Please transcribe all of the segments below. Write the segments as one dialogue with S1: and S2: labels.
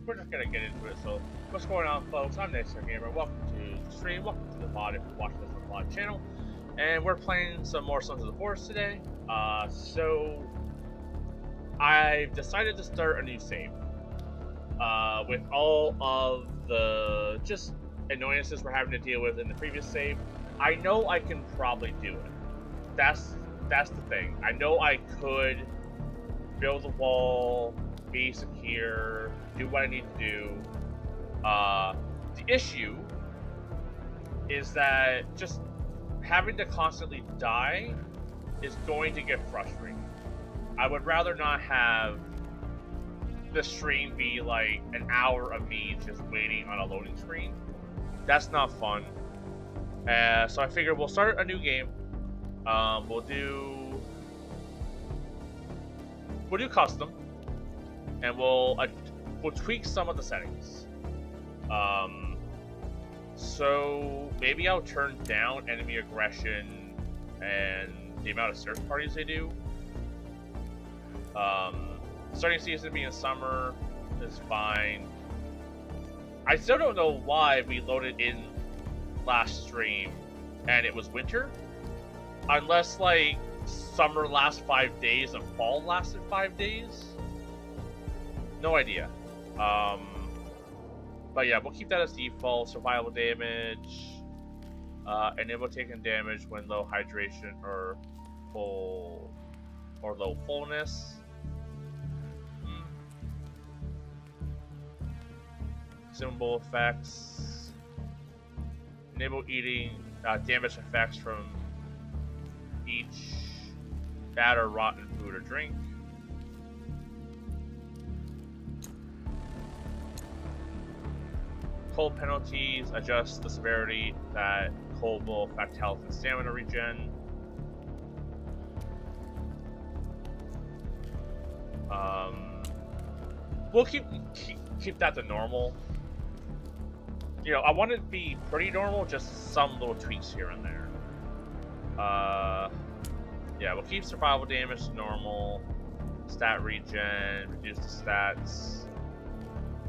S1: we're just gonna get into it. So, what's going on, folks? I'm Next Gamer. Welcome to the stream. Welcome to the VOD if you're watching this on the VOD channel. And we're playing some more Sons of the Forest today. So I've decided to start a new save. With all of the just annoyances we're having to deal with in the previous save, I know I can probably do it. That's the thing. I know I could build a wall, be secure, do what I need to do. The issue is that just having to constantly die is going to get frustrating. I would rather not have the stream be like an hour of me just waiting on a loading screen. That's not fun. So I figured we'll start a new game. We'll do custom, and we'll tweak some of the settings. So maybe I'll turn down enemy aggression and the amount of search parties they do. Starting season being summer is fine. I still don't know why we loaded in last stream and it was winter. Unless like summer lasts 5 days and fall lasted 5 days. No idea. But yeah, we'll keep that as default. Survival damage. Enable taking damage when low hydration or low fullness. Symbol effects. Enable eating damage effects from each bad or rotten food or drink. Cold penalties adjust the severity that cold will affect health and stamina regen. We'll keep that to normal. You know, I want it to be pretty normal, just some little tweaks here and there. Yeah, we'll keep survival damage to normal. Stat regen, reduce the stats.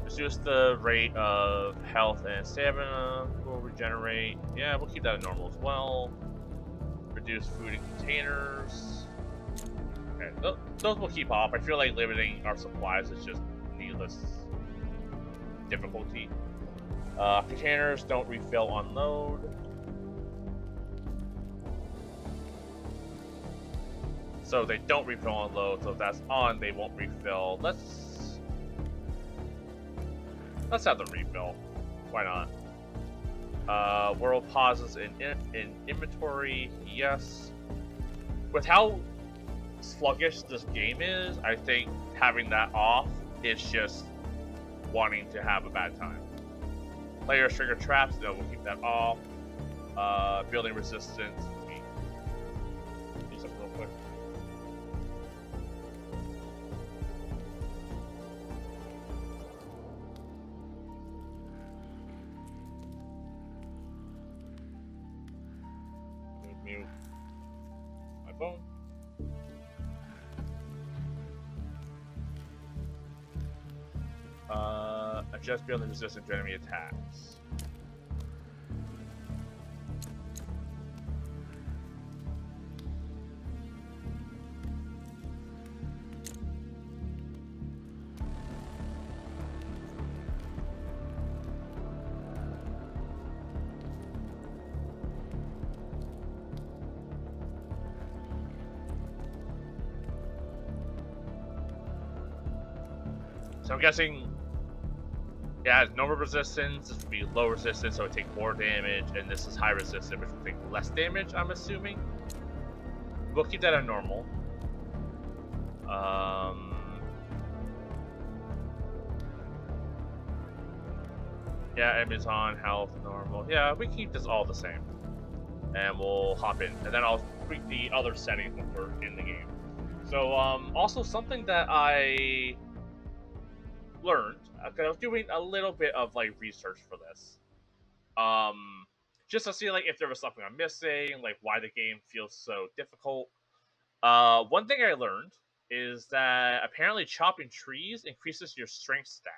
S1: Reduce the rate of health and stamina will regenerate. Yeah, we'll keep that at normal as well. Reduce food in containers. Okay, those we'll keep off. I feel like limiting our supplies is just needless difficulty. Containers don't refill on load. So they don't refill on load, so if that's on, they won't refill. Let's have them refill. Why not? World pauses in inventory, yes. With how sluggish this game is, I think having that off is just wanting to have a bad time. Players trigger traps, no, we'll keep that off. Building resistance. Do something real quick. Mute my phone. Adjust building resistance to enemy attacks. So I'm guessing it has normal resistance, this would be low resistance, so it would take more damage, and this is high resistance, which would take less damage, I'm assuming. We'll keep that at normal. Yeah, Amazon, health, normal. Yeah, we keep this all the same. And we'll hop in. And then I'll tweak the other settings when we're in the game. So, also something that I learned, because I was doing a little bit of like research for this, just to see like if there was something I'm missing, like why the game feels so difficult. One thing I learned is that apparently chopping trees increases your strength stat.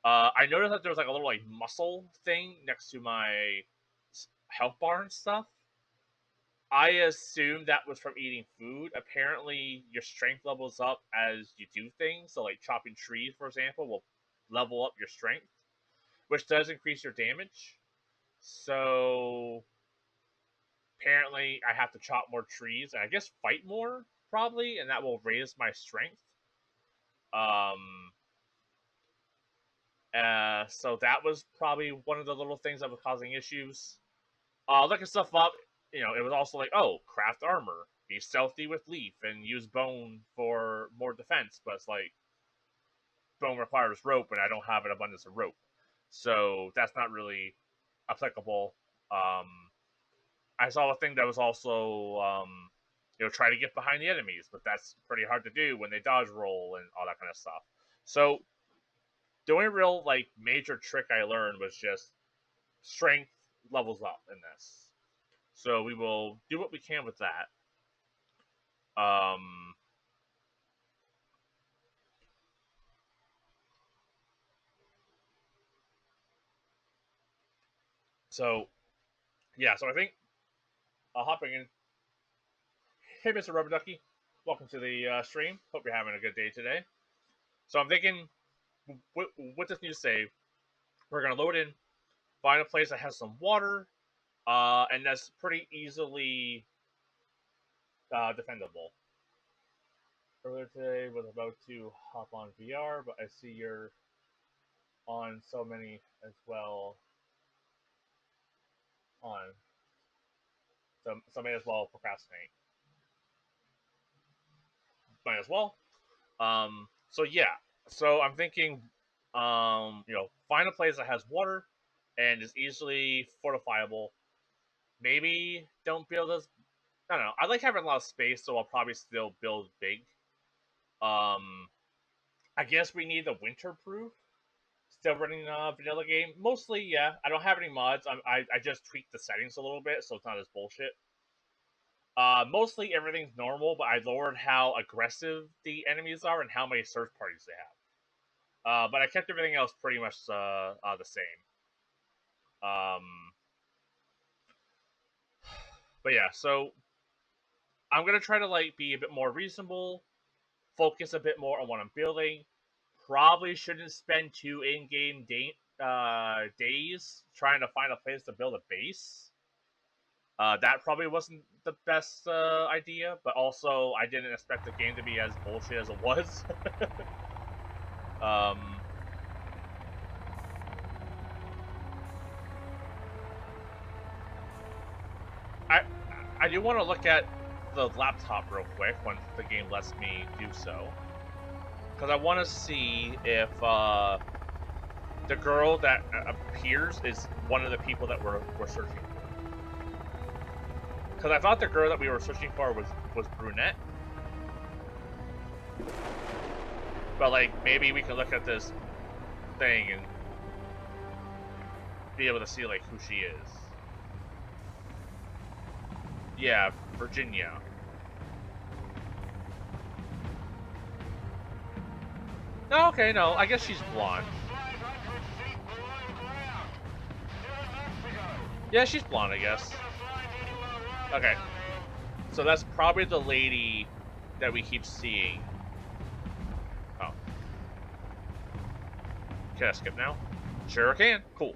S1: I noticed that there was like a little like muscle thing next to my health bar and stuff. I assumed that was from eating food. Apparently, your strength levels up as you do things. So, like chopping trees, for example, will level up your strength, which does increase your damage. So, apparently, I have to chop more trees and I guess fight more, probably, and that will raise my strength. Um, so that was probably one of the little things that was causing issues. Looking stuff up, it was also like, oh, craft armor, be stealthy with leaf, and use bone for more defense. But it's like bone requires rope, and I don't have an abundance of rope, so that's not really applicable. Um, I saw a thing that was also, try to get behind the enemies, but that's pretty hard to do when they dodge roll and all that kind of stuff. So the only real like major trick I learned was just strength levels up in this. So we will do what we can with that. Um, so yeah, so I think hopping in. Hey, Mr. Rubber Ducky, welcome to the stream. Hope you're having a good day today. So I'm thinking, with this new save, we're gonna load in, find a place that has some water, and that's pretty easily defendable. Earlier today was about to hop on VR, but I see you're on so many as well on, so may as well procrastinate. Might as well. So yeah, so I'm thinking, find a place that has water and is easily fortifiable. Maybe don't build as I don't know. I like having a lot of space, so I'll probably still build big. Um, I guess we need the winter proof. Still running a vanilla game, mostly. Yeah, I don't have any mods. I just tweaked the settings a little bit, so it's not as bullshit. Mostly everything's normal, but I lowered how aggressive the enemies are and how many search parties they have. But I kept everything else pretty much the same. Um, but yeah, so I'm gonna try to like be a bit more reasonable, focus a bit more on what I'm building. Probably shouldn't spend two in-game days trying to find a place to build a base. That probably wasn't the best idea, but also I didn't expect the game to be as bullshit as it was. um, I I do want to look at the laptop real quick once the game lets me do so, because I want to see if the girl that appears is one of the people that we're searching for. Because I thought the girl that we were searching for was brunette, but like maybe we can look at this thing and be able to see like who she is. Yeah, Virginia. No, okay, no. I guess she's blonde. Yeah, she's blonde, I guess. Okay. So that's probably the lady that we keep seeing. Oh. Can I skip now? Sure I can. Cool.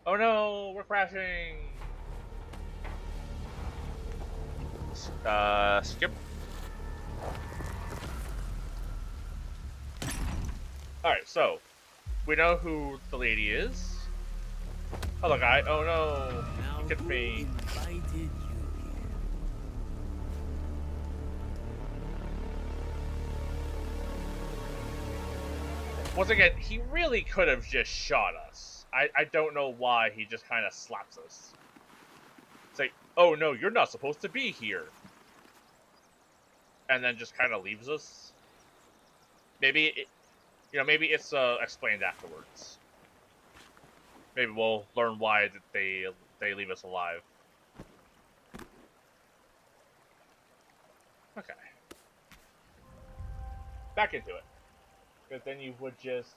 S1: Oh no, we're crashing. Skip. Alright, so we know who the lady is. Hello, guy. Oh no. Look at me. Once again, he really could have just shot us. I don't know why he just kind of slaps us. It's like, oh no, you're not supposed to be here. And then just kind of leaves us. Maybe, maybe it's explained afterwards. Maybe we'll learn why they leave us alive. Okay. Back into it. Because then you would just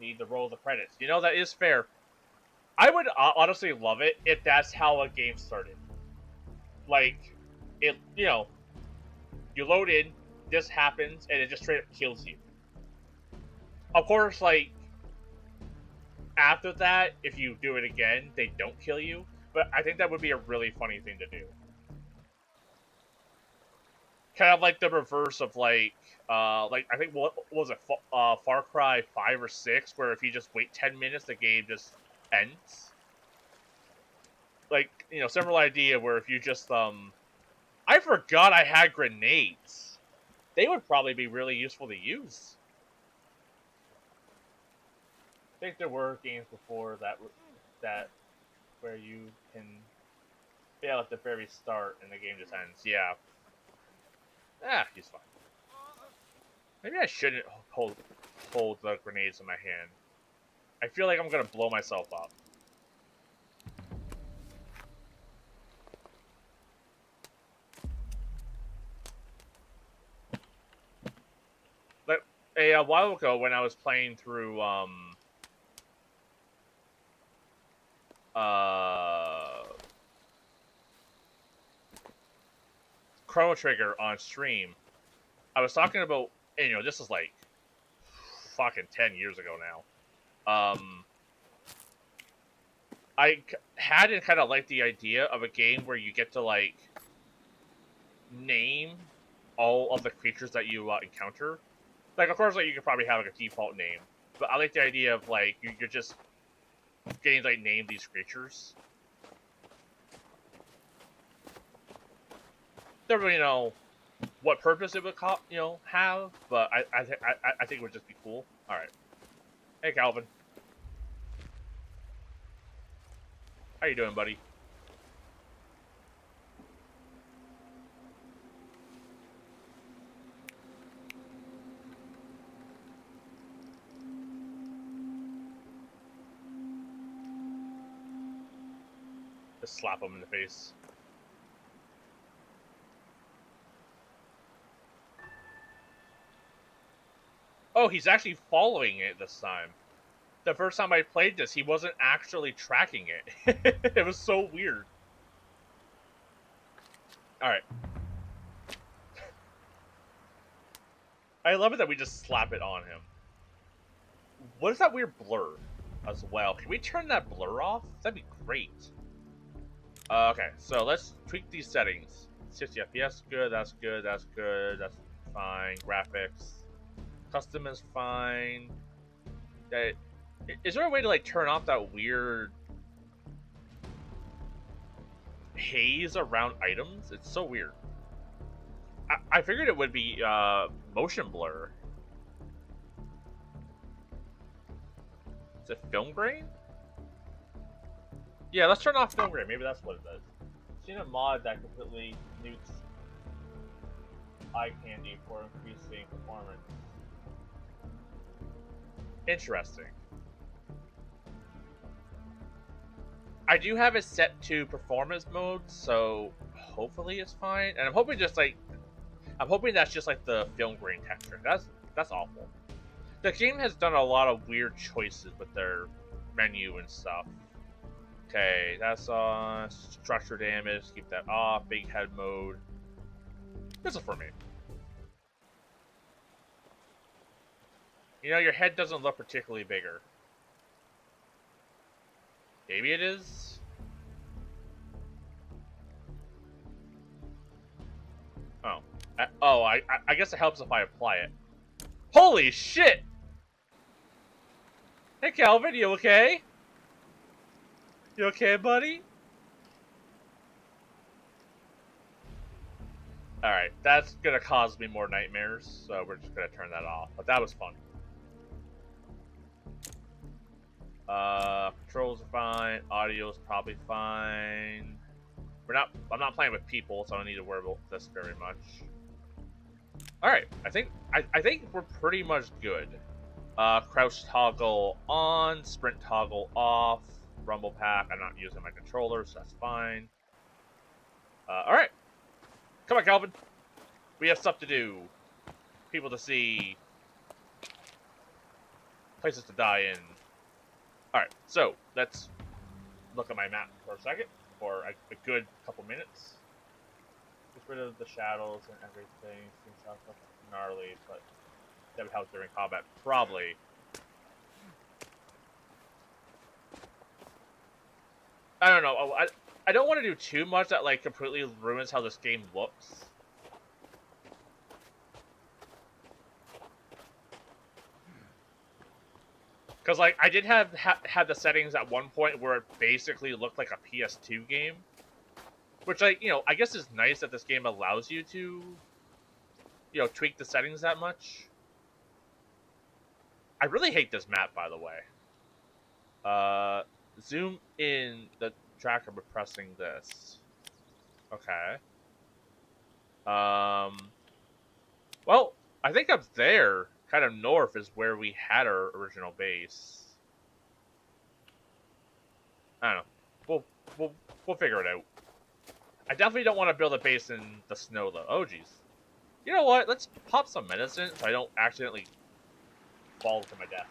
S1: need to roll the credits. You know, that is fair. I would honestly love it if that's how a game started. Like, it, you know, you load in, this happens, and it just straight up kills you. Of course, like, after that, if you do it again, they don't kill you. But I think that would be a really funny thing to do. Kind of like the reverse of like I think what was it, Far Cry 5 or 6, where if you just wait 10 minutes, the game just ends. Like, you know, similar idea where if you just I forgot I had grenades. They would probably be really useful to use. I think there were games before that where you can fail at the very start and the game just ends. Yeah. He's fine. Maybe I shouldn't hold the grenades in my hand. I feel like I'm gonna blow myself up. But a while ago, when I was playing through Chrono Trigger on stream, I was talking about, and, you know, this is like fucking 10 years ago now. I had and kind of liked the idea of a game where you get to like name all of the creatures that you encounter. Like, of course, like, you could probably have like a default name, but I like the idea of like you're just getting to like name these creatures. Don't really know what purpose it would have, but I think it would just be cool. All right, hey Calvin, how you doing, buddy? Just slap him in the face. Oh, he's actually following it this time. The first time I played this, he wasn't actually tracking it. It was so weird. Alright. I love it that we just slap it on him. What is that weird blur as well? Can we turn that blur off? That'd be great. Okay, so let's tweak these settings. 60 FPS, good, that's good, that's good, that's fine. Graphics. Custom is fine. Is there a way to like turn off that weird haze around items? It's so weird. I figured it would be motion blur. Is it film grain? Yeah, let's turn off film grain. Maybe that's what it does. I've seen a mod that completely nukes eye candy for increasing performance. Interesting. I do have it set to performance mode, so hopefully it's fine. And I'm hoping that's just like the film grain texture. That's awful. The game has done a lot of weird choices with their menu and stuff. Okay, that's on structure damage. Keep that off. Big head mode. This is for me. You know, your head doesn't look particularly bigger. Maybe it is? Oh. I guess it helps if I apply it. Holy shit! Hey Calvin, you okay? You okay, buddy? Alright, that's gonna cause me more nightmares, so we're just gonna turn that off. But that was fun. Controls are fine. Audio's probably fine. I'm not playing with people, so I don't need to worry about this very much. Alright, I think we're pretty much good. Crouch toggle on, sprint toggle off, rumble pack. I'm not using my controller, so that's fine. Alright. Come on, Calvin. We have stuff to do. People to see. places to die in. Alright, so let's look at my map for a second, for a good couple minutes. Get rid of the shadows and everything. Seems like gnarly, but that would help during combat, probably. I don't know. I don't want to do too much that like completely ruins how this game looks. Because like I did have the settings at one point where it basically looked like a PS2 game, which like I guess is nice that this game allows you to tweak the settings that much. I really hate this map, by the way. Zoom in the tracker by pressing this. Okay. Well, I think up there, kind of north, is where we had our original base. I don't know. We'll figure it out. I definitely don't want to build a base in the snow, though. Oh, jeez. You know what? Let's pop some medicine so I don't accidentally fall to my death.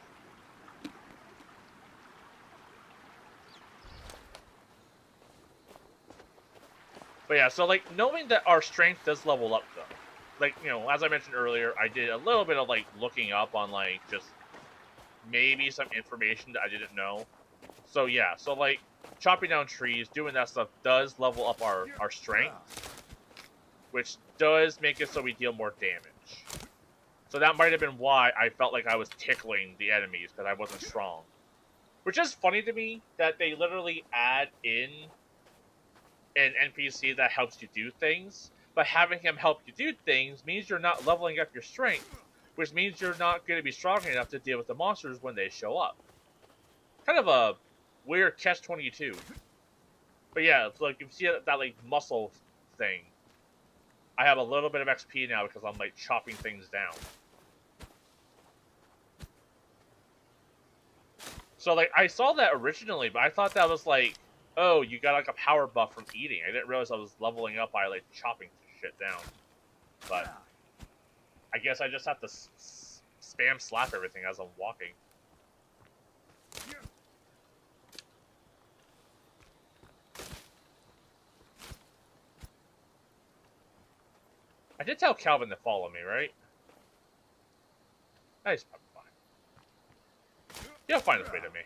S1: But yeah, so like knowing that our strength does level up though. Like, as I mentioned earlier, I did a little bit of like looking up on like just maybe some information that I didn't know. So yeah, so like chopping down trees, doing that stuff does level up our strength, which does make it so we deal more damage. So that might have been why I felt like I was tickling the enemies, because I wasn't strong. Which is funny to me that they literally add in an NPC that helps you do things, but having him help you do things means you're not leveling up your strength, which means you're not going to be strong enough to deal with the monsters when they show up. Kind of a weird catch-22. But yeah, it's like you see that like muscle thing. I have a little bit of XP now because I'm like chopping things down. So like I saw that originally, but I thought that was like, oh, you got like a power buff from eating. I didn't realize I was leveling up by like chopping shit down. But I guess I just have to spam slap everything as I'm walking. I did tell Calvin to follow me, right? He's probably fine. He'll find his way to me.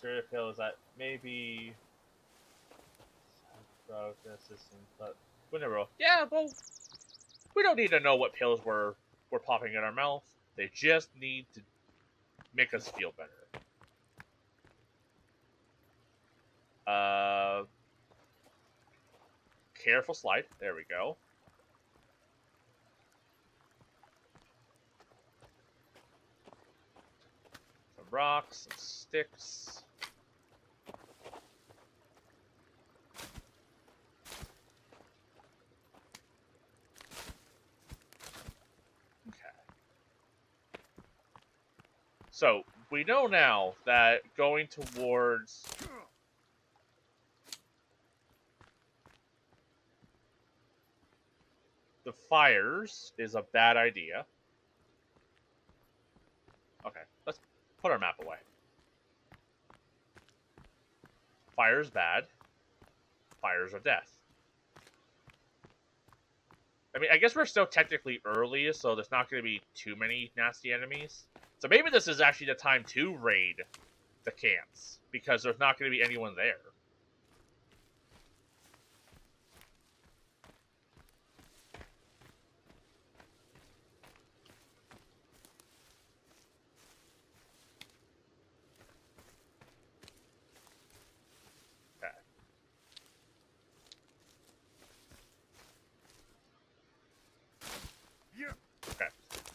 S1: Serial kill is that maybe but we never will. Yeah, well, we don't need to know what pills we're popping in our mouth. They just need to make us feel better. Careful slide. There we go. Some rocks, some sticks. Okay. So, we know now that going towards the fires is a bad idea. Okay, let's put our map away. Fire's bad. Fires are death. I mean, I guess we're still technically early, so there's not going to be too many nasty enemies. So maybe this is actually the time to raid the camps, because there's not going to be anyone there.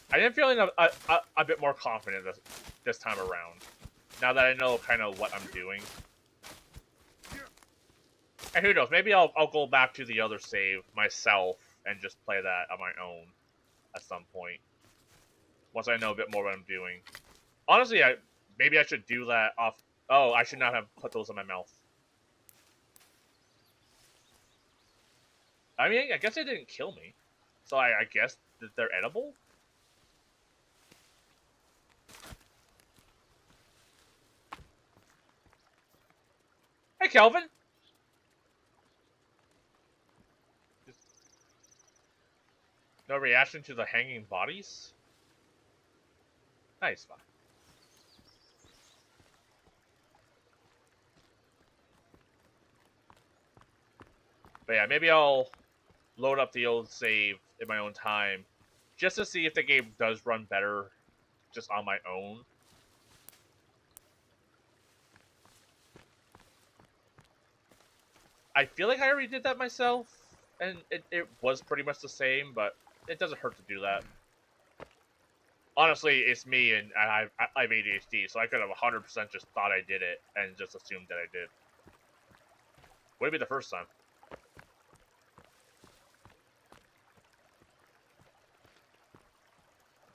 S1: I am feeling a bit more confident this time around, now that I know kind of what I'm doing. And who knows, maybe I'll go back to the other save myself and just play that on my own at some point, once I know a bit more what I'm doing. Honestly, maybe I should do that off... Oh, I should not have put those in my mouth. I mean, I guess it didn't kill me. So I guess that they're edible? Hey, Kelvin! No reaction to the hanging bodies? Nice, fine. But yeah, maybe I'll load up the old save in my own time, just to see if the game does run better just on my own. I feel like I already did that myself, and it was pretty much the same, but it doesn't hurt to do that. Honestly, it's me, and I have ADHD, so I could have 100% just thought I did it and just assumed that I did. Would it be the first time?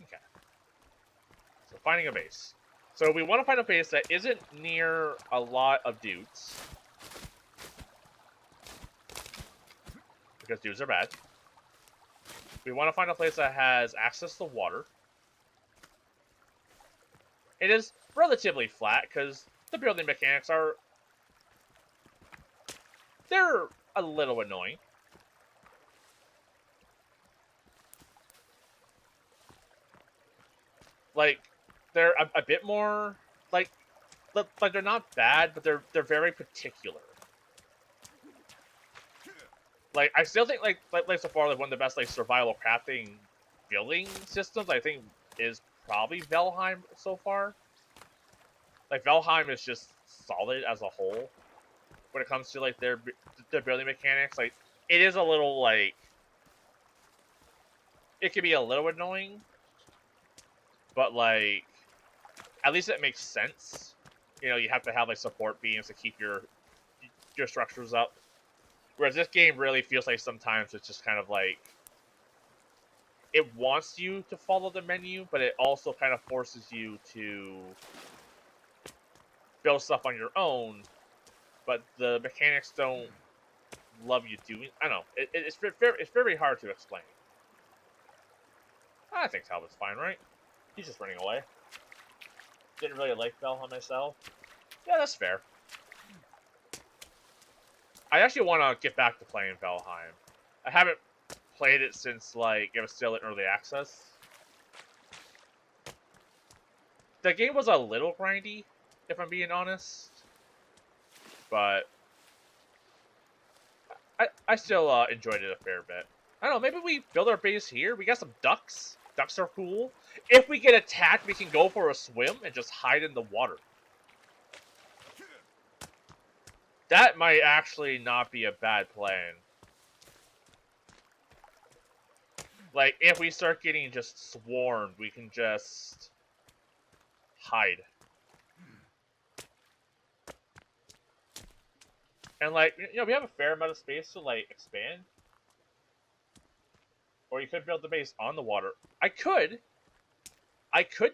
S1: Okay. So finding a base. So we want to find a base that isn't near a lot of dudes, because dudes are bad. We want to find a place that has access to water. It is relatively flat, because the building mechanics are... they're a little annoying. Like, they're a bit more... like they're not bad, but they're very particular. Like, I still think, like so far, like, one of the best, like, survival crafting building systems, I think, is probably Valheim so far. Like, Valheim is just solid as a whole when it comes to, like, their building mechanics. Like, it is a little, like... it can be a little annoying, but, like, at least it makes sense. You know, you have to have, like, support beams to keep your structures up. Whereas this game really feels like sometimes it's just kind of like... it wants you to follow the menu, but it also kind of forces you to build stuff on your own, but the mechanics don't love you doing... I don't know. It's very hard to explain. I think Talbot's fine, right? He's just running away. Didn't really like Valheim myself. Yeah, that's fair. I actually want to get back to playing Valheim. I haven't played it since, like, it was still in early access. The game was a little grindy, if I'm being honest. But I still enjoyed it a fair bit. I don't know, maybe we build our base here. We got some ducks. Ducks are cool. If we get attacked, we can go for a swim and just hide in the water. That might actually not be a bad plan. Like, if we start getting just swarmed, we can just hide. And, like, you know, we have a fair amount of space to, like, expand. Or you could build the base on the water. I could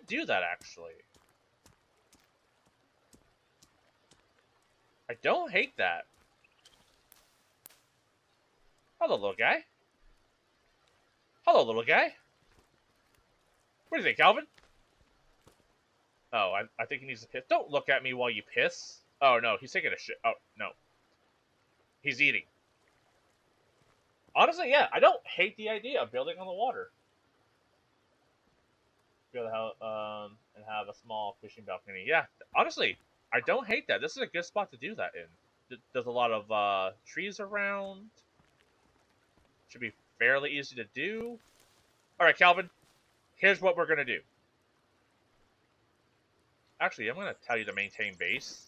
S1: do that, actually. I don't hate that. Hello, little guy. Hello, little guy. What do you think, Calvin? Oh, I think he needs to piss. Don't look at me while you piss. Oh, no, he's taking a shit. Oh, no. He's eating. Honestly, yeah, I don't hate the idea of building on the water. Be able to and have a small fishing balcony. Yeah, honestly, I don't hate that. This is a good spot to do that in. There's a lot of trees around. Should be fairly easy to do. All right, Calvin, here's what we're going to do. Actually, I'm going to tell you to maintain base.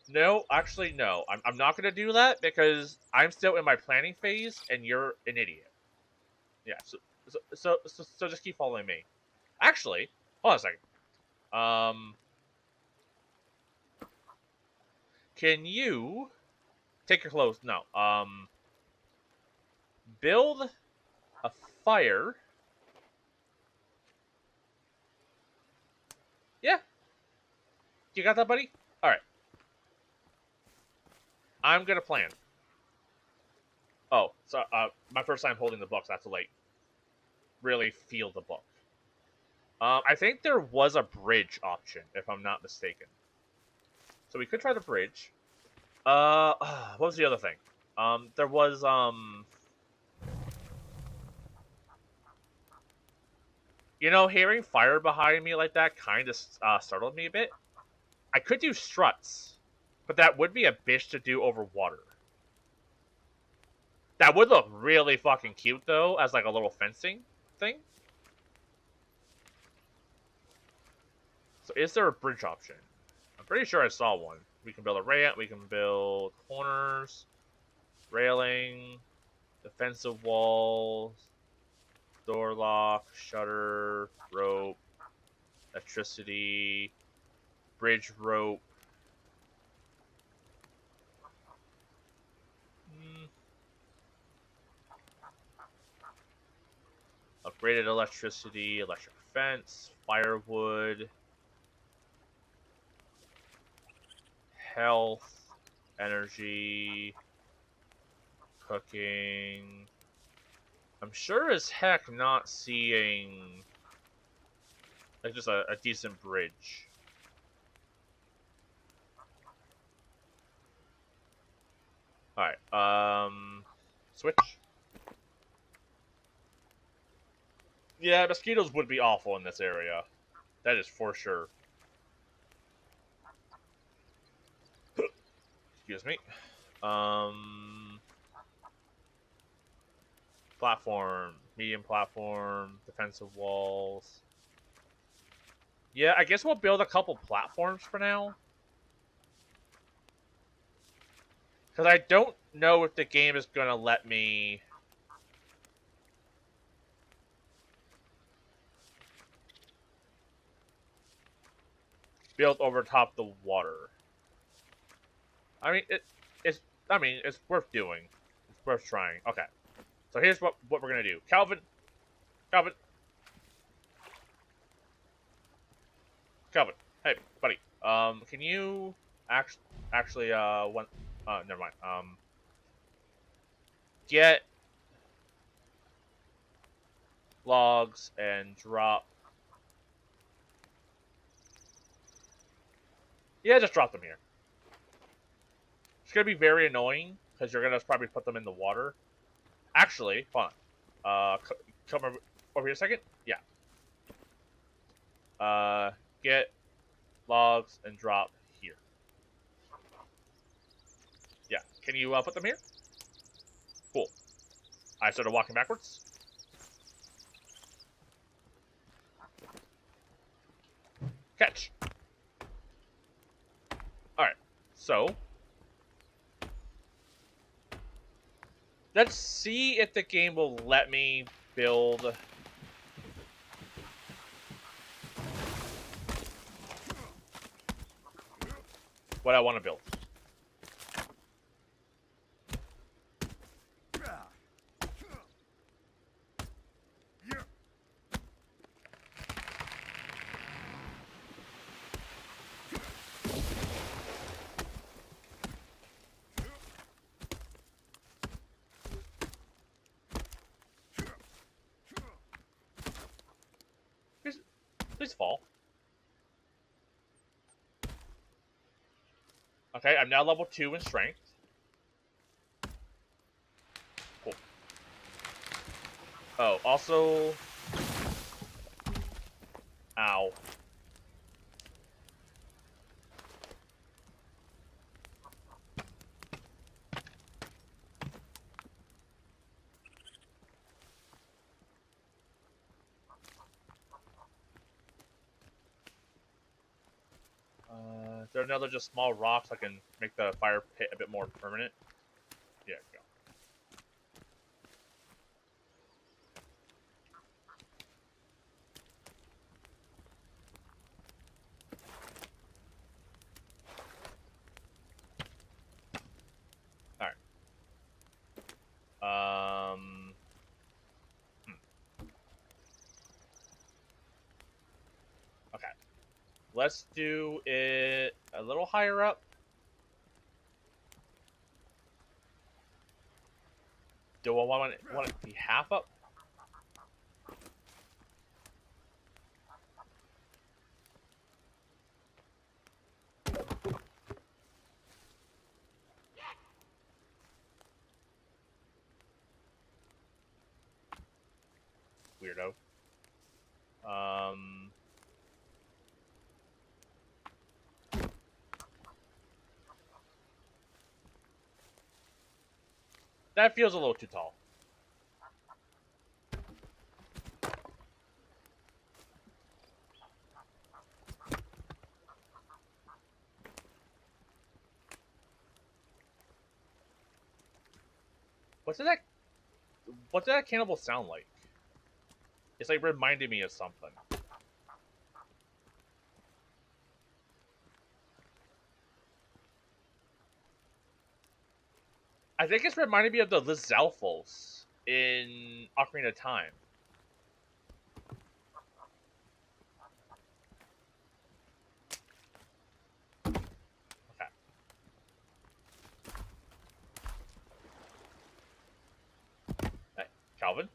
S1: No, actually, no. I'm not going to do that because I'm still in my planning phase and you're an idiot. Yeah, so just keep following me. Actually, hold on a second. Can you take your clothes? No. Build a fire. Yeah. You got that, buddy? All right. I'm gonna plan. Oh, so my first time holding the book, so I have to like really feel the book. I think there was a bridge option, if I'm not mistaken. So we could try the bridge. What was the other thing? There was hearing fire behind me like that kind of startled me a bit. I could do struts, but that would be a bitch to do over water. That would look really fucking cute though, as like a little fencing thing. So is there a bridge option? I'm pretty sure I saw one. We can build a ramp. We can build corners, railing, defensive walls, door lock, shutter, rope, electricity, bridge rope. Hmm. Upgraded electricity, electric fence, firewood, health, energy, cooking. I'm sure as heck not seeing like just a decent bridge. Alright, switch. Yeah, mosquitoes would be awful in this area. That is for sure. Excuse me. Platform, medium platform, defensive walls. Yeah, I guess we'll build a couple platforms for now. Because I don't know if the game is going to let me build over top the water. I mean, it's worth doing. It's worth trying. Okay. So here's what we're going to do. Calvin, hey, buddy. Can you actually never mind. Get logs and drop. Yeah, just drop them here. It's gonna be very annoying because you're gonna probably put them in the water. Actually, hold on. Come over here a second. Yeah. Get logs and drop here. Yeah. Can you put them here? Cool. I started walking backwards. Catch. All right. So let's see if the game will let me build what I want to build. Please fall. Okay, I'm now level 2 in strength. Cool. Oh, also... Ow. Is there another just small rock so I can make the fire pit a bit more permanent? Yeah, go. Alright. Okay. Let's do it a little higher up. Do I want it to be half up? Weirdo. That feels a little too tall. What did that cannibal sound like? It's like reminding me of something. I think it's reminding me of the Lizalfos in Ocarina of Time. Okay. Hey, Calvin?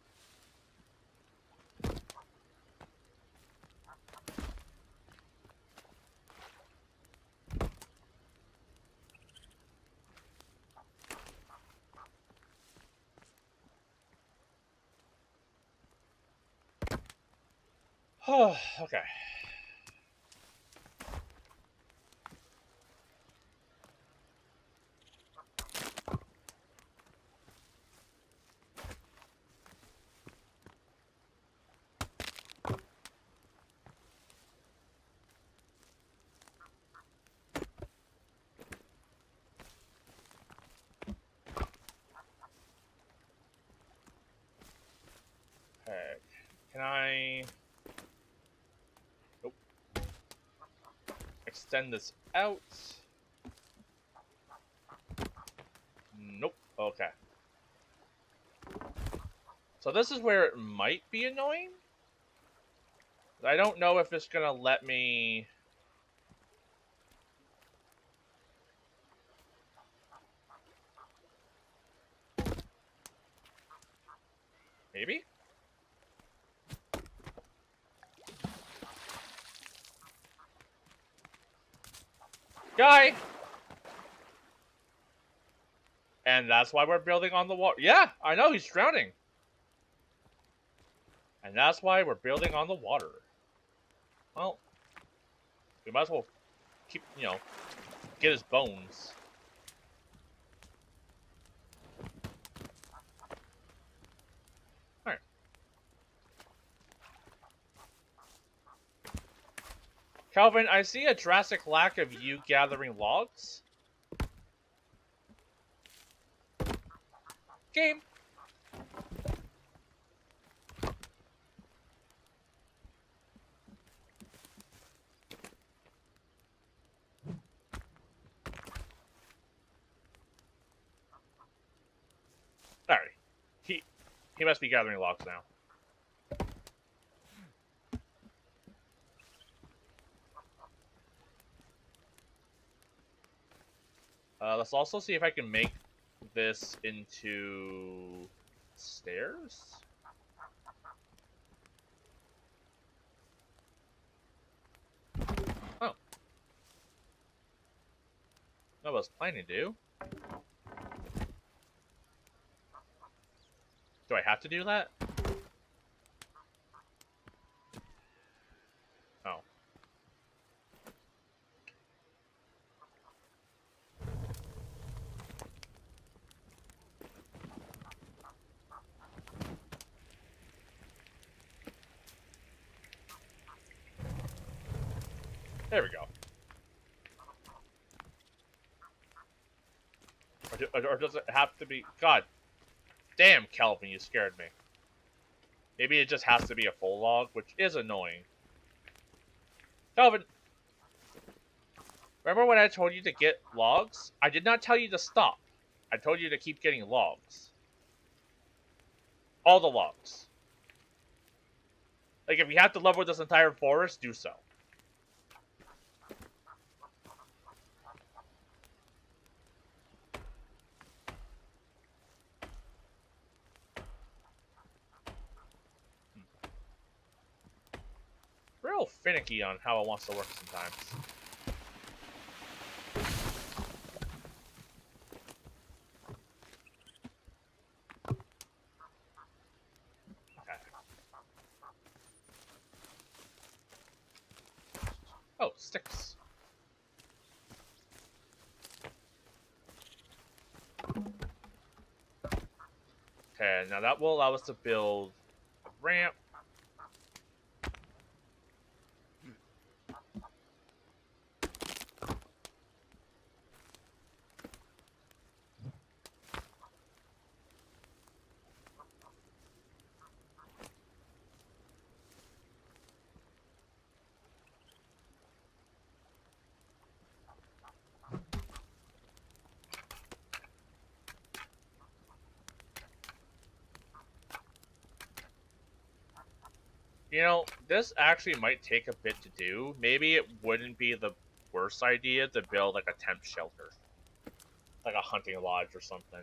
S1: Oh, okay. Okay. Can I... Nope. Extend this out. Nope. Okay. So this is where it might be annoying. I don't know if it's gonna let me... Maybe? Guy! And that's why we're building on the water. Yeah, I know, he's drowning. And that's why we're building on the water. Well, we might as well keep, get his bones. Alright. Calvin, I see a drastic lack of you gathering logs. Game. Alright. He must be gathering logs now. Let's also see if I can make this into stairs. Oh. No, I was planning to do. Do I have to do that? Oh. There we go. Or does it have to be... God damn, Calvin, you scared me. Maybe it just has to be a full log, which is annoying. Calvin! Remember when I told you to get logs? I did not tell you to stop. I told you to keep getting logs. All the logs. Like, if you have to level this entire forest, do so. real finicky on how it wants to work sometimes. Okay. Oh, sticks. Okay, now that will allow us to build a ramp. You know, this actually might take a bit to do. Maybe it wouldn't be the worst idea to build like a temp shelter. Like a hunting lodge or something.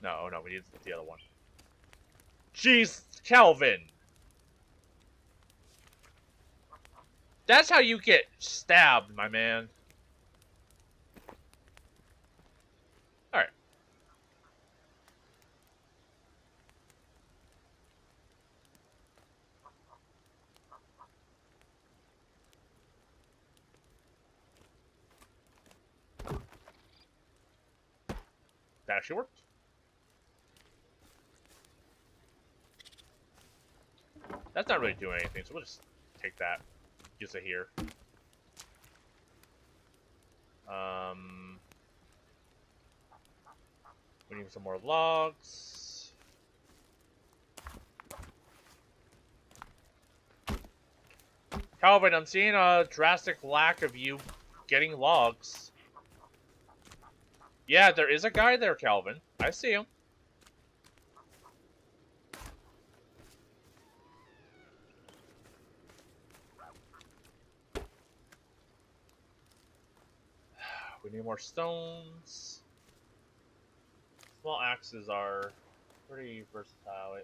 S1: No, we need the other one. Jeez, Calvin! That's how you get stabbed, my man. Alright. That actually worked. That's not really doing anything, so we'll just take that. Use it here. We need some more logs. Calvin, I'm seeing a drastic lack of you getting logs. Yeah, there is a guy there, Calvin. I see him. We need more stones. Small axes are pretty versatile.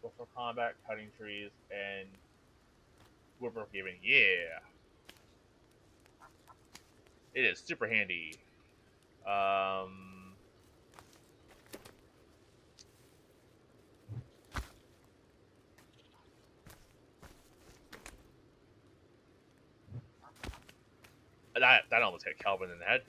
S1: Go for combat, cutting trees, and woodworking. Yeah! It is super handy. That almost hit Calvin in the head.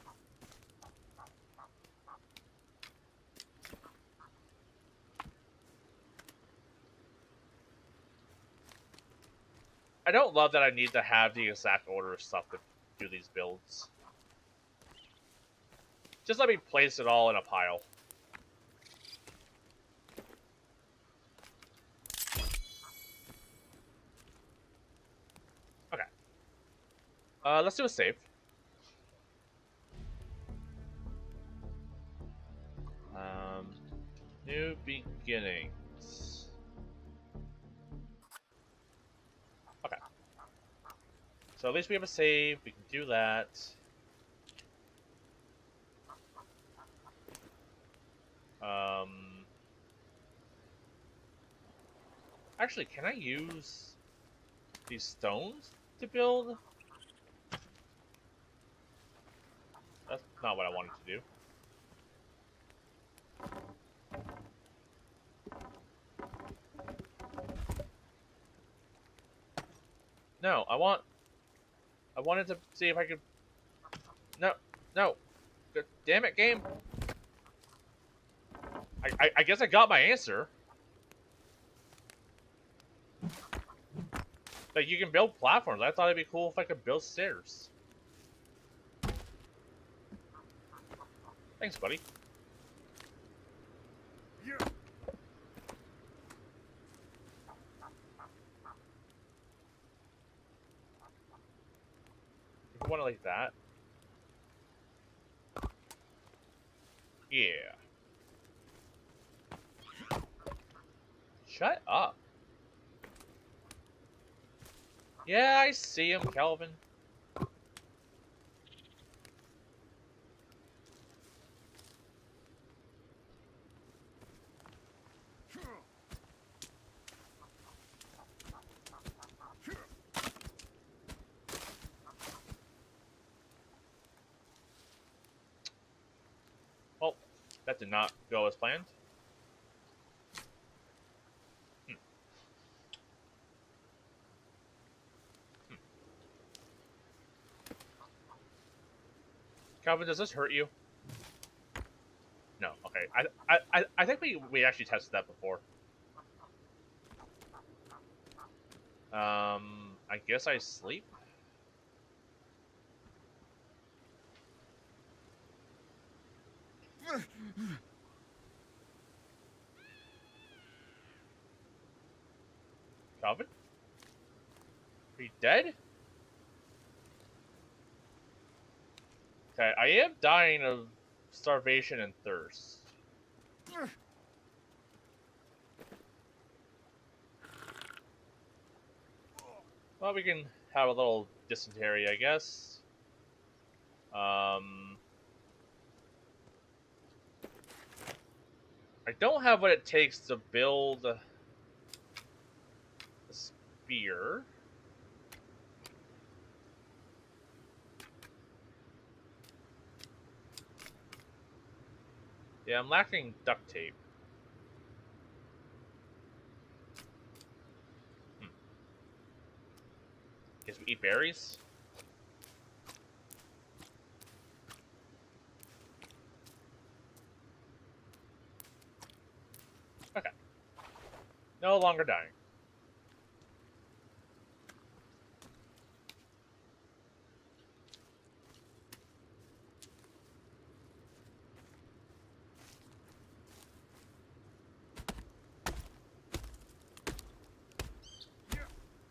S1: I don't love that I need to have the exact order of stuff to do these builds. Just let me place it all in a pile. Okay. Let's do a save. New beginnings. Okay. So at least we have a save. We can do that. Actually, can I use these stones to build? That's not what I wanted to do. No, I wanted to see if I could... No. God damn it, game. I guess I got my answer. Like, you can build platforms. I thought it'd be cool if I could build stairs. Thanks, buddy. Yeah. If you want it like that. Yeah. Shut up. Yeah, I see him, Calvin. That did not go as planned. Calvin, does this hurt you? No. Okay. I think we actually tested that before. I guess I sleep. Calvin? Are you dead? Okay, I am dying of starvation and thirst. Well, we can have a little dysentery, I guess. I don't have what it takes to build a spear. Yeah, I'm lacking duct tape. Guess we eat berries? Okay. No longer dying.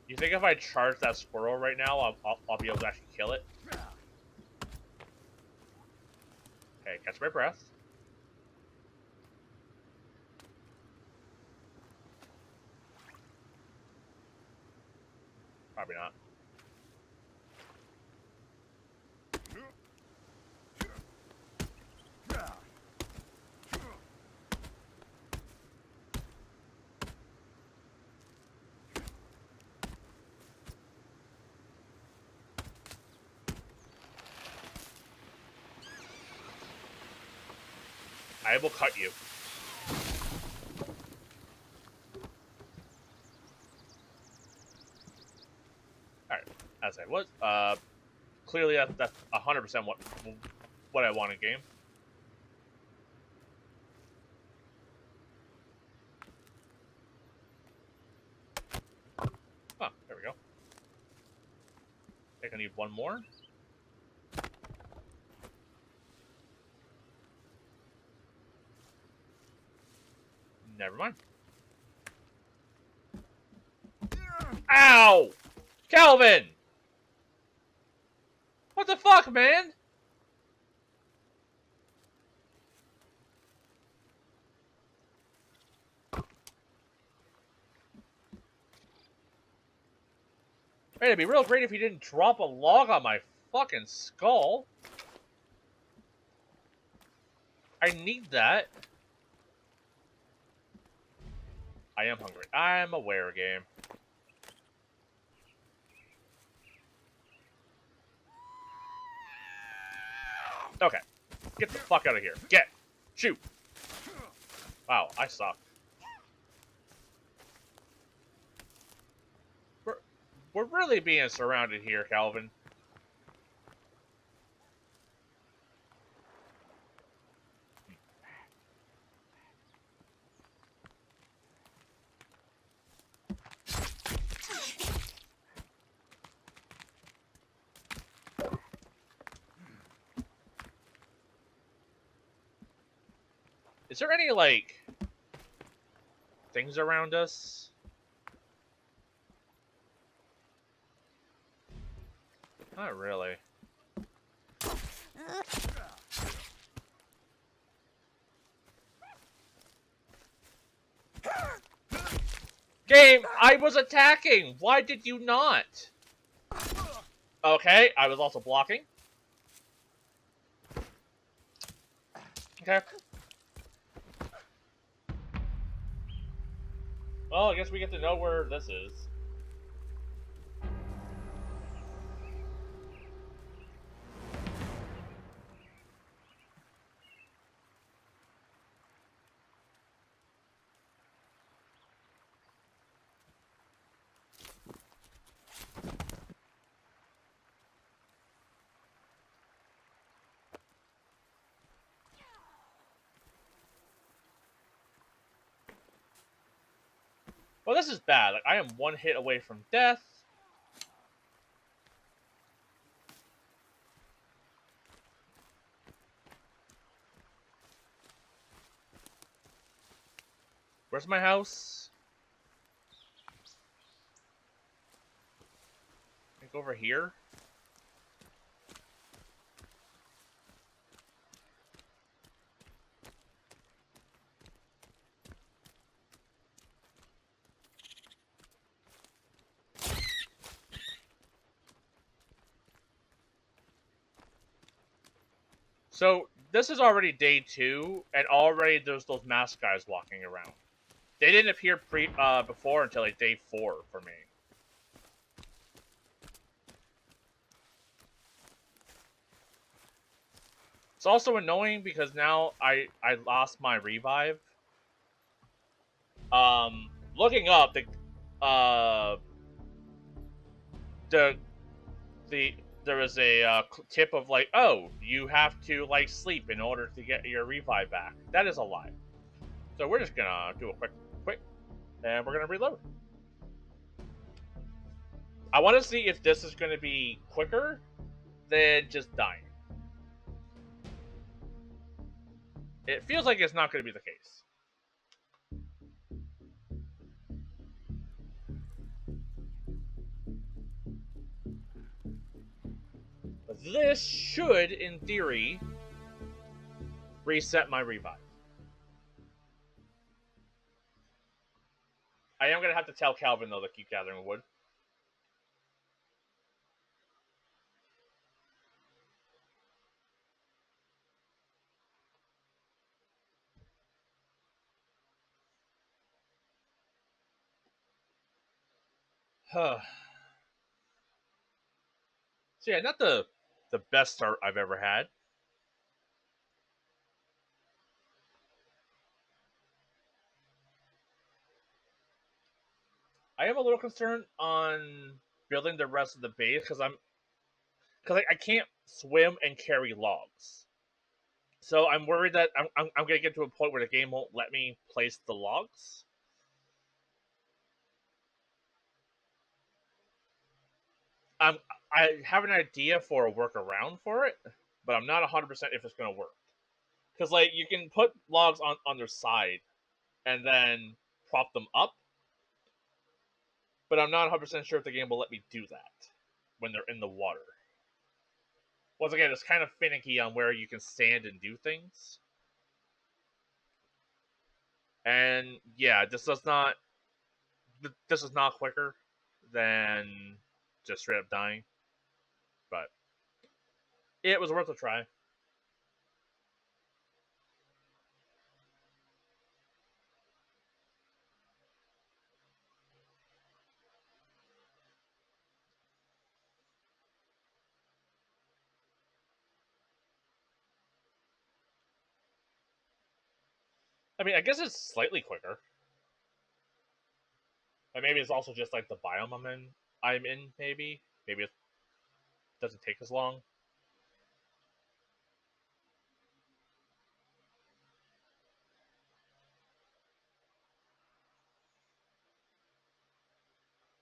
S1: You think if I charge that squirrel right now, I'll be able to actually kill it? Okay, catch my breath. Probably not. I will cut you. Alright, as I was. Clearly that's 100% what I want in game. Oh, there we go. I think I need one more. Never mind. Ow! Calvin! What the fuck, man? Man, it'd be real great if he didn't drop a log on my fucking skull. I need that. I am hungry. I'm aware, game. Okay. Get the fuck out of here. Get! Shoot! Wow, I suck. We're really being surrounded here, Calvin. Is there any, like, things around us? Not really. Game, I was attacking! Why did you not? Okay, I was also blocking. Okay. Well, I guess we get to know where this is. Well, this is bad. Like, I am one hit away from death. Where's my house? I think over here. So this is already day 2, and already there's those masked guys walking around. They didn't appear before until like day 4 for me. It's also annoying because now I lost my revive. Looking up the there was a tip of like, oh, you have to like sleep in order to get your revive back. That is a lie. So we're just gonna do a quick, and we're gonna reload. I want to see if this is gonna be quicker than just dying. It feels like it's not gonna be the case. But this should, in theory, reset my revive. I am gonna have to tell Calvin though to keep gathering wood. So yeah, not the best start I've ever had. I am a little concerned on building the rest of the base because I can't swim and carry logs. So I'm worried that I'm gonna get to a point where the game won't let me place the logs. I have an idea for a workaround for it, but I'm not 100% if it's gonna work. Because like you can put logs on their side and then prop them up, but I'm not 100% sure if the game will let me do that when they're in the water. Once again, it's kind of finicky on where you can stand and do things. And yeah, this is not quicker than just straight up dying, but it was worth a try. I mean, I guess it's slightly quicker. And maybe it's also just like the biome I'm in. Maybe it doesn't take as long.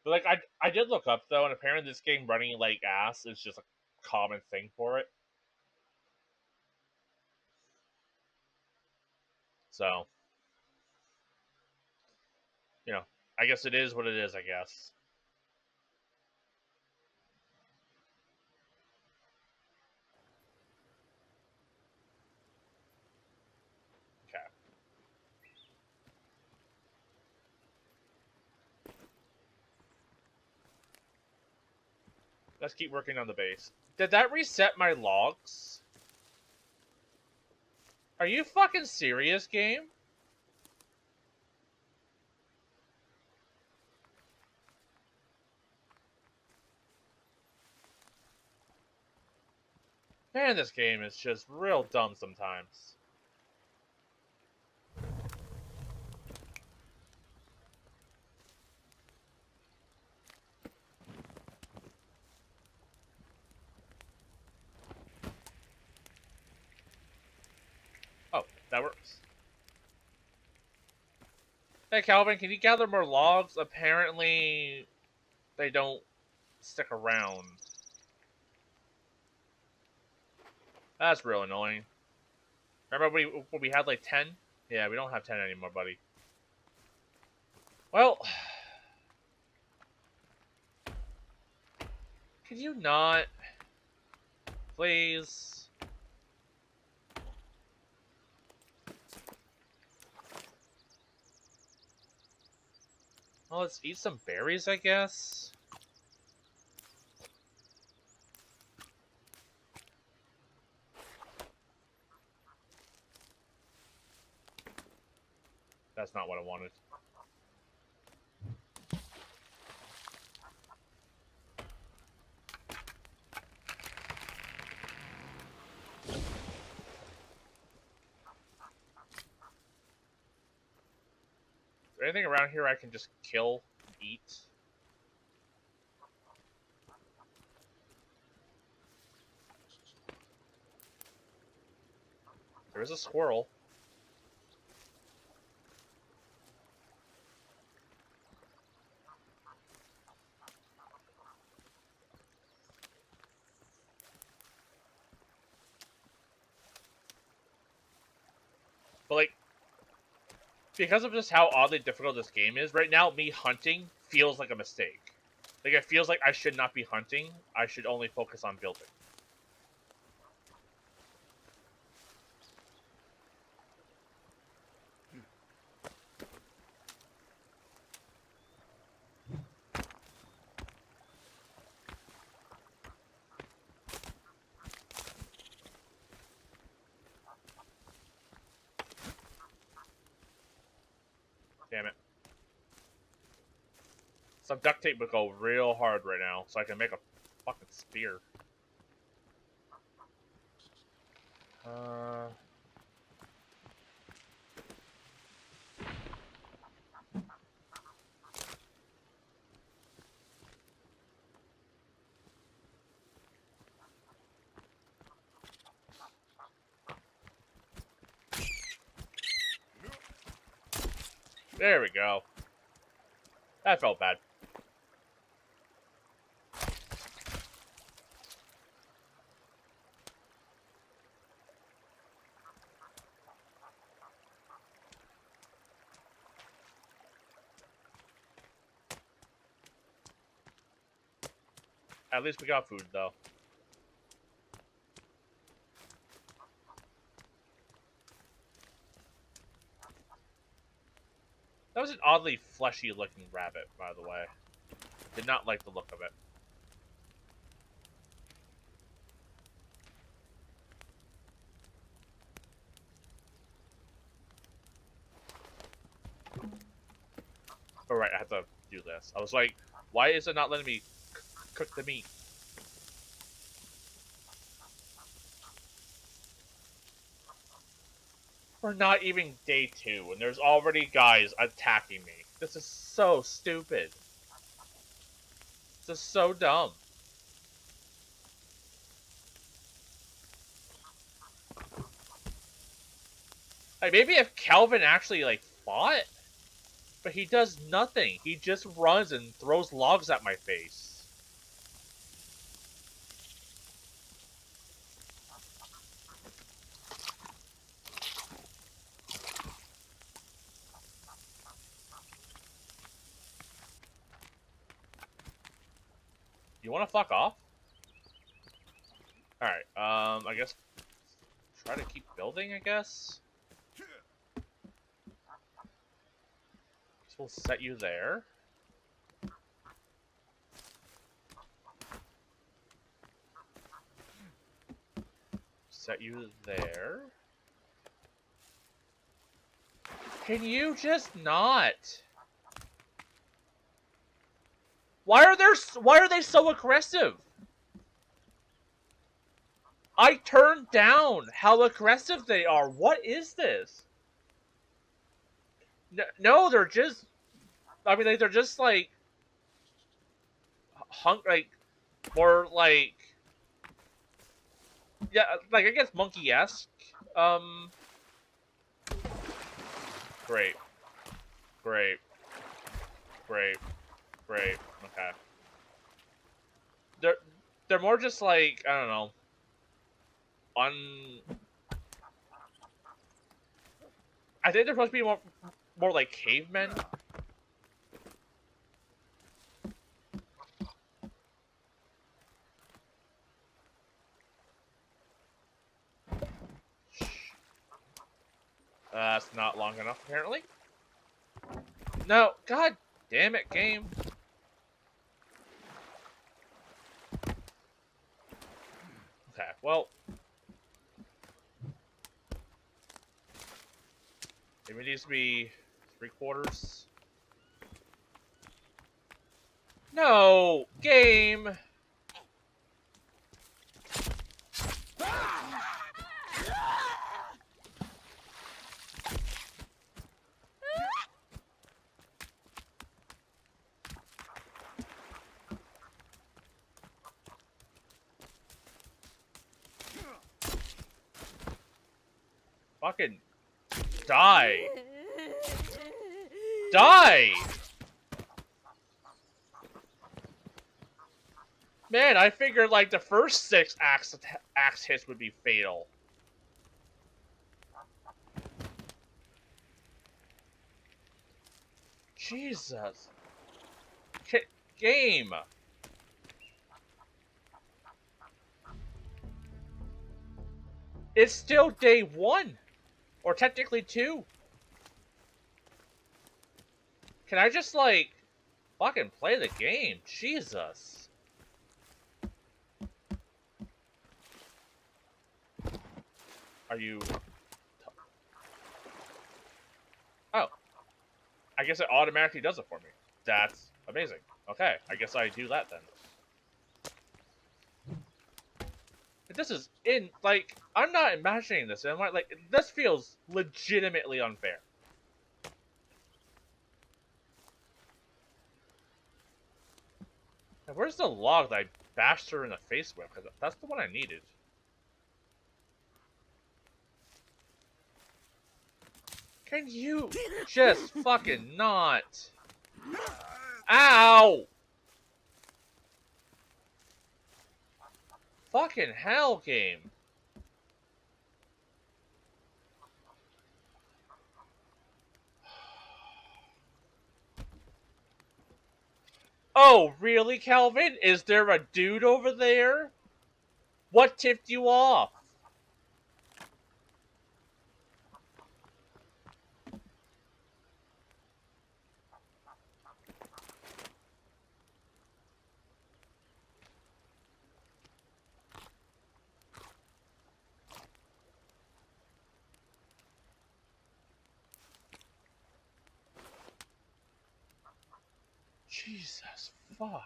S1: But like I did look up though, and apparently this game running like ass is just a common thing for it. So you know, I guess it is what it is. I guess. Okay. Let's keep working on the base. Did that reset my logs? Are you fucking serious, game? Man, this game is just real dumb sometimes. Oh, that works. Hey, Calvin, can you gather more logs? Apparently, they don't stick around. That's real annoying. Remember when we had like 10? Yeah, we don't have 10 anymore, buddy. Well, could you not? Please. Well, let's eat some berries, I guess. That's not what I wanted. Is there anything around here I can just kill, eat? There is a squirrel. But, like, because of just how oddly difficult this game is, right now, me hunting feels like a mistake. Like, it feels like I should not be hunting. I should only focus on building. Damn it. Some duct tape would go real hard right now, so I can make a fucking spear. There we go. That felt bad. At least we got food, though. That was an oddly fleshy-looking rabbit, by the way. Did not like the look of it. Oh, right, I have to do this. I was like, why is it not letting me cook the meat? We're not even day 2, and there's already guys attacking me. This is so stupid. This is so dumb. Like, maybe if Calvin actually, like, fought, but he does nothing. He just runs and throws logs at my face. You want to fuck off? Alright, I guess try to keep building, I guess? We'll set you there. Set you there. Can you just not? Why are they so aggressive? I turned down how aggressive they are. What is this? No, they're just. I mean, like, they're just like, like, more like, yeah, like I guess monkey-esque. Great. Great. Great. Great. Okay. They're more just like, I don't know. I think they're supposed to be more like cavemen. That's not long enough, apparently. No, god damn it, game. Okay, well. Maybe it needs to be 3/4. No! Game! Fucking die! Die! Man, I figured like the first 6 axe hits would be fatal. Jesus. Game. It's still day 1. Or technically 2. Can I just like fucking play the game? Jesus. Are you... Oh. I guess it automatically does it for me. That's amazing. Okay, I guess I do that then. This is like, I'm not imagining this. I'm like, this feels legitimately unfair. Now, where's the log that I bashed her in the face with? Because that's the one I needed. Can you just fucking not? Ow! Fucking hell, game. Oh, really, Calvin? Is there a dude over there? What tipped you off? Jesus, fuck.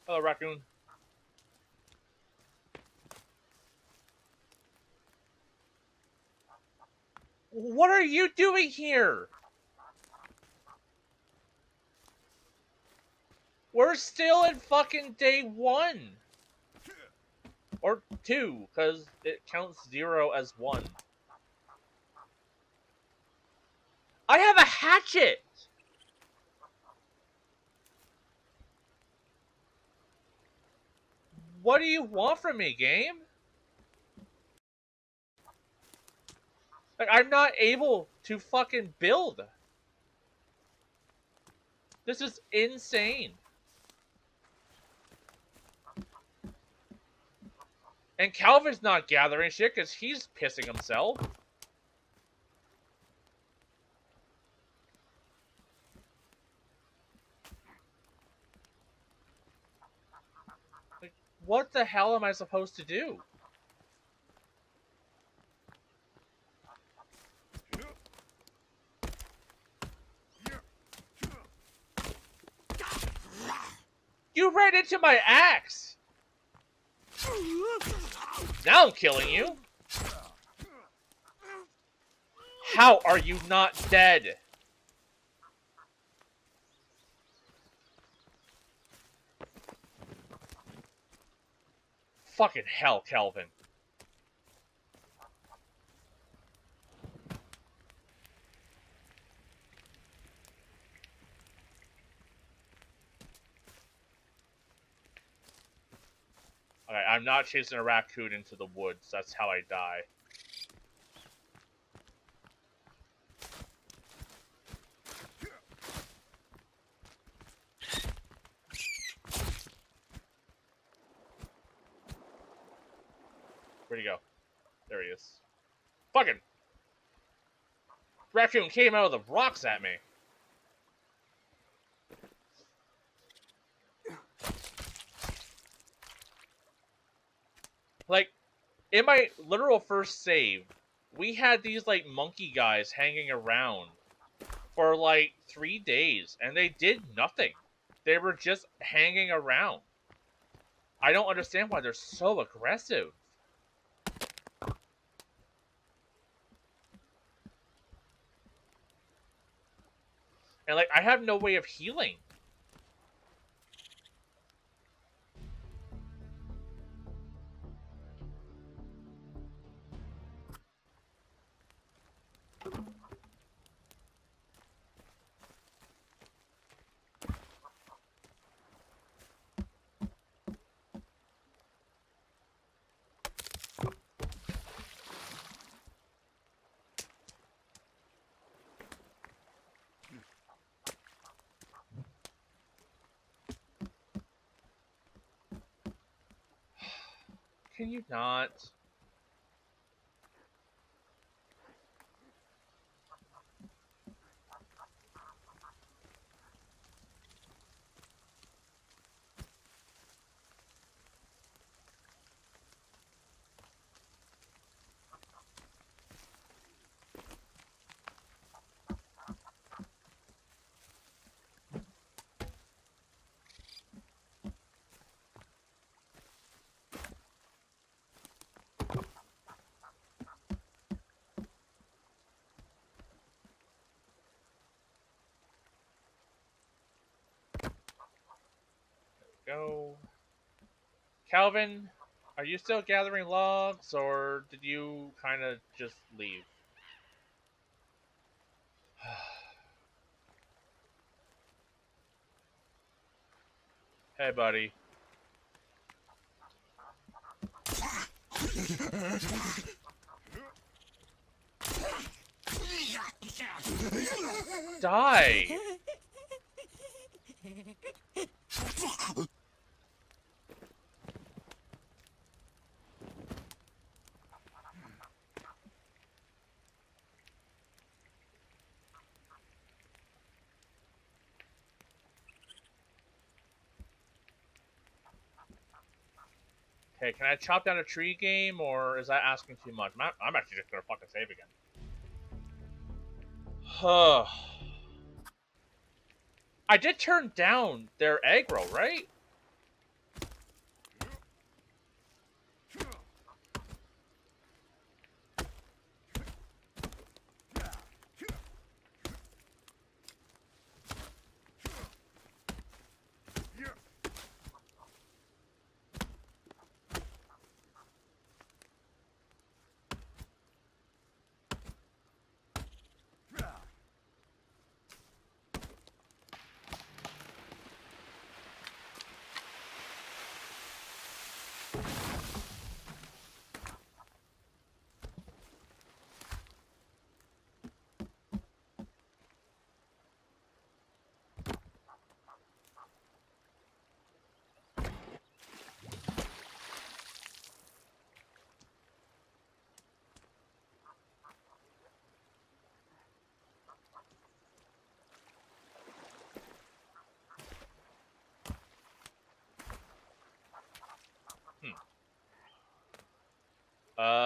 S1: Hello, raccoon. What are you doing here? We're still in fucking day 1. Or 2, because it counts 0 as 1. I have a hatchet! What do you want from me, game? Like, I'm not able to fucking build. This is insane. And Calvin's not gathering shit because he's pissing himself. Like, what the hell am I supposed to do? You ran into my axe! Now I'm killing you! How are you not dead? Fucking hell, Kelvin. Okay, I'm not chasing a raccoon into the woods. That's how I die. Where'd he go? There he is. Fucking raccoon came out of the rocks at me. Like, in my literal first save, we had these, like, monkey guys hanging around for, like, 3 days, and they did nothing. They were just hanging around. I don't understand why they're so aggressive. And, like, I have no way of healing. Can you not? Go. Calvin, are you still gathering logs, or did you kind of just leave? Hey, buddy. Die! Okay, can I chop down a tree game, or is that asking too much? I'm actually just gonna fucking save again. I did turn down their aggro, right?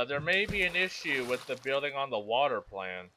S1: There may be an issue with the building on the water plan.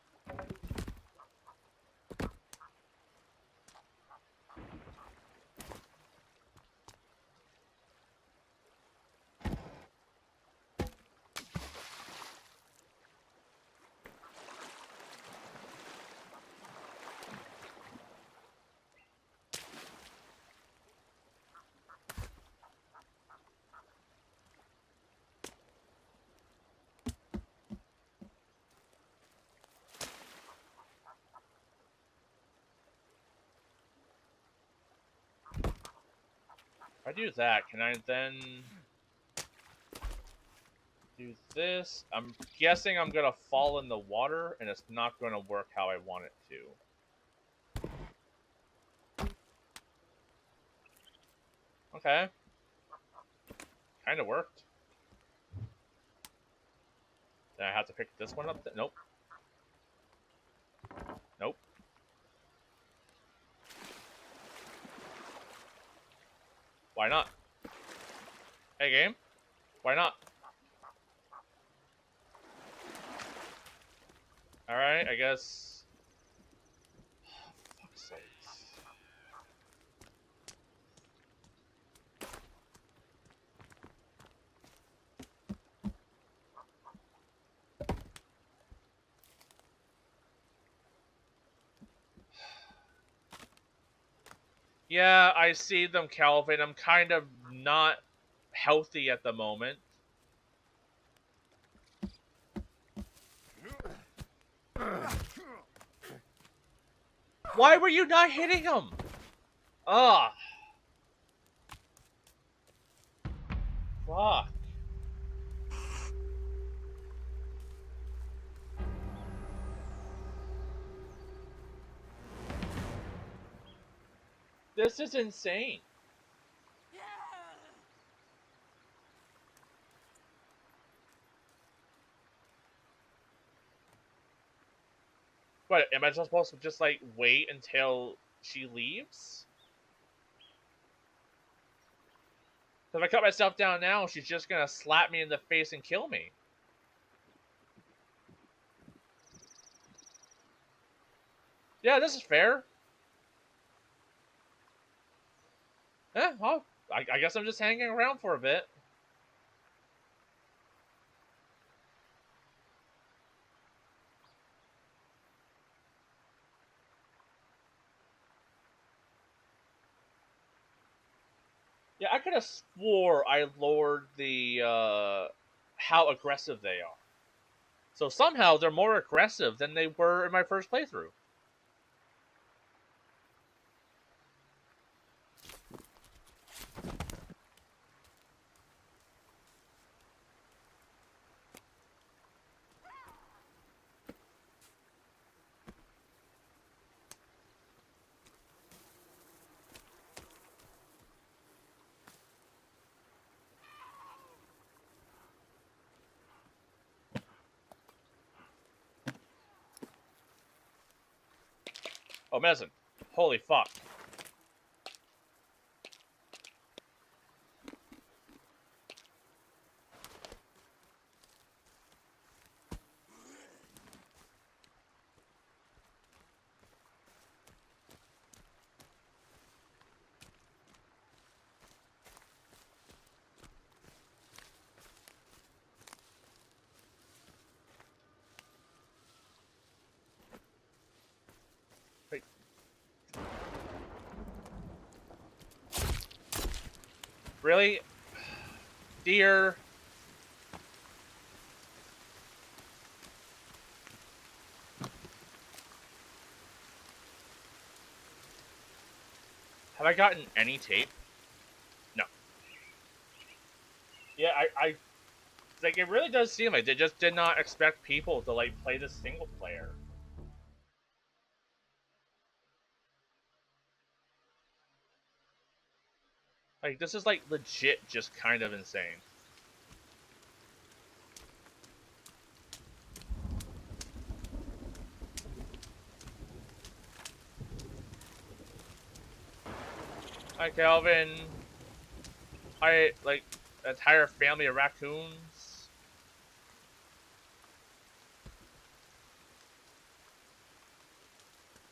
S1: If I do that, can I then do this? I'm guessing I'm gonna fall in the water, and it's not gonna work how I want it to. Okay. Kinda worked. Then I have to pick this one up? Nope. Nope. Why not? Hey, game. Why not? Alright, I guess... Fuck's sakes. Yeah, I see them, Calvin. I'm kind of not healthy at the moment. Why were you not hitting him? Ugh. Fuck. This is insane. What, am I just supposed to just, like, wait until she leaves? If I cut myself down now, she's just gonna slap me in the face and kill me. Yeah, this is fair. Yeah, well, I guess I'm just hanging around for a bit. Yeah, I could have swore I lowered the, how aggressive they are. So somehow they're more aggressive than they were in my first playthrough. Oh, Mezen. Holy fuck. Wait. Really? Dear. Have I gotten any tape? No. Yeah, I like, it really does seem like they just did not expect people to, like, play this single player. Like, this is, like, legit just kind of insane. Hi, Calvin. Hi, like, entire family of raccoons.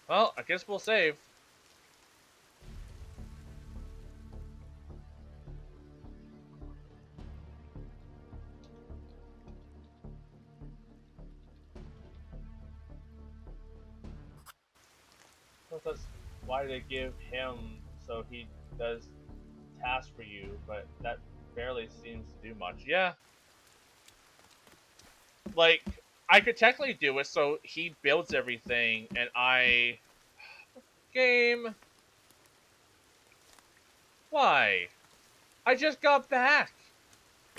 S1: Well, I guess we'll save. That's why they give him so he does tasks for you, but that barely seems to do much. Yeah. Like, I could technically do it so he builds everything and I... Game. Why? I just got back.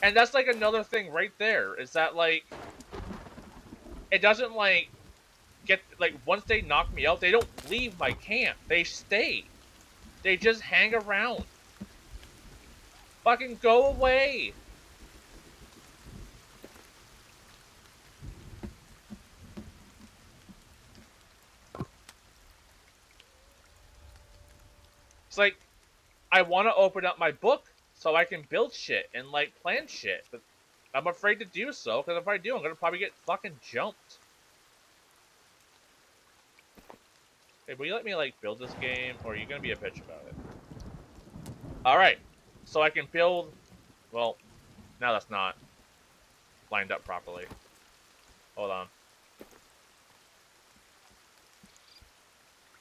S1: And that's like another thing right there, is that like it doesn't like get like once they knock me out, they don't leave my camp. They stay. They just hang around. Fucking go away. It's like I want to open up my book so I can build shit and like plan shit, but I'm afraid to do so because if I do, I'm gonna probably get fucking jumped. Hey, will you let me like build this game, or are you gonna be a bitch about it? All right, so I can build. Well, now that's not lined up properly. Hold on.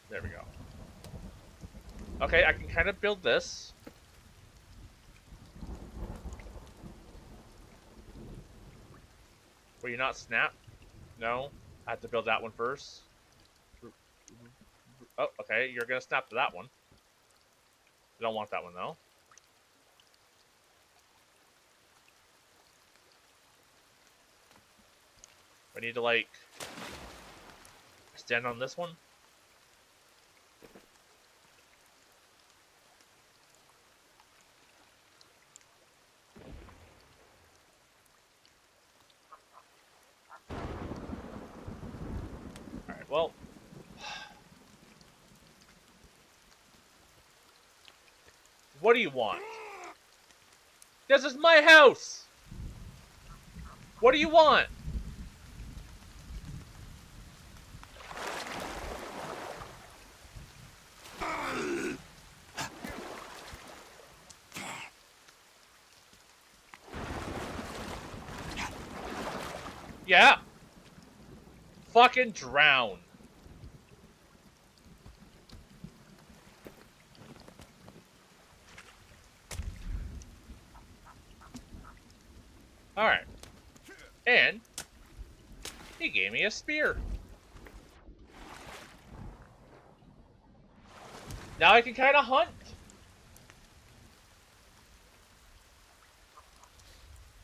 S1: There we go. Okay, I can kind of build this. Will you not snap? No, I have to build that one first. Oh, okay, you're gonna snap to that one. I don't want that one though. I need to like stand on this one. Alright, well. What do you want? This is my house! What do you want? Yeah. Fucking drown. Alright. And he gave me a spear. Now I can kind of hunt.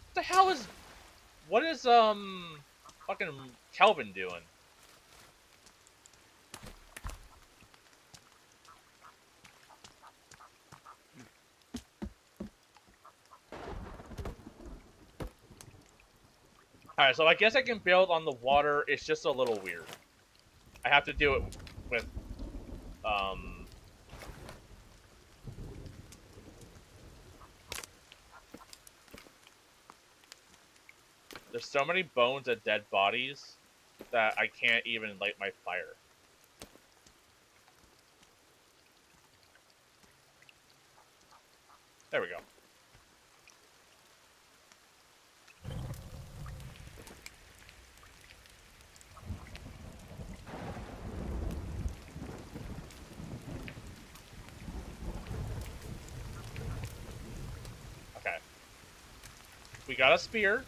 S1: What the hell is... What is, fucking Kelvin doing? Alright, so I guess I can build on the water. It's just a little weird. I have to do it with, there's so many bones and dead bodies that I can't even light my fire. There we go. Okay. We got a spear.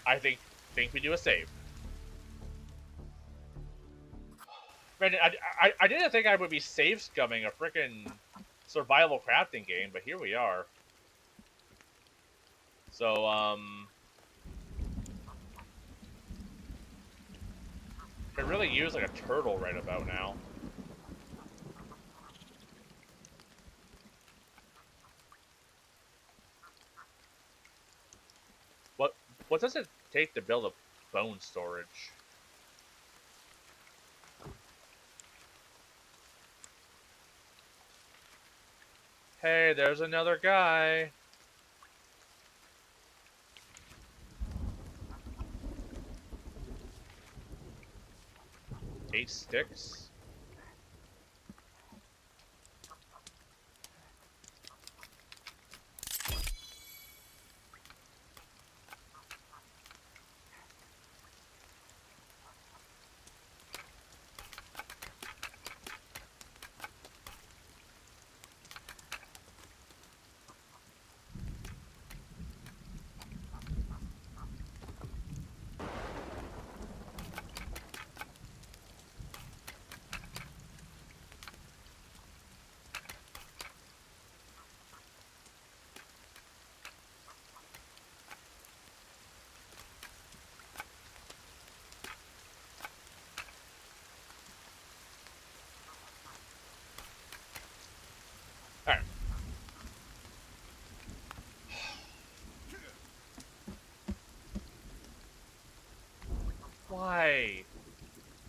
S1: I think we do a save. Brandon, I didn't think I would be save scumming a freaking survival crafting game, but here we are. So, I could really use like a turtle right about now. What does it take to build a bone storage? Hey, there's another guy. 8 sticks.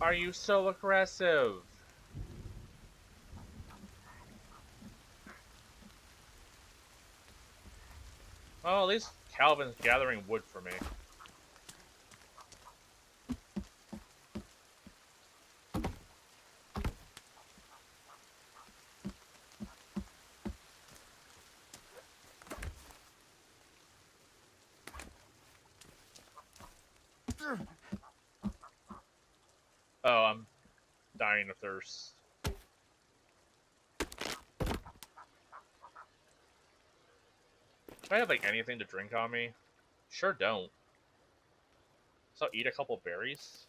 S1: are you so aggressive? Oh, at least Calvin's gathering wood for me. Oh, I'm dying of thirst. Do I have, like, anything to drink on me? Sure don't. So I'll eat a couple berries.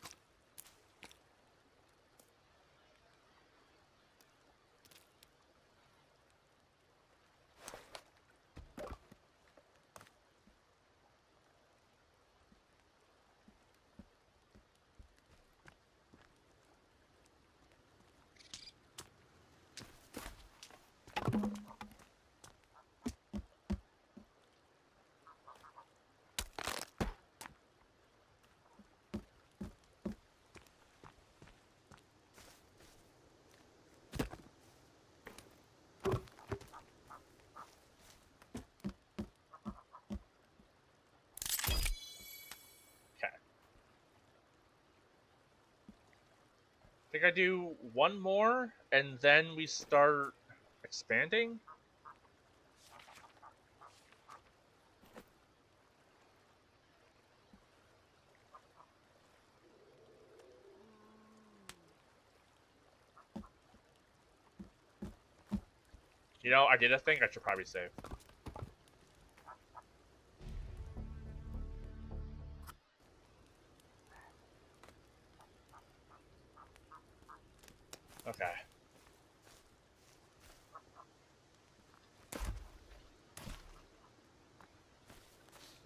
S1: Okay. I think I do one more, and then we start expanding? You know, I did a thing I should probably save. Okay.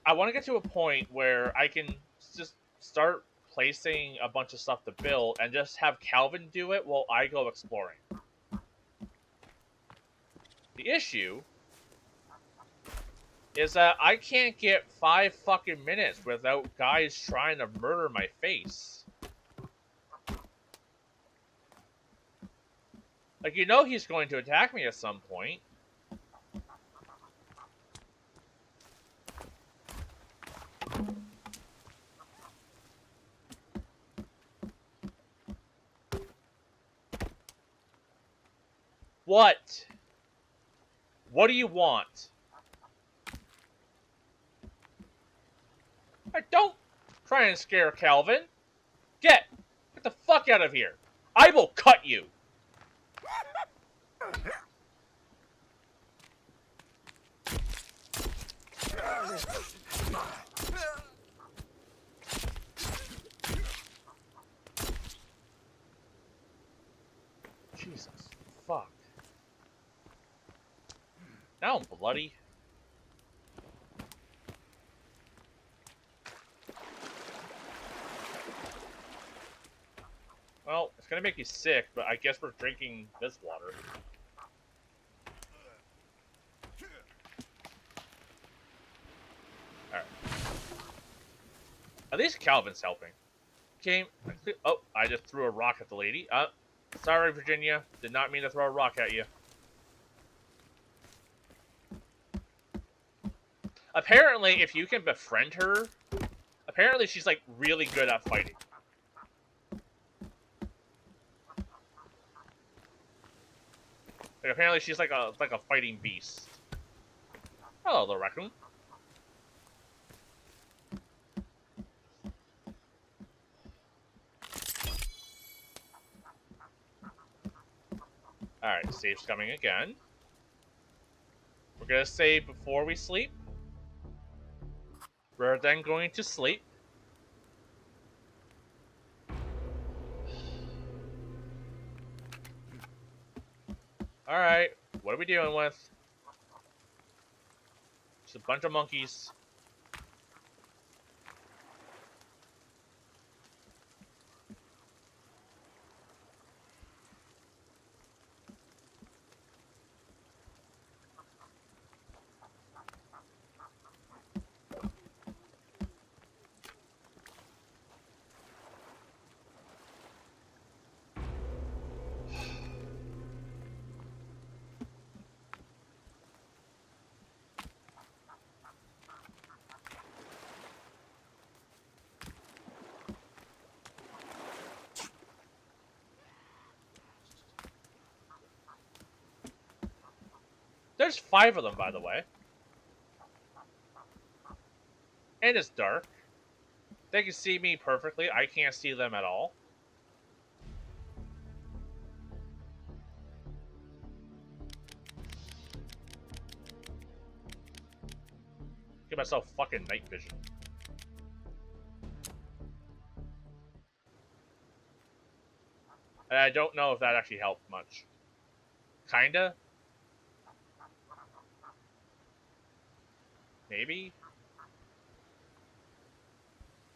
S1: I want to get to a point where I can just start placing a bunch of stuff to build and just have Calvin do it while I go exploring. The issue is that I can't get 5 fucking minutes without guys trying to murder my face. Like, you know he's going to attack me at some point. What? What do you want? Don't try and scare Calvin. Get the fuck out of here. I will cut you. Jesus. Fuck. Now I'm bloody. Well, it's gonna make you sick, but I guess we're drinking this water. Alright. At least Calvin's helping. Oh, I just threw a rock at the lady. Sorry, Virginia. Did not mean to throw a rock at you. Apparently, if you can befriend her, apparently she's, like, really good at fighting. Like, apparently she's like a fighting beast. Hello, the raccoon. Alright, save's coming again. We're gonna save before we sleep. We're then going to sleep. Alright, what are we dealing with? Just a bunch of monkeys. There's 5 of them, by the way. And it's dark. They can see me perfectly. I can't see them at all. Give myself fucking night vision. And I don't know if that actually helped much. Kinda? Maybe?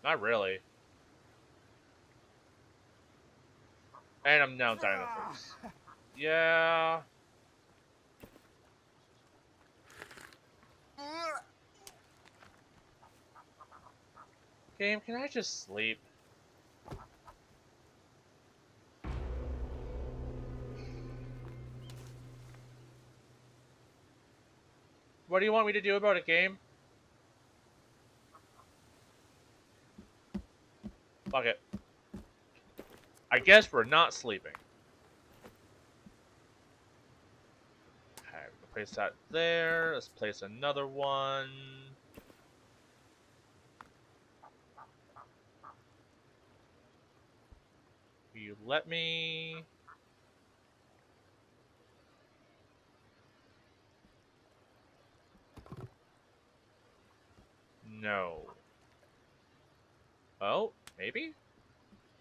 S1: Not really. And I'm now dinosaurs. Yeah. Game, can I just sleep? What do you want me to do about it, game? Fuck it. I guess we're not sleeping. Okay, we'll place that there. Let's place another one. Will you let me? No. Oh, maybe?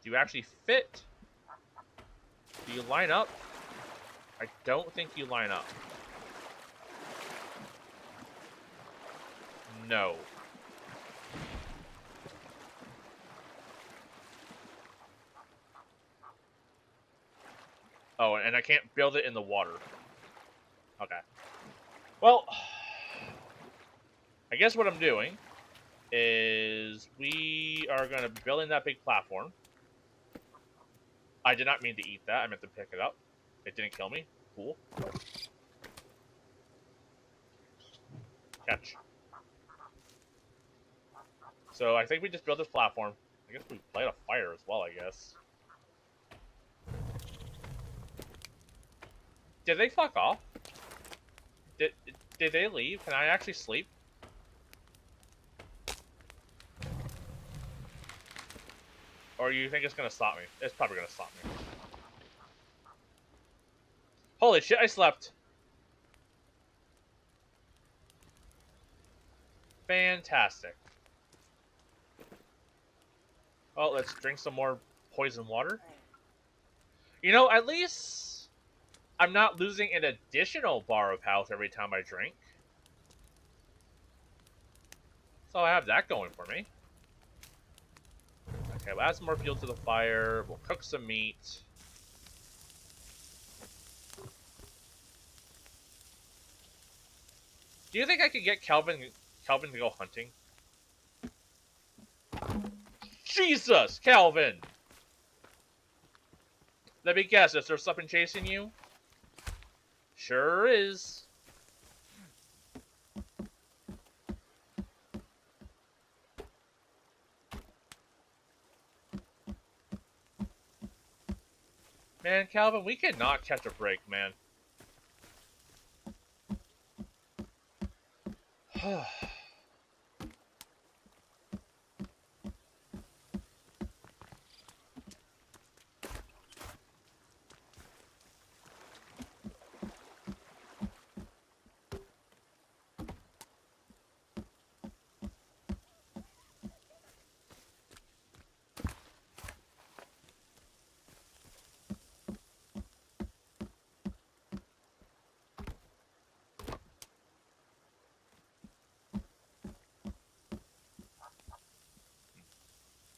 S1: Do you actually fit? Do you line up? I don't think you line up. No. Oh, and I can't build it in the water. Okay. Well, I guess what I'm doing is we are going to be building that big platform. I did not mean to eat that. I meant to pick it up. It didn't kill me. Cool. Catch. So I think we just built this platform. I guess we light a fire as well, I guess. Did they fuck off? Did they leave? Can I actually sleep? Or you think it's gonna stop me? It's probably gonna stop me. Holy shit, I slept. Fantastic. Oh, let's drink some more poison water. You know, at least I'm not losing an additional bar of health every time I drink. So I have that going for me. Okay, we'll add some more fuel to the fire. We'll cook some meat. Do you think I could get Calvin to go hunting? Jesus, Calvin! Let me guess, is there something chasing you? Sure is. Man, Calvin, we cannot catch a break, man.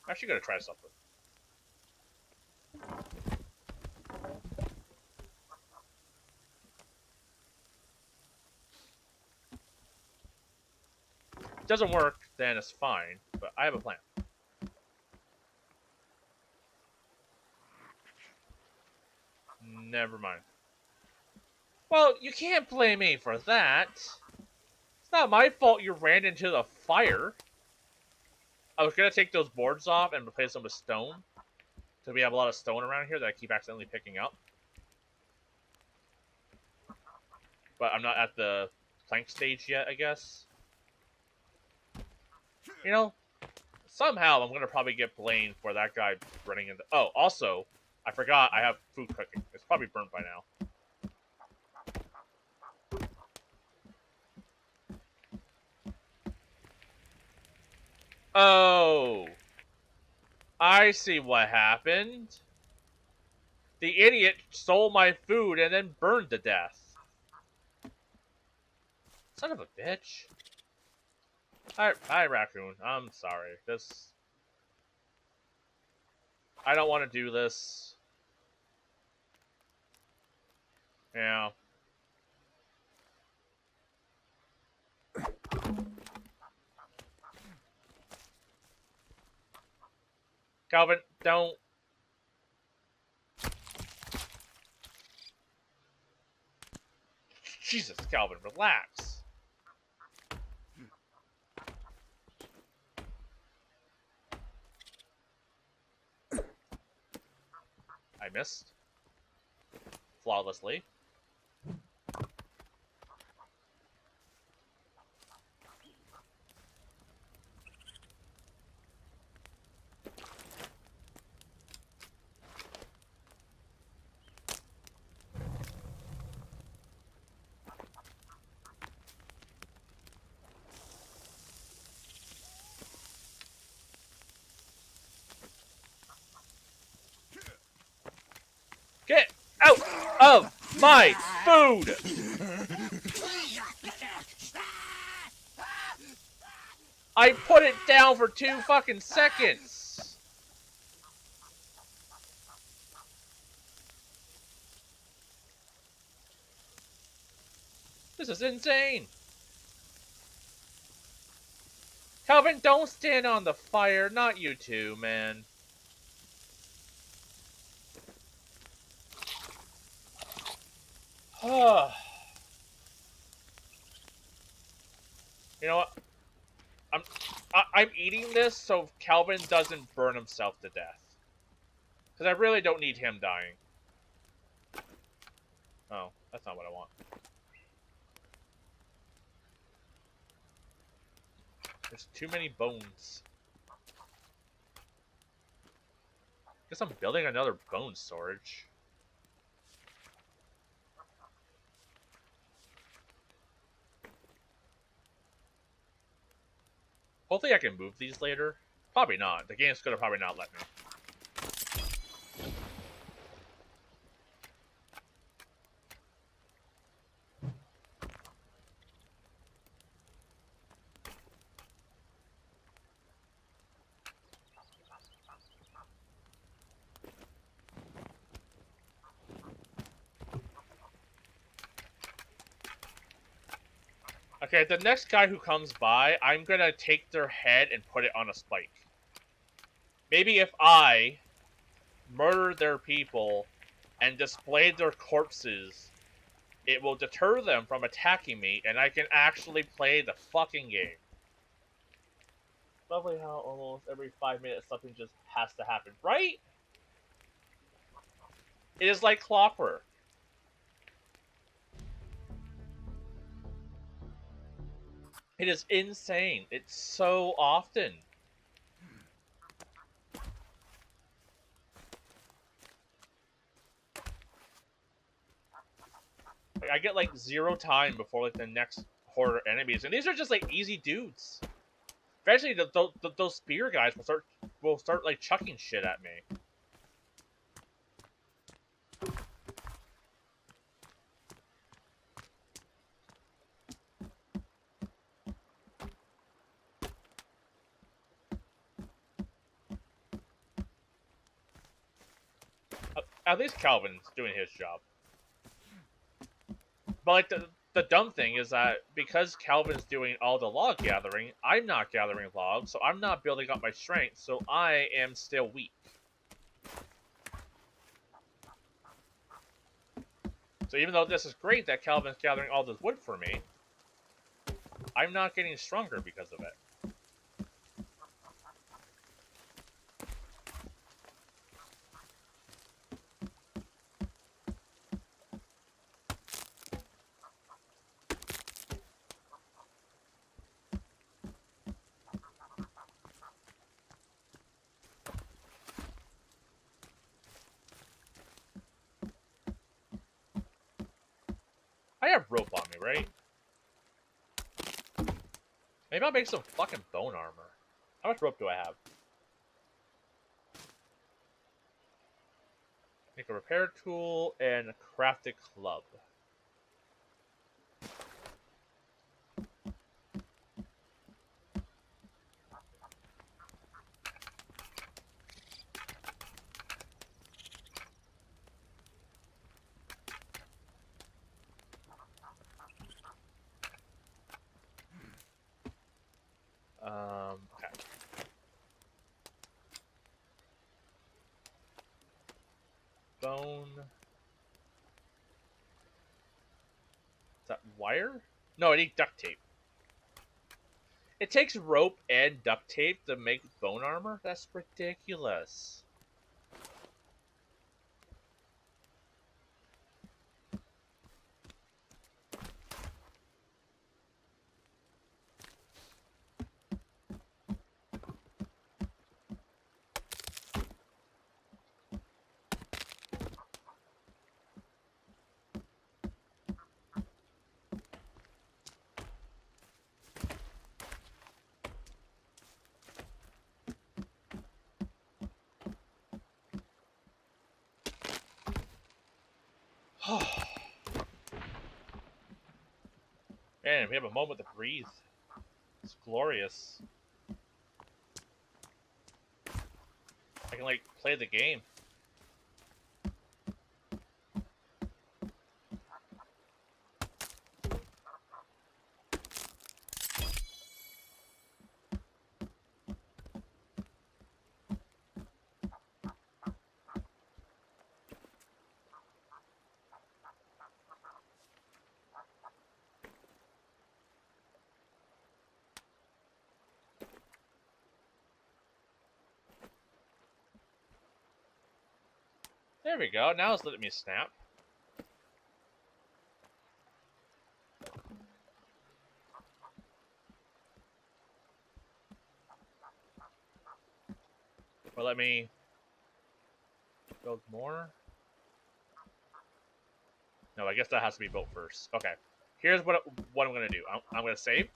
S1: I'm actually gonna try something. If it doesn't work, then it's fine, but I have a plan. Never mind. Well, you can't blame me for that. It's not my fault you ran into the fire. I was gonna take those boards off and replace them with stone. Because we have a lot of stone around here that I keep accidentally picking up. but I'm not at the plank stage yet, I guess. You know, somehow I'm gonna probably get blamed for that guy running into. Oh, also, I forgot I have food cooking. It's probably burnt by now. Oh, I see what happened. The idiot stole my food and then burned to death. Son of a bitch. Hi, raccoon. I'm sorry. I don't want to do this. Yeah. Calvin, don't. Jesus, Calvin, relax. I missed. Flawlessly. Get out of my food! I put it down for 2 fucking seconds! This is insane! Calvin, don't stand on the fire. Not you too, man. You know what? I'm eating this so Calvin doesn't burn himself to death. Because I really don't need him dying. Oh, that's not what I want. There's too many bones. Guess I'm building another bone storage. Hopefully I can move these later. Probably not. The game's gonna probably not let me. Okay, the next guy who comes by, I'm gonna take their head and put it on a spike. Maybe if I murder their people and display their corpses, it will deter them from attacking me, and I can actually play the fucking game. Lovely how almost every 5 minutes something just has to happen, right? It is like clockwork. It is insane. It's so often. Like, I get like 0 time before like the next horror enemies, and these are just like easy dudes. Eventually, those spear guys will start like chucking shit at me. At least Calvin's doing his job. But like the dumb thing is that because Calvin's doing all the log gathering, I'm not gathering logs, so I'm not building up my strength, so I am still weak. So even though this is great that Calvin's gathering all this wood for me, I'm not getting stronger because of it. have rope on me, right? Maybe I'll make some fucking bone armor. How much rope do I have? Make a repair tool and craft a club. Okay. Bone. Is that wire? No, I need duct tape. It takes rope and duct tape to make bone armor? That's ridiculous. Man, we have a moment to breathe. It's glorious. I can, like, play the game. There we go. Now it's letting me snap. Or let me build more. No, I guess that has to be built first. Okay. Here's what I'm going to do. I'm going to save.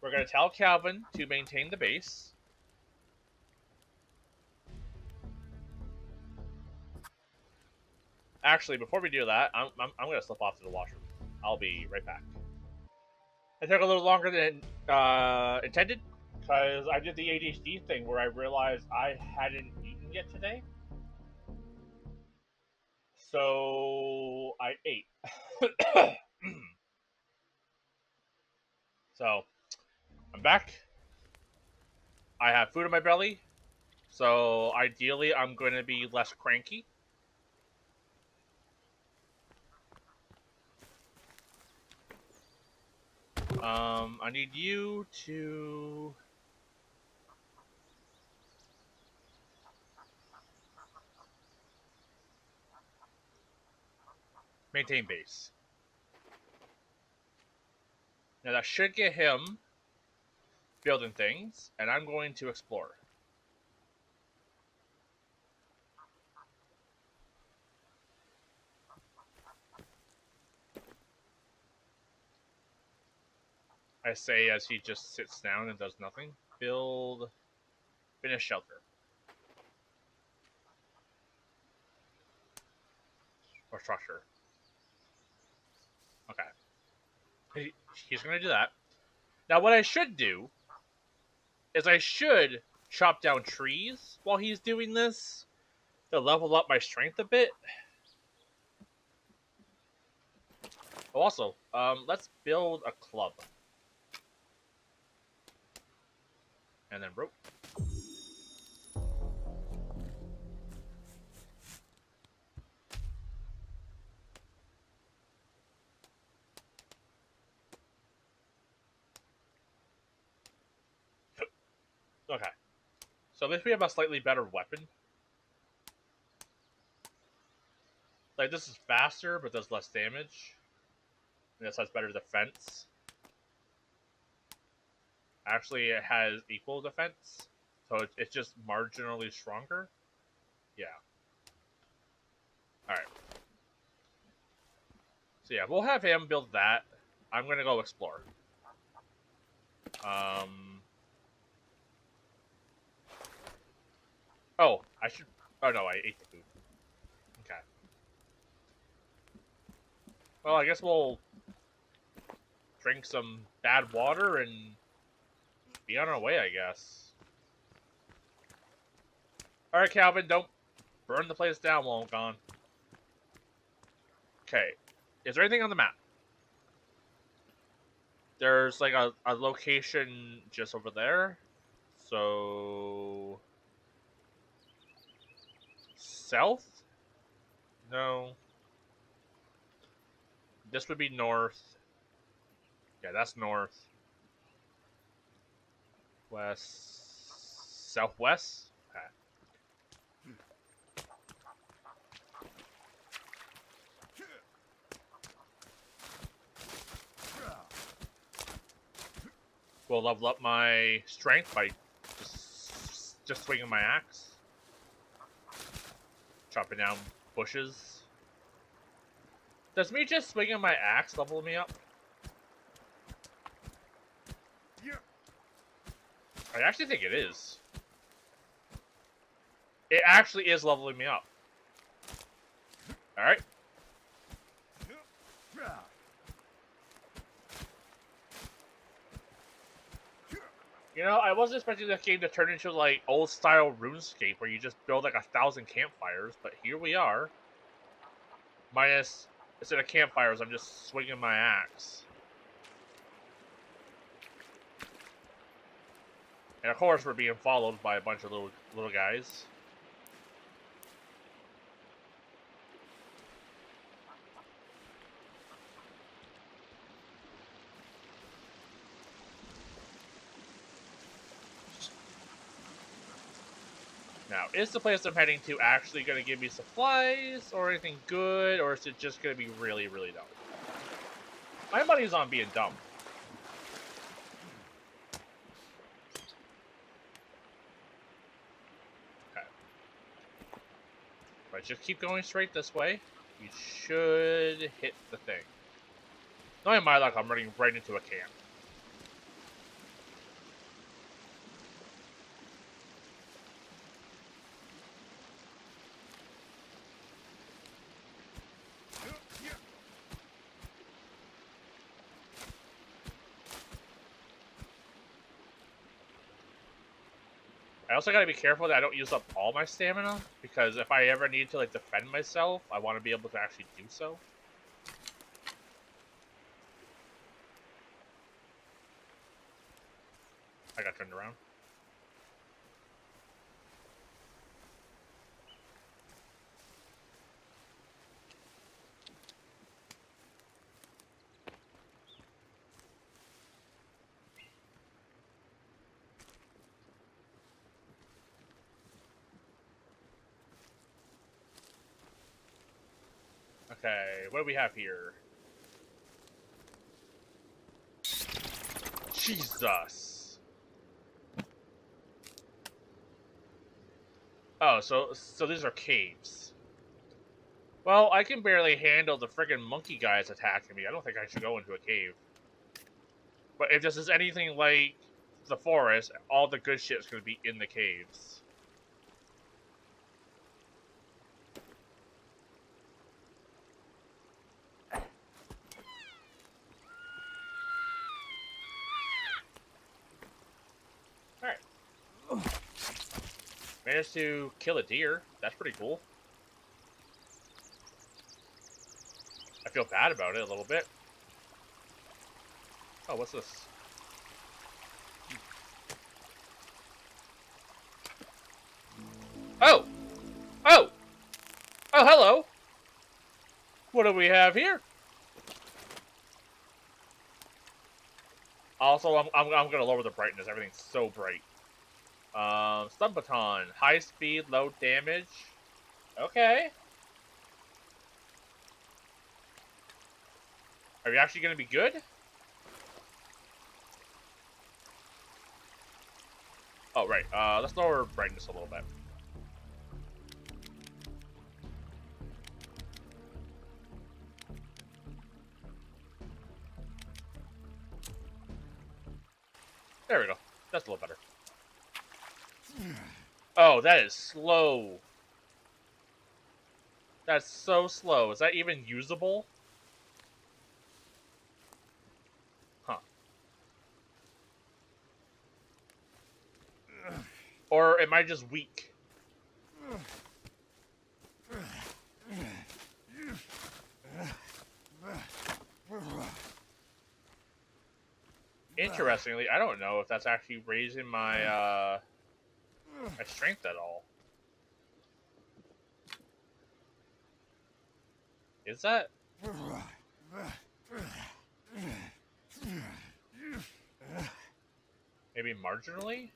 S1: We're going to tell Calvin to maintain the base. Actually, before we do that, I'm going to slip off to the washroom. I'll be right back. It took a little longer than intended because I did the ADHD thing where I realized I hadn't eaten yet today. So I ate. So I'm back. I have food in my belly. So ideally, I'm going to be less cranky. I need you to maintain base. Now that should get him building things, and I'm going to explore. I say as he just sits down and does nothing. Build, finish shelter. Or structure. Okay. He's going to do that. Now what I should do is I should chop down trees while he's doing this to level up my strength a bit. Oh, also, let's build a club. And then rope. Okay. So at least we have a slightly better weapon. Like, this is faster, but does less damage. And this has better defense. Actually, it has equal defense. So it's just marginally stronger. Yeah. Alright. So yeah, we'll have him build that. I'm gonna go explore. Oh, I should. Oh no, I ate the food. Okay. Well, I guess we'll drink some bad water and be on our way, I guess. All right, Calvin, don't burn the place down while I'm gone. Okay. Is there anything on the map? There's like a location just over there. So south? No. This would be north. Yeah, that's north. West. Southwest? Okay. We'll level up my strength by just swinging my axe. Chopping down bushes. Does me just swinging my axe level me up? I actually think it is. It actually is leveling me up. Alright. You know, I wasn't expecting this game to turn into like old style RuneScape where you just build like 1,000 campfires, but here we are. Minus, instead of campfires, I'm just swinging my axe. And of course, we're being followed by a bunch of little guys. Now, is the place I'm heading to actually going to give me supplies or anything good, or is it just going to be really, really dumb? My money's on being dumb. Okay. If I just keep going straight this way, you should hit the thing. Knowing my luck, I'm running right into a camp. I also gotta be careful that I don't use up all my stamina, because if I ever need to like defend myself, I want to be able to actually do so. I got turned around. Okay, what do we have here? Jesus. Oh, so these are caves. Well, I can barely handle the friggin' monkey guys attacking me. I don't think I should go into a cave. But if this is anything like the forest, all the good shit's gonna be in the caves. Alright. Managed to kill a deer. That's pretty cool. I feel bad about it a little bit. Oh, what's this? Oh! Oh! Oh, hello! What do we have here? Also, I'm gonna lower the brightness. Everything's so bright. Stun baton, high speed, low damage. Okay. Are you actually gonna be good? Oh right. Let's lower brightness a little bit. There we go. That's a little better. Oh, that is slow. That's so slow. Is that even usable? Huh. Or am I just weak? Interestingly, I don't know if that's actually raising my my strength at all. Is that? Maybe marginally?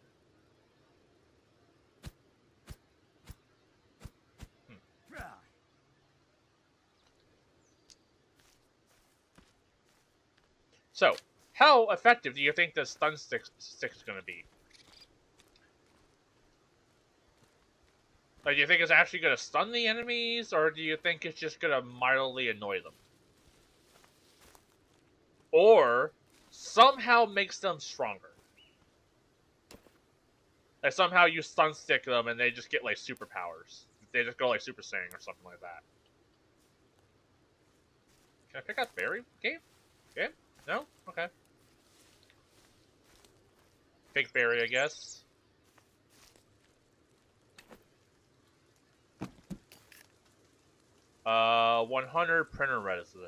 S1: So, how effective do you think the stun stick's going to be? Like, do you think it's actually going to stun the enemies, or do you think it's just going to mildly annoy them? Or somehow makes them stronger? Like, somehow you stun stick them and they just get, like, superpowers. They just go, like, Super Saiyan or something like that. Can I pick up Berry? Game? No? Okay. Pick Berry, I guess. 100 printer resin.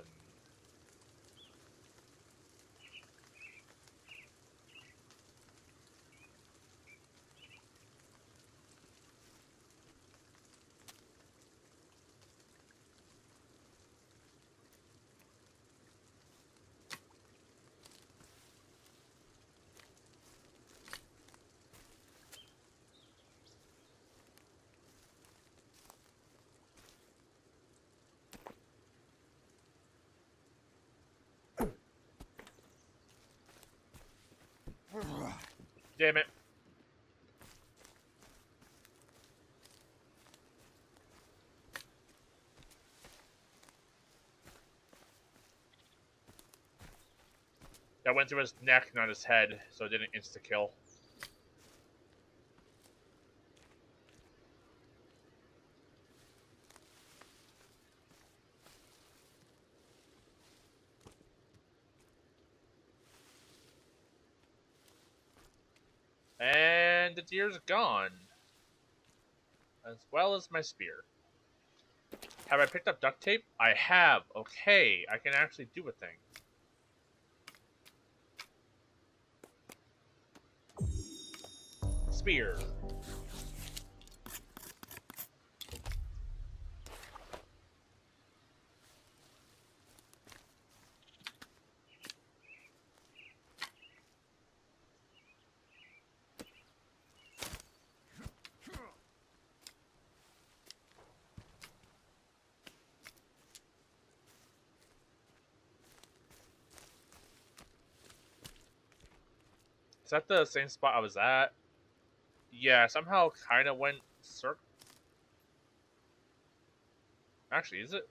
S1: Damn it. That went through his neck, not his head, so it didn't insta-kill. And the deer's gone. As well as my spear. Have I picked up duct tape? I have. Okay, I can actually do a thing. Spear. Is that the same spot I was at? Yeah, somehow kind of went circle. Actually, is it?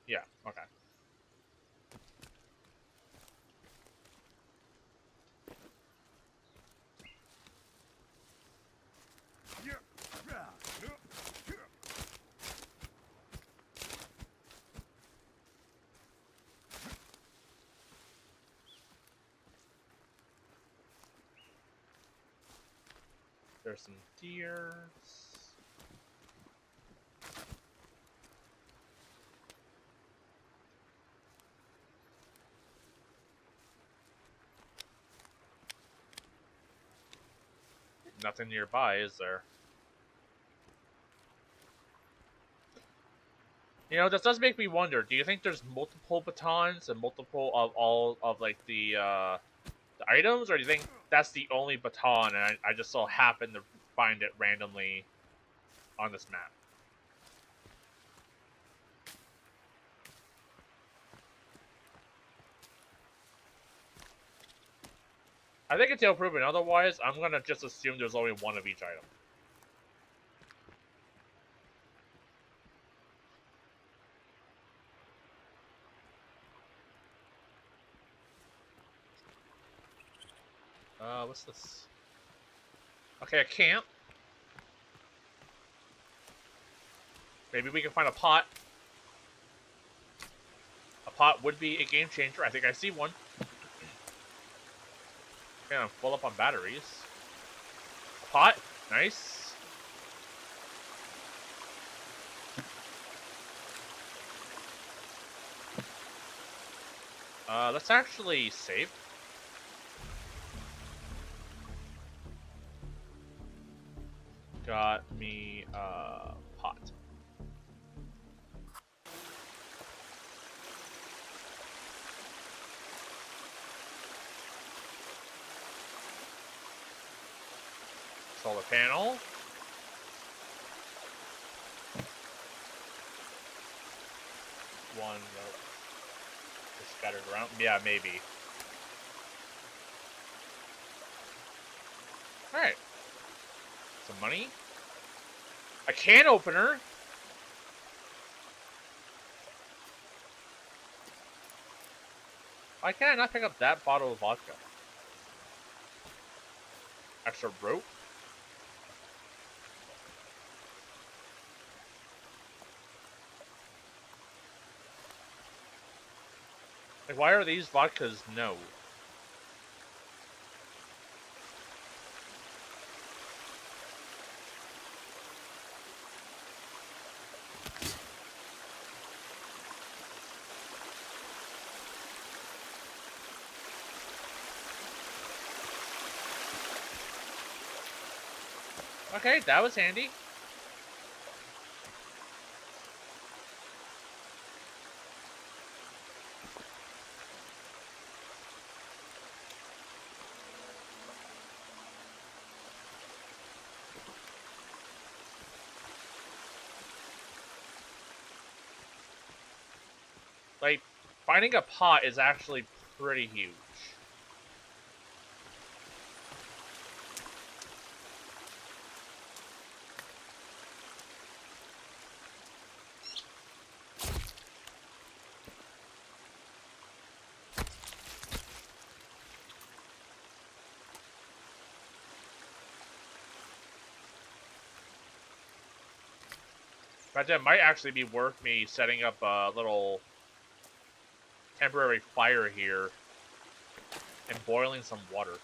S1: Yeah, okay. There's some deers. Nothing nearby, is there? You know, this does make me wonder. Do you think there's multiple batons and multiple of all of like the items, or do you think that's the only baton and I just so happen to find it randomly on this map? I think until proven otherwise, I'm gonna just assume there's only one of each item. What's this? Okay, a camp. Maybe we can find a pot. A pot would be a game changer. I think I see one. Okay, I'm full up on batteries. A pot. Nice. Let's actually save. Got me a pot. Solar panel. One just scattered around. Yeah, maybe. Alright. Some money. A can opener. Why can't I not pick up that bottle of vodka? Extra rope. Like, why are these vodkas no? Okay, that was handy. Like, finding a pot is actually pretty huge. But it might actually be worth me setting up a little temporary fire here and boiling some water.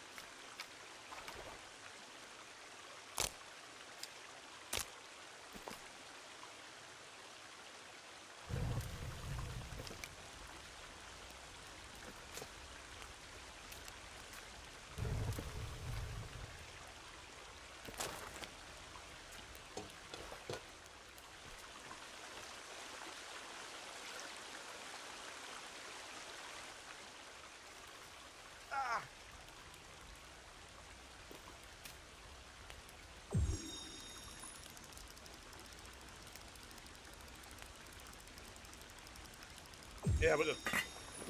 S1: Yeah, but just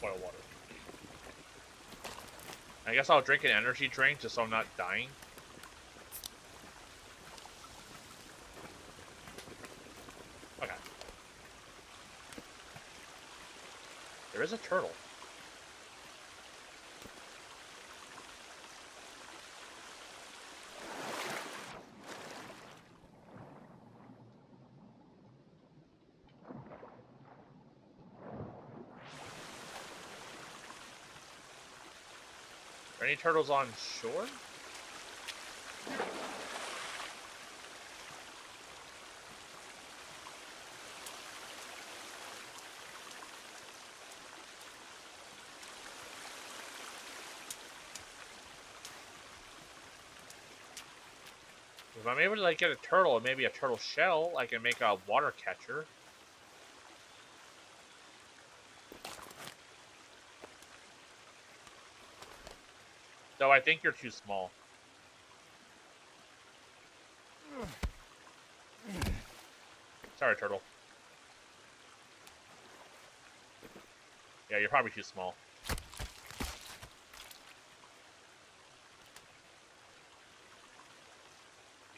S1: boil water. I guess I'll drink an energy drink just so I'm not dying. Okay. There is a turtle. Are any turtles on shore? If I'm able to like get a turtle and maybe a turtle shell, I can make a water catcher. Though I think you're too small. Sorry, turtle. Yeah, you're probably too small.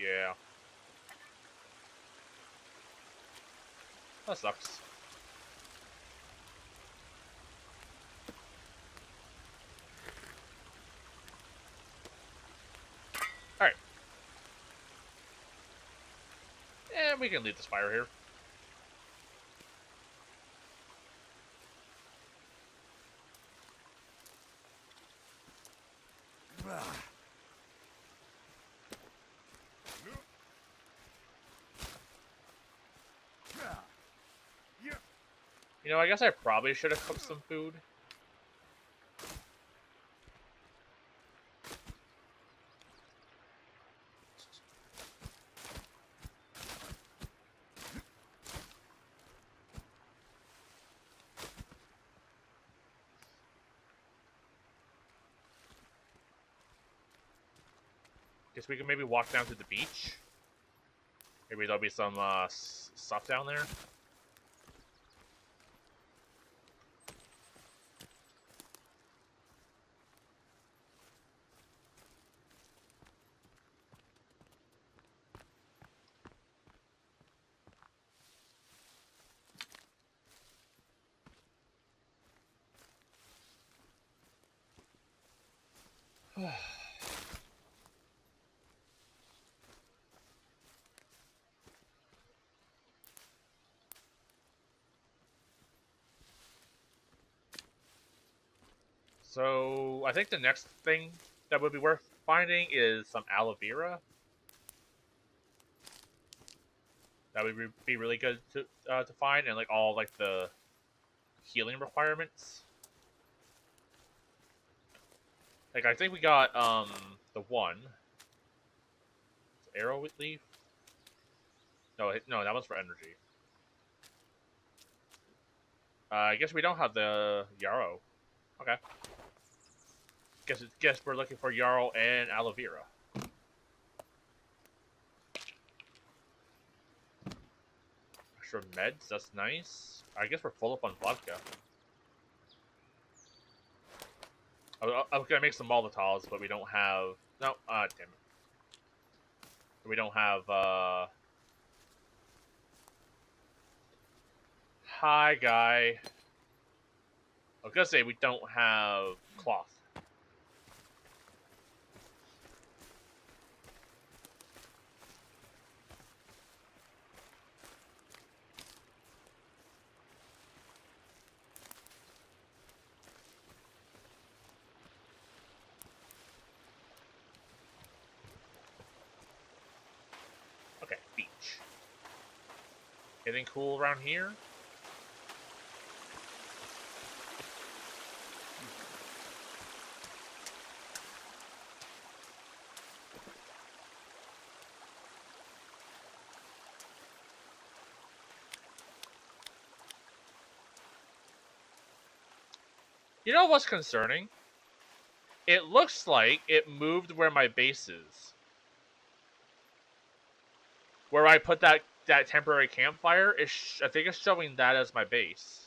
S1: Yeah. That sucks. we can leave this fire here. You know, I guess I probably should have cooked some food. Guess we can maybe walk down to the beach. Maybe there'll be some stuff down there. So I think the next thing that would be worth finding is some aloe vera. That would be really good to find, and like all like the healing requirements. Like I think we got the one arrow leaf. No, that one's for energy. I guess we don't have the yarrow. Okay. Guess we're looking for yarrow and aloe vera. Extra meds, that's nice. I guess we're full up on vodka. I was gonna make some Molotovs, but we don't have. No, damn it. We don't have. Hi, guy. I was gonna say we don't have cloth. Okay, beach. Anything cool around here? You know what's concerning? It looks like it moved where my base is. Where I put that temporary campfire, I think it's showing that as my base.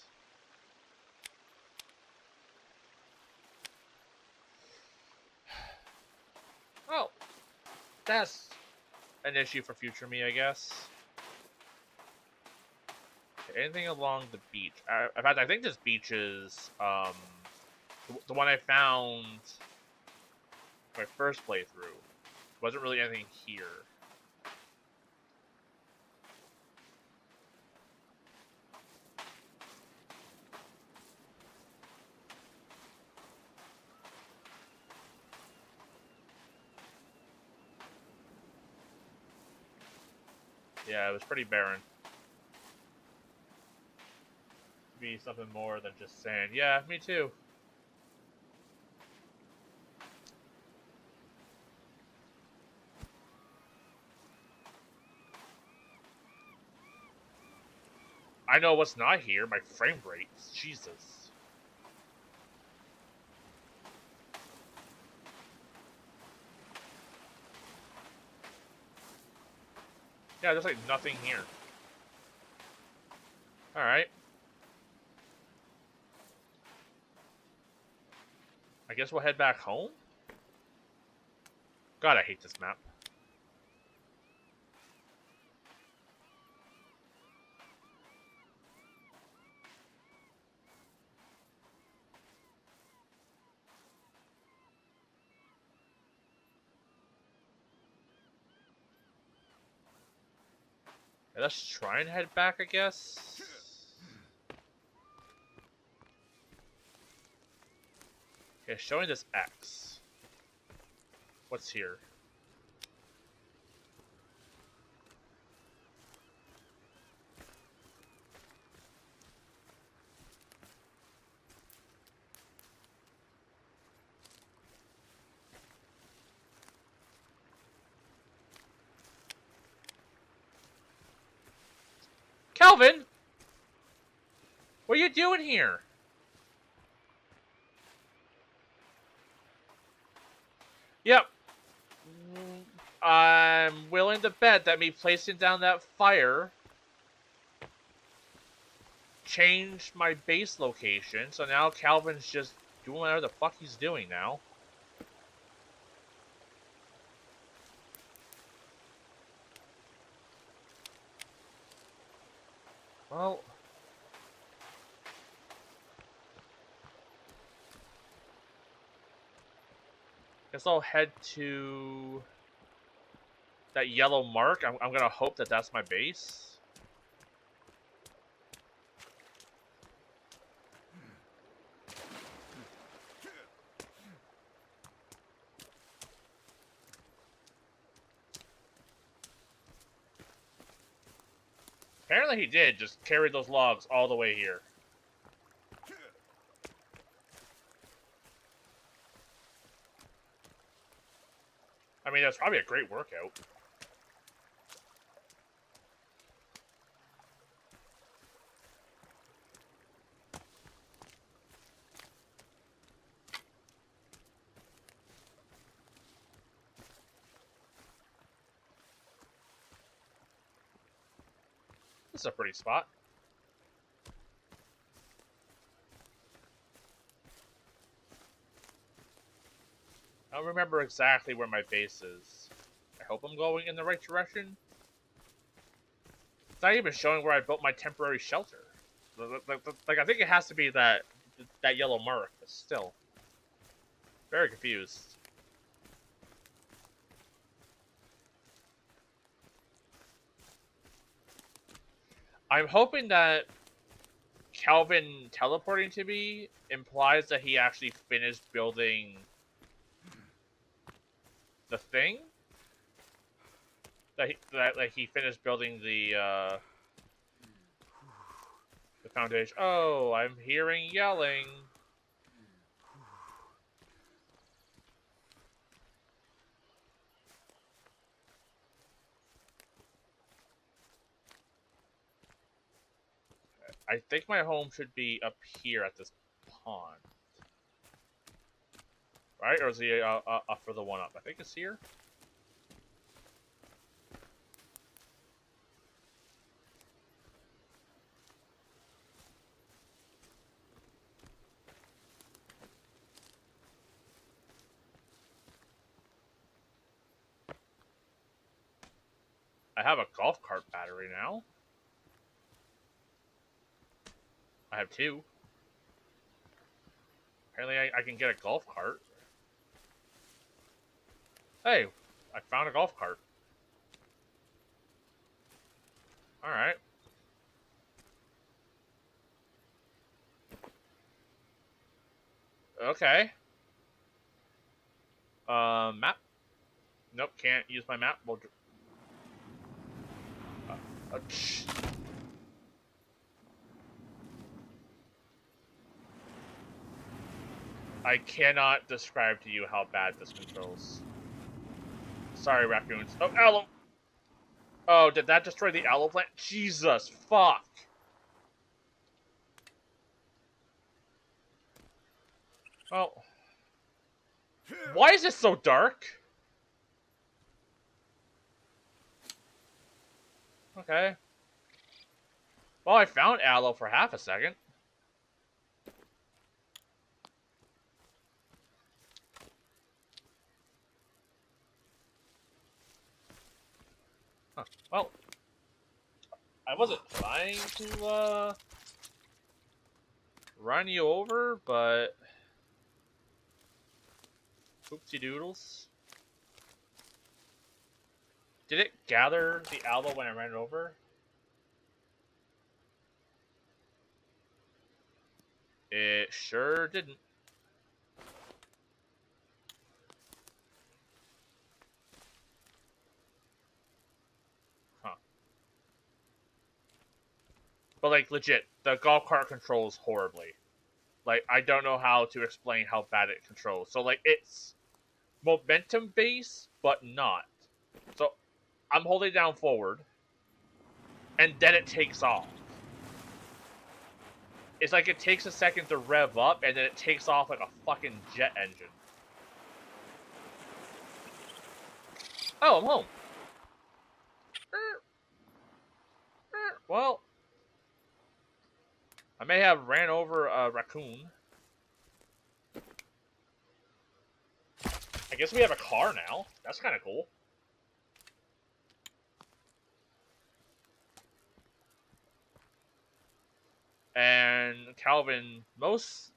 S1: Oh, that's an issue for future me, I guess. Anything along the beach? In fact, I think this beach is the one I found my first playthrough. Wasn't really anything here. Yeah, it was pretty barren. Be something more than just sand. Yeah, me too. I know what's not here. My frame rate. Jesus. Yeah, there's like nothing here. Alright. I guess we'll head back home? God, I hate this map. Let's try and head back, I guess. Okay, showing this X. What's here? Calvin! What are you doing here? Yep. I'm willing to bet that me placing down that fire changed my base location, so now Calvin's just doing whatever the fuck he's doing now. Well, guess I'll head to that yellow mark. I'm gonna hope that that's my base. Apparently he did, just carry those logs all the way here. I mean, that's probably a great workout. This is a pretty spot. I don't remember exactly where my base is. I hope I'm going in the right direction. It's not even showing where I built my temporary shelter. Like I think it has to be that yellow mark, but still. Very confused. I'm hoping that Calvin teleporting to me implies that he actually finished building the thing. That he finished building the foundation. Oh, I'm hearing yelling. I think my home should be up here at this pond. Right? Or is he up for the one up? I think it's here. I have a golf cart battery now. I have two. Apparently I can get a golf cart. Hey, I found a golf cart. Alright. Okay. Map? Nope, can't use my map. We'll... I cannot describe to you how bad this controls. Sorry, raccoons. Oh, aloe! Oh, did that destroy the aloe plant? Jesus, fuck! Well... Why is it so dark? Okay. Well, I found aloe for half a second. Huh. Well, I wasn't trying to, run you over, but... Oopsie doodles. Did it gather the aloe when I ran it over? It sure didn't. Huh. But like legit, the golf cart controls horribly. Like I don't know how to explain how bad it controls. So like it's momentum based, but not. So I'm holding down forward, and then it takes off. It's like it takes a second to rev up, and then it takes off like a fucking jet engine. Oh, I'm home. Well, I may have ran over a raccoon. I guess we have a car now. That's kind of cool. And Calvin most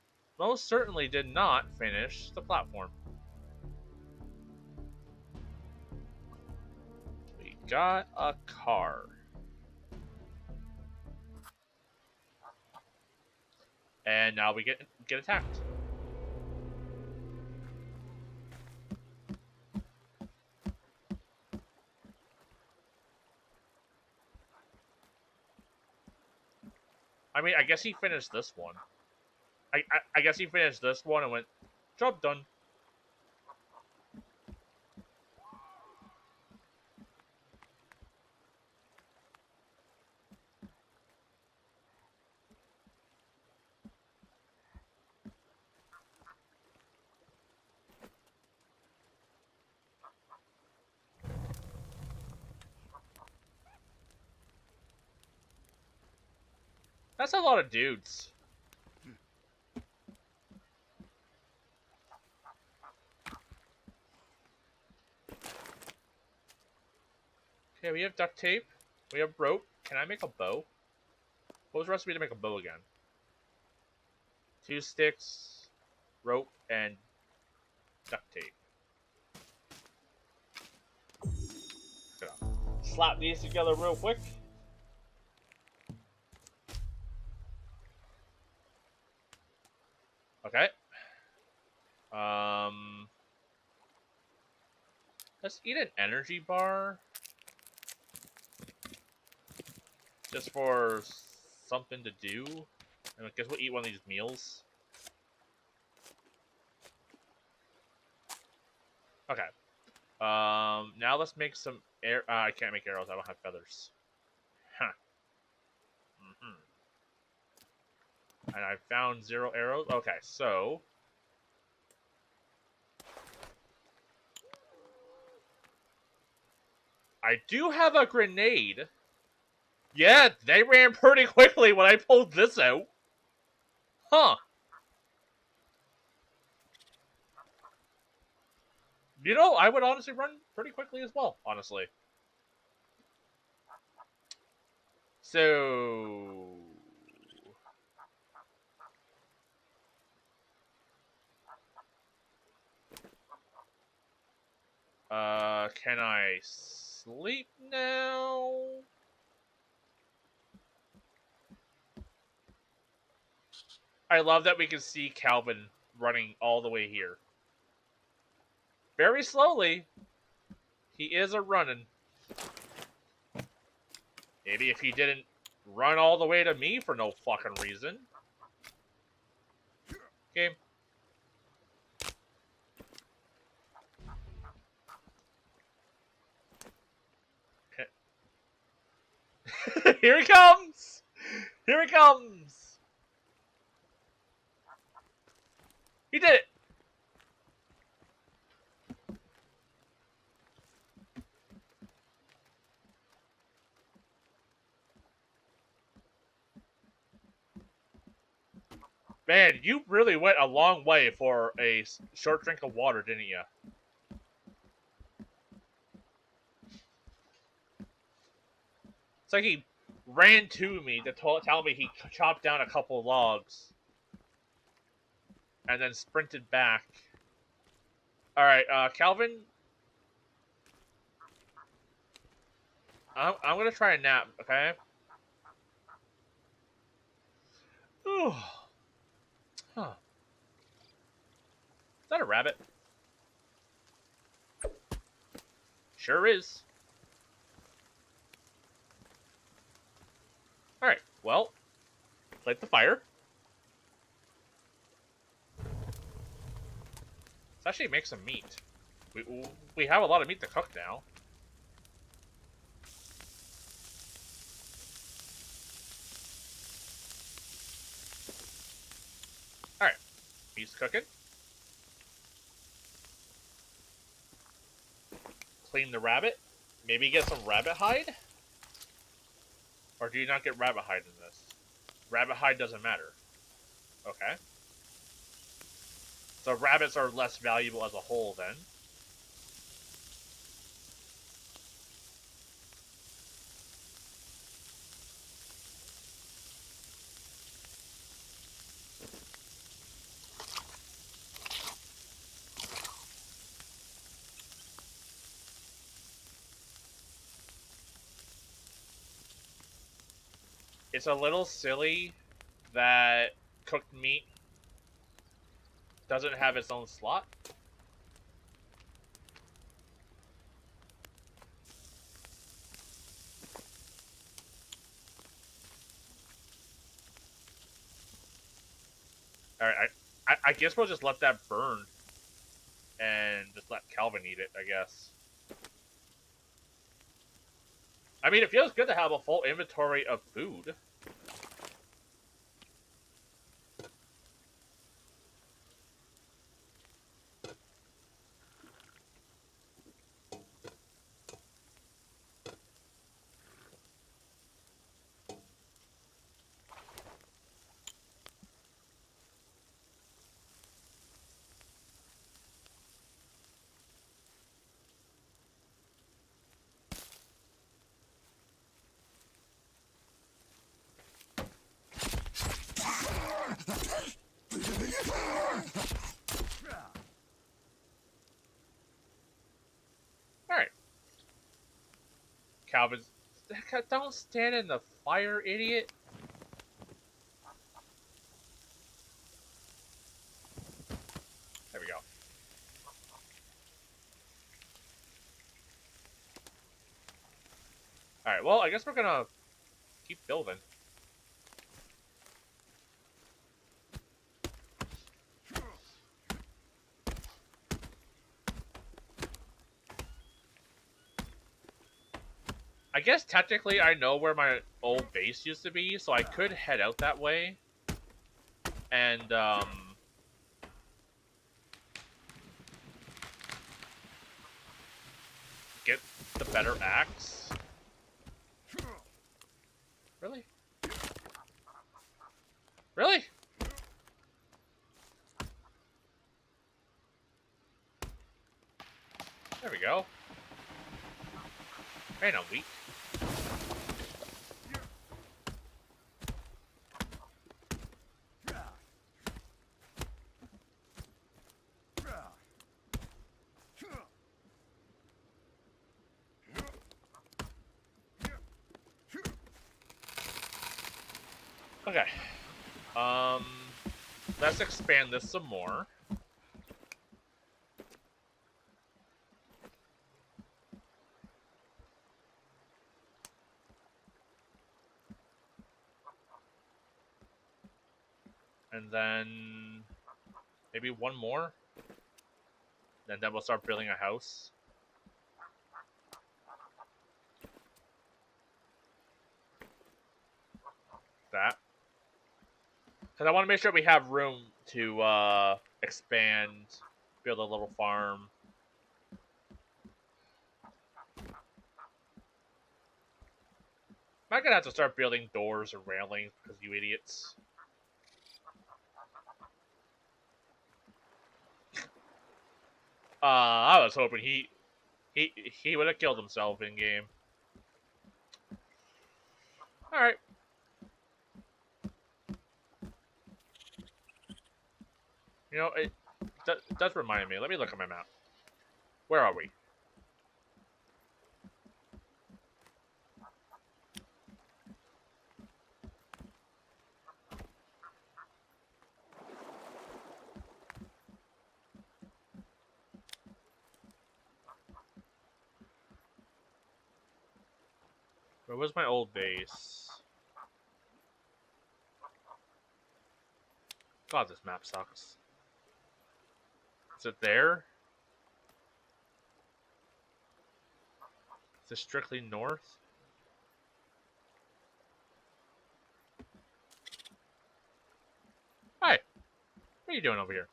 S1: certainly did not finish the platform. We got a car. And now we get attacked. I mean, I guess he finished this one. I guess he finished this one and went, job done. That's a lot of dudes. Okay, we have duct tape. We have rope. Can I make a bow? What was the recipe to make a bow again? 2 sticks, rope, and duct tape. Slap these together real quick. Okay. Let's eat an energy bar. Just for something to do. And I guess we'll eat one of these meals. Okay. Now let's make some air. I can't make arrows. I don't have feathers. Huh. And I found 0 arrows. Okay, so I do have a grenade. Yeah, they ran pretty quickly when I pulled this out. Huh. You know, I would honestly run pretty quickly as well, honestly. So... can I sleep now? I love that we can see Calvin running all the way here. Very slowly. He is a running. Maybe if he didn't run all the way to me for no fucking reason. Game. Here he comes! Here he comes! He did it! Man, you really went a long way for a short drink of water, didn't you? It's like he ran to me to tell me he chopped down a couple logs. And then sprinted back. Alright, Calvin. I'm gonna try a nap, okay? Huh. Is that a rabbit? Sure is. Alright, well, light the fire. Let's actually make some meat. We have a lot of meat to cook now. Alright, meat's cooking. Clean the rabbit. Maybe get some rabbit hide? Or do you not get rabbit hide in this? Rabbit hide doesn't matter. Okay. So rabbits are less valuable as a whole then. It's a little silly that cooked meat doesn't have its own slot. Alright, I guess we'll just let that burn and just let Calvin eat it, I guess. I mean, it feels good to have a full inventory of food. Alright. Calvin's... Don't stand in the fire, idiot. There we go. Alright, well, I guess we're gonna keep building. I guess technically I know where my old base used to be, so I could head out that way. And, get the better axe. Really? Really? There we go. Ain't no weak. Okay. Let's expand this some more. And then maybe one more. And then we'll start building a house. That. Because I want to make sure we have room to expand, build a little farm. I'm gonna have to start building doors and railings because you idiots. I was hoping he would have killed himself in game. All right. You know, it does remind me. Let me look at my map. Where are we? Where was my old base? God, this map sucks. Is it there? Is it strictly north? Hi. What are you doing over here?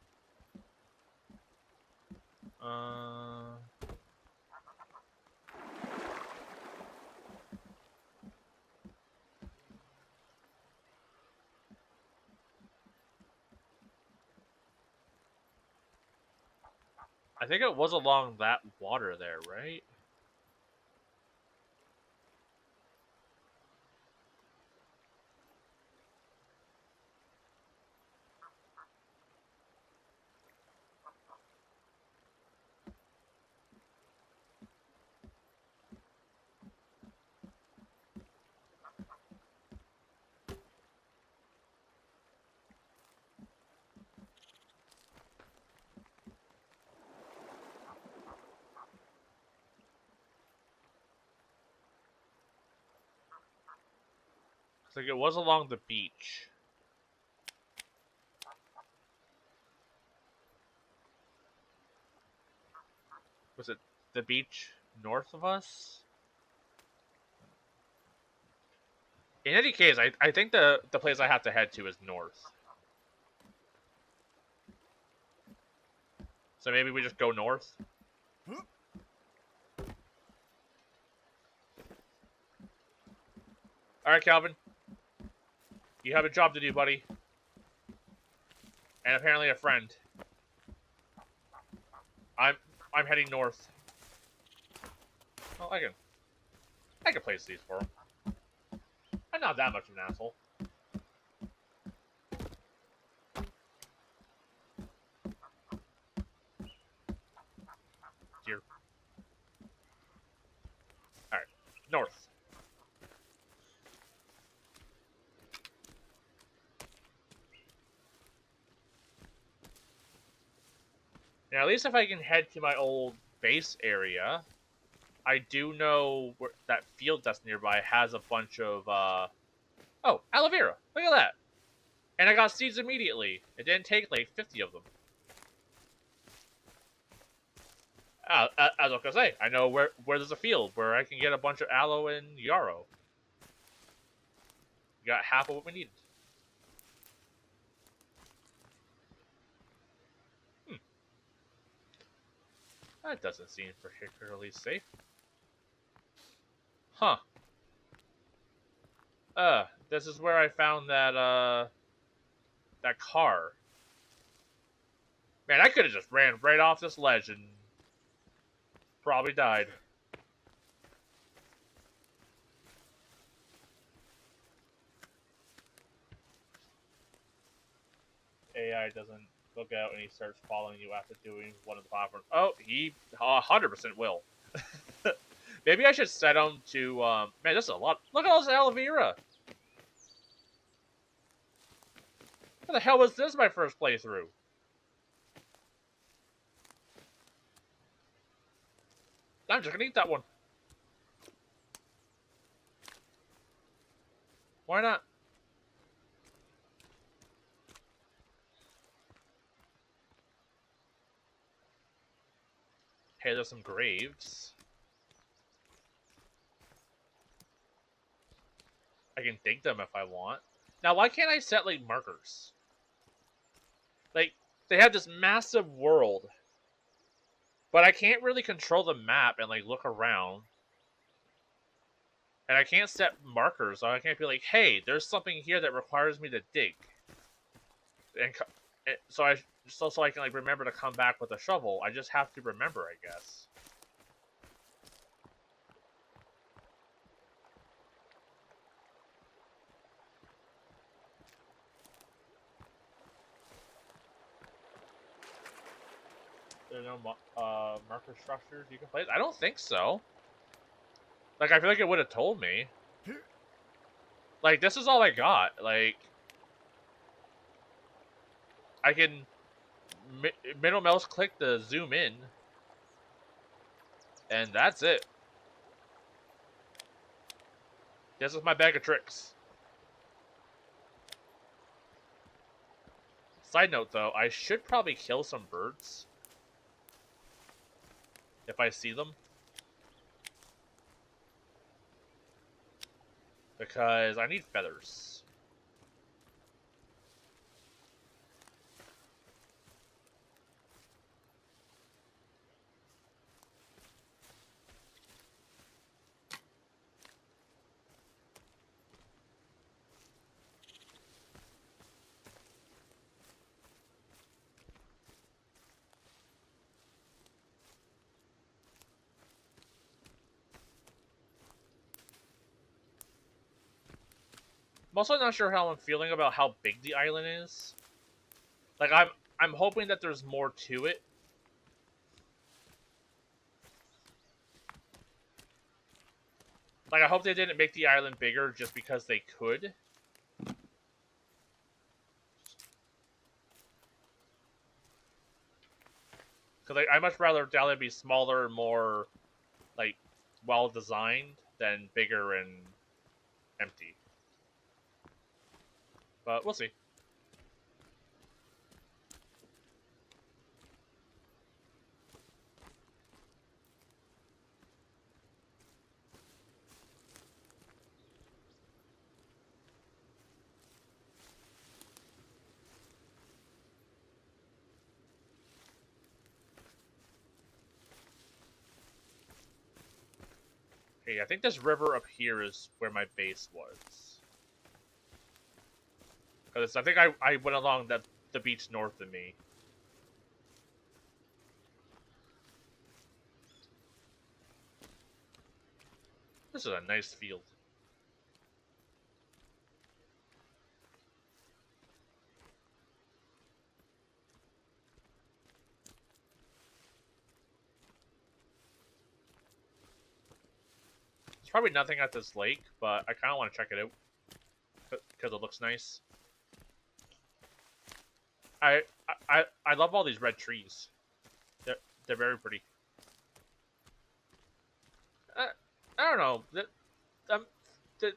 S1: I think it was along that water there, right? I think it was along the beach. Was it the beach north of us? In any case, I think the place I have to head to is north. So maybe we just go north? Alright, Calvin. You have a job to do, buddy. And apparently a friend. I'm heading north. Well, I can place these for him. I'm not that much of an asshole. Here. Alright. North. Now, at least if I can head to my old base area, I do know where that field that's nearby has a bunch of, oh, aloe vera. Look at that. And I got seeds immediately. It didn't take like 50 of them. As I was gonna say, I know where there's a field where I can get a bunch of aloe and yarrow. We got half of what we needed. That doesn't seem particularly safe. Huh. This is where I found that car. Man, I could have just ran right off this ledge and probably died. AI doesn't look out and he starts following you after doing one of the platforms. Oh, he 100% will. Maybe I should set him to, man, this is a lot. Look at all this aloe vera. What the hell was this my first playthrough? I'm just gonna eat that one. Why not? Hey, there's some graves. I can dig them if I want. Now, why can't I set, like, markers? Like, they have this massive world. But I can't really control the map and, like, look around. And I can't set markers, so I can't be like, hey, there's something here that requires me to dig. And so I can, like, remember to come back with a shovel. I just have to remember, I guess. There's no marker structures you can place? I don't think so. Like, I feel like it would have told me. Like, this is all I got. Like, I can middle mouse click to zoom in. And that's it. This is my bag of tricks. Side note, though, I should probably kill some birds. If I see them. Because I need feathers. I'm also not sure how I'm feeling about how big the island is. Like I'm hoping that there's more to it. Like I hope they didn't make the island bigger just because they could. Because like, I'd much rather Dahlia be smaller, more like well designed than bigger and empty. But we'll see. Hey, I think this river up here is where my base was. Because I think I went along the beach north of me. This is a nice field. There's probably nothing at this lake, but I kind of want to check it out. Because it looks nice. I love all these red trees. They're very pretty. I don't know.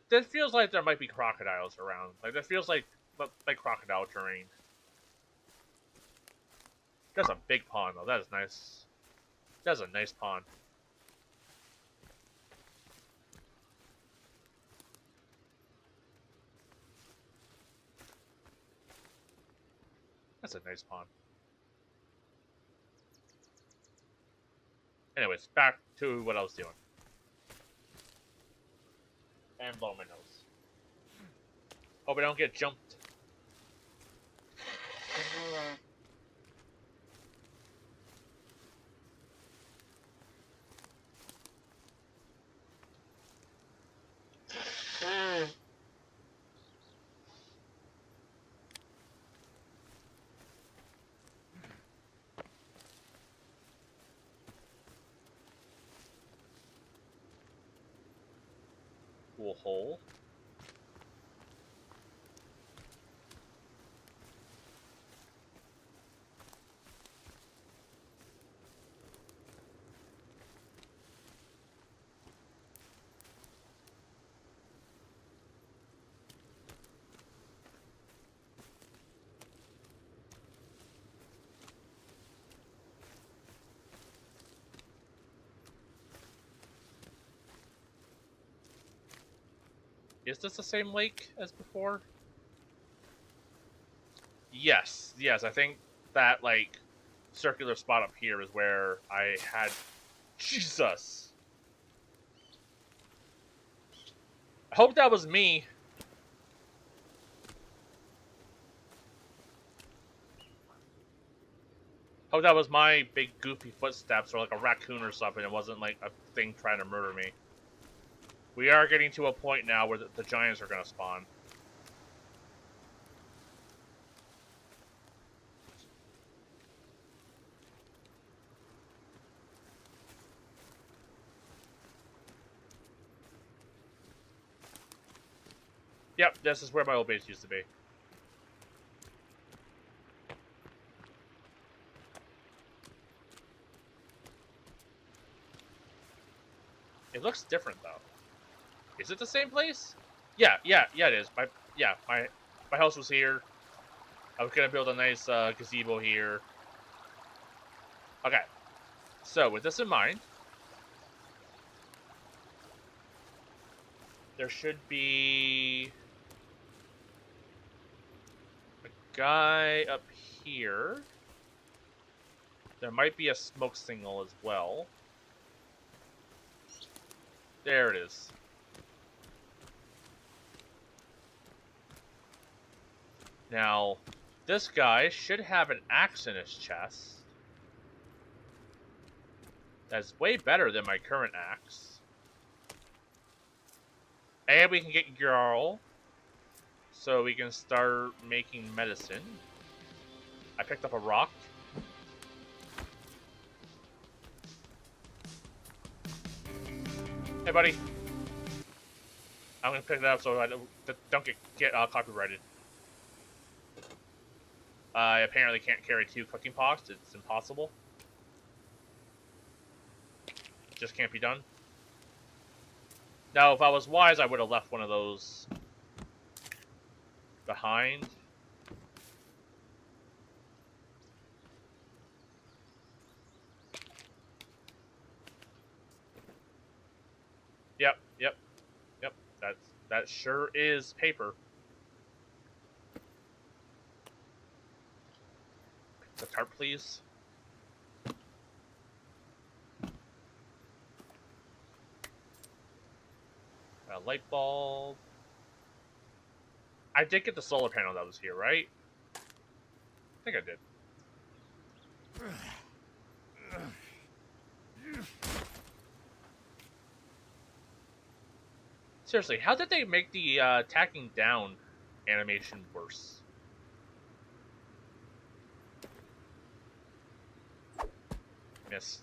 S1: This feels like there might be crocodiles around. Like this feels like crocodile terrain. That's a big pond though. That is nice. That's a nice pond. That's a nice pond. Anyways, back to what I was doing. And blow my nose. Hope I don't get jumped. Cool hole. Is this the same lake as before? Yes, yes. I think that like circular spot up here is where I had. Jesus. I hope that was me. Hope that was my big goofy footsteps or like a raccoon or something. It wasn't like a thing trying to murder me. We are getting to a point now where the giants are going to spawn. Yep, this is where my old base used to be. It looks different though. Is it the same place? Yeah, it is. My house was here. I was gonna build a nice gazebo here. Okay, so with this in mind, there should be a guy up here. There might be a smoke signal as well. There it is. Now, this guy should have an axe in his chest. That's way better than my current axe. And we can get Jarl, so we can start making medicine. I picked up a rock. Hey, buddy. I'm gonna pick it up so I don't get copyrighted. I apparently can't carry 2 cooking pots. It's impossible. Just can't be done. Now, if I was wise, I would have left one of those behind. Yep. That sure is paper. The tarp, please. A light bulb. I did get the solar panel that was here, right? I think I did. Seriously, how did they make the tacking down animation worse? Missed.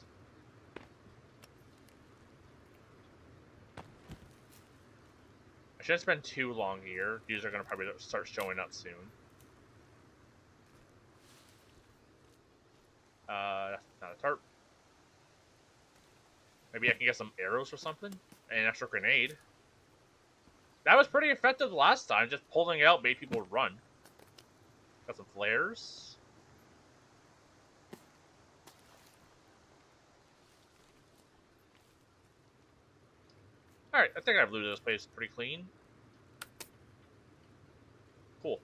S1: I shouldn't spend too long here. These are going to probably start showing up soon. That's not a tarp. Maybe I can get some arrows or something? And an extra grenade. That was pretty effective last time. Just pulling it out made people run. Got some flares. Alright, I think I've looted this place pretty clean. Cool.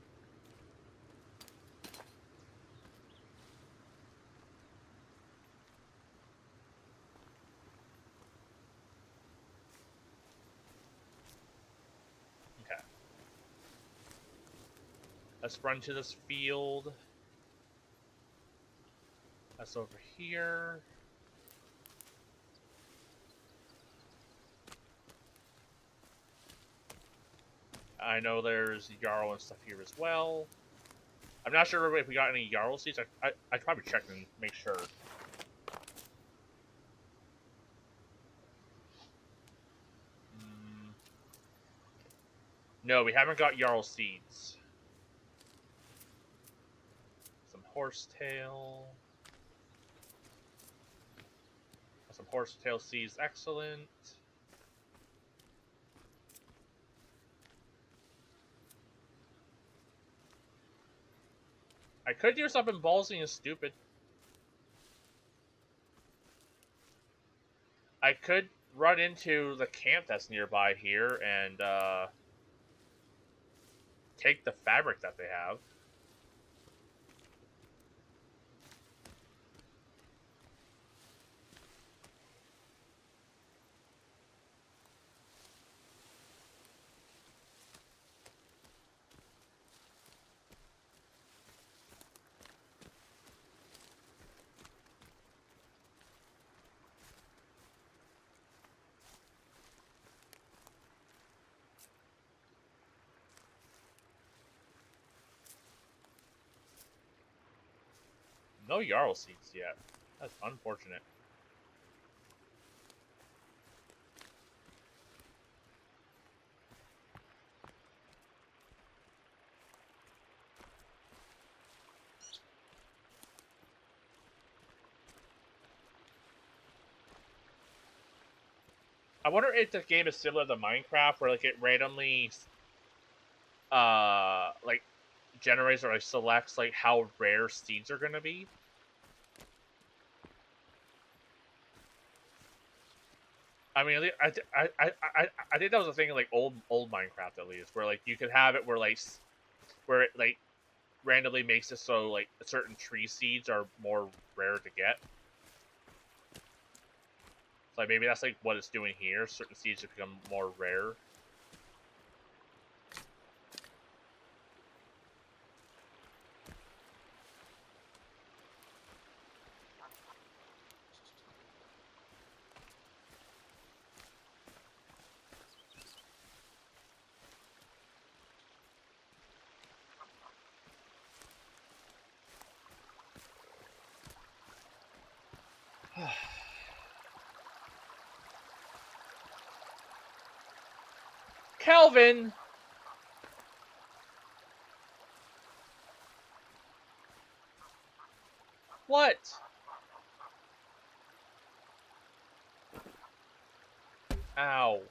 S1: Okay. Let's run to this field. That's over here. I know there's Jarl and stuff here as well. I'm not sure if we got any Jarl seeds. I'd probably check and make sure. No, we haven't got Jarl seeds. Some horsetail. Some horsetail seeds, excellent. I could do something ballsy and stupid. I could run into the camp that's nearby here and take the fabric that they have. No Jarl seeds yet. That's unfortunate. I wonder if the game is similar to Minecraft, where like it randomly, like generates or like selects like how rare seeds are gonna be. I mean, I think that was a thing in like old Minecraft at least, where like you could have it where it like randomly makes it so like certain tree seeds are more rare to get. So like maybe that's like what it's doing here. Certain seeds have become more rare. Calvin! What? Ow.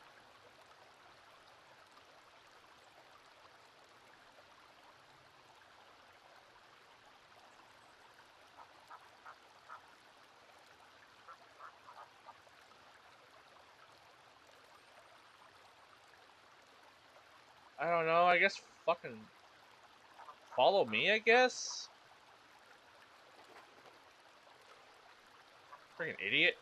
S1: I don't know, I guess fucking follow me, I guess? Freaking idiot.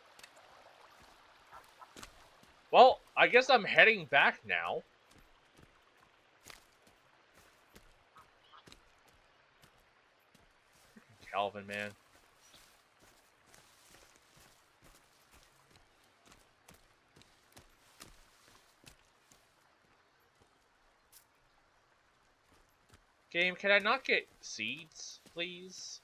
S1: Well, I guess I'm heading back now. Calvin, man. Game, can I not get seeds, please?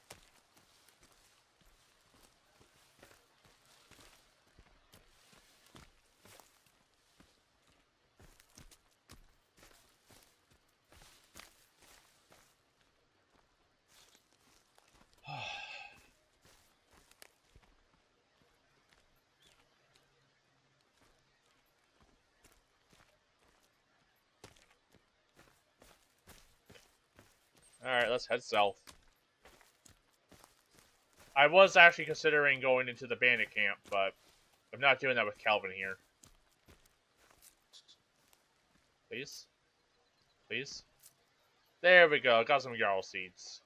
S1: Alright, let's head south. I was actually considering going into the bandit camp, but I'm not doing that with Calvin here. Please? Please? There we go, got some Jarl seeds.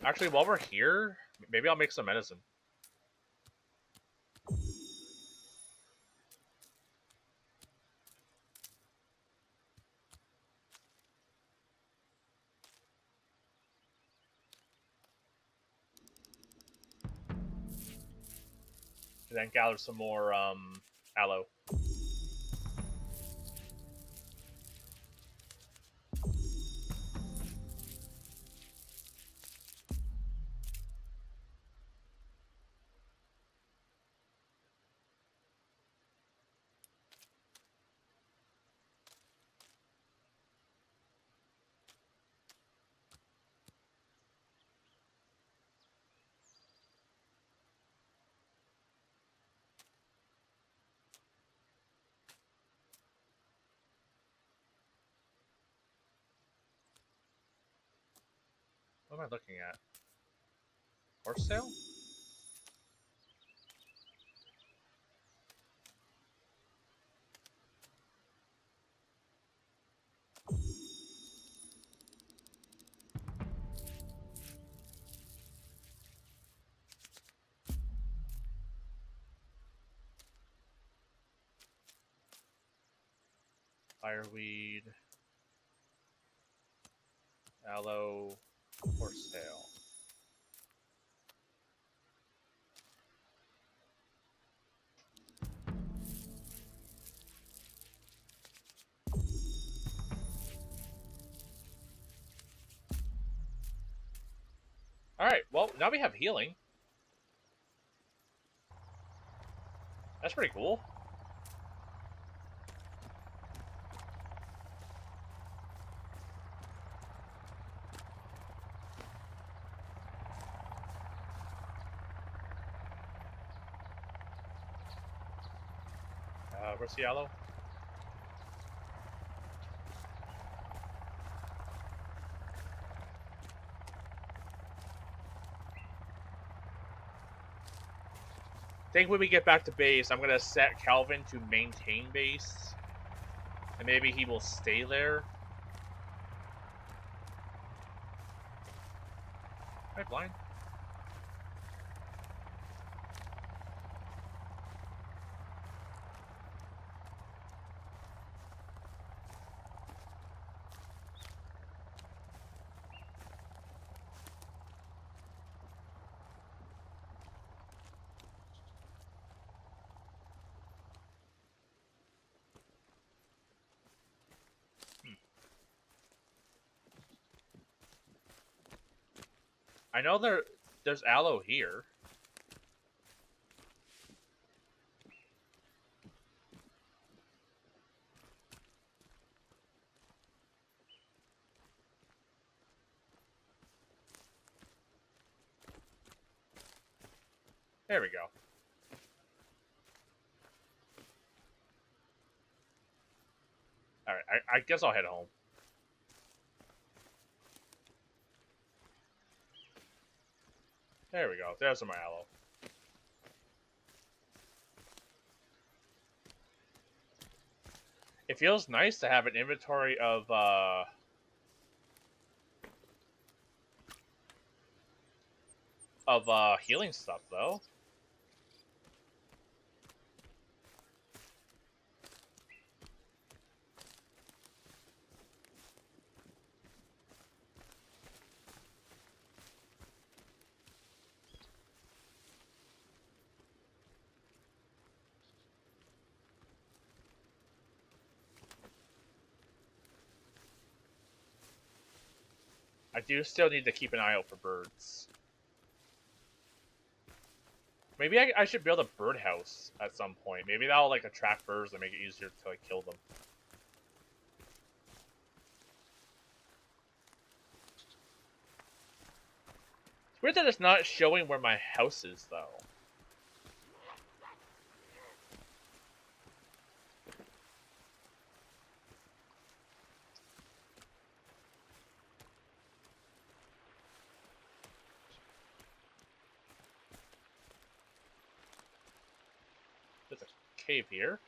S1: Actually, while we're here, maybe I'll make some medicine. And then gather some more, aloe. What am I looking at? Horse sale? Fireweed. Aloe. Horse sale. Alright, well, now we have healing. That's pretty cool. Where's the yellow? I think when we get back to base, I'm gonna set Calvin to maintain base, and maybe he will stay there. Am I blind? I know there's aloe here. There we go. Alright, I guess I'll head home. There we go. There's some aloe. It feels nice to have an inventory of healing stuff, though. I do still need to keep an eye out for birds. Maybe I should build a birdhouse at some point. Maybe that'll like attract birds and make it easier to like kill them. It's weird that it's not showing where my house is, though. There's a cave here.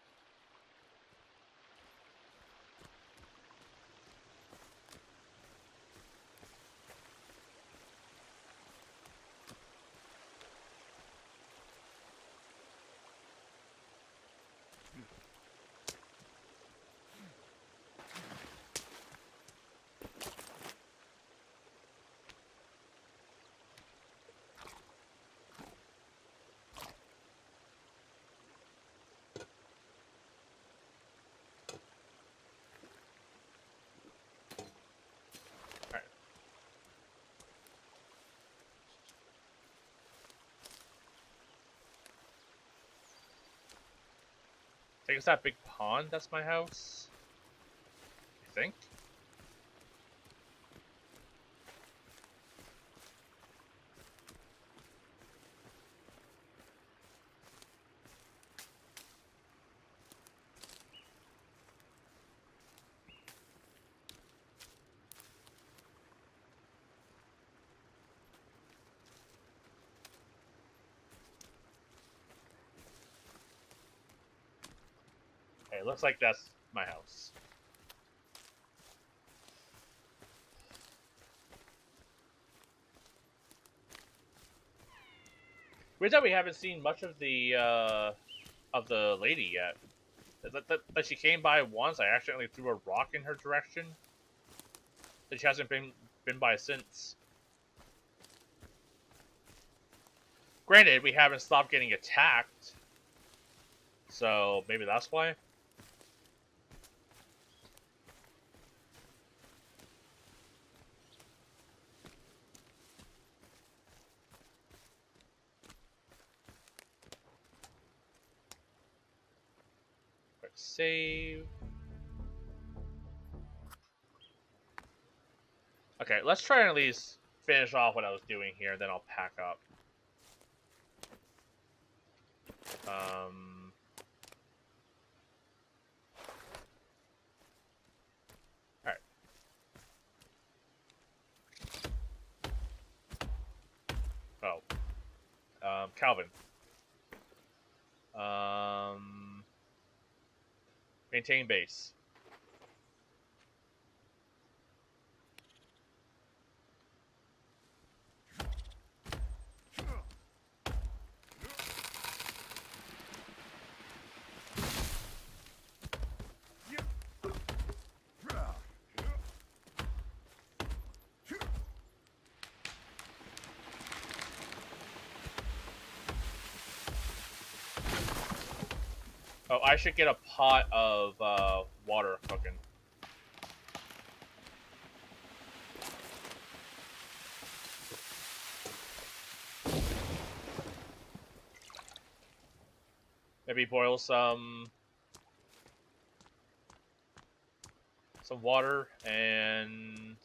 S1: I think it's that big pond that's my house. I think. Okay, it looks like that's my house. Weird that we haven't seen much of the lady yet. That she came by once. I accidentally threw a rock in her direction. That she hasn't been by since. Granted, we haven't stopped getting attacked, so maybe that's why. Quick save. Okay, let's try and at least finish off what I was doing here, then I'll pack up. Calvin. Maintain base. Oh, I should get a pot of water cooking. Maybe boil some water and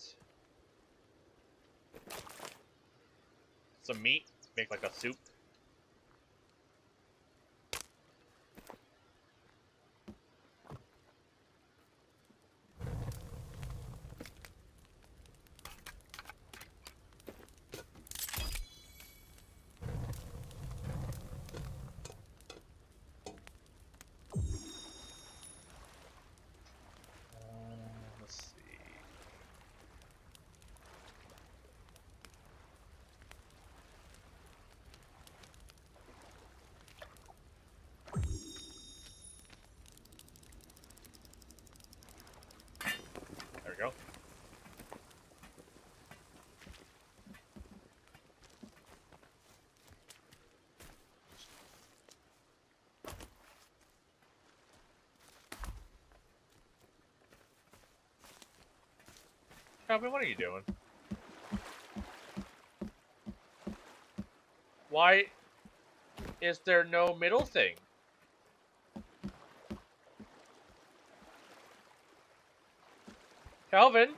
S1: some meat. Make like a soup. Let's see. There we go. Calvin, what are you doing? Why is there no middle thing? Calvin?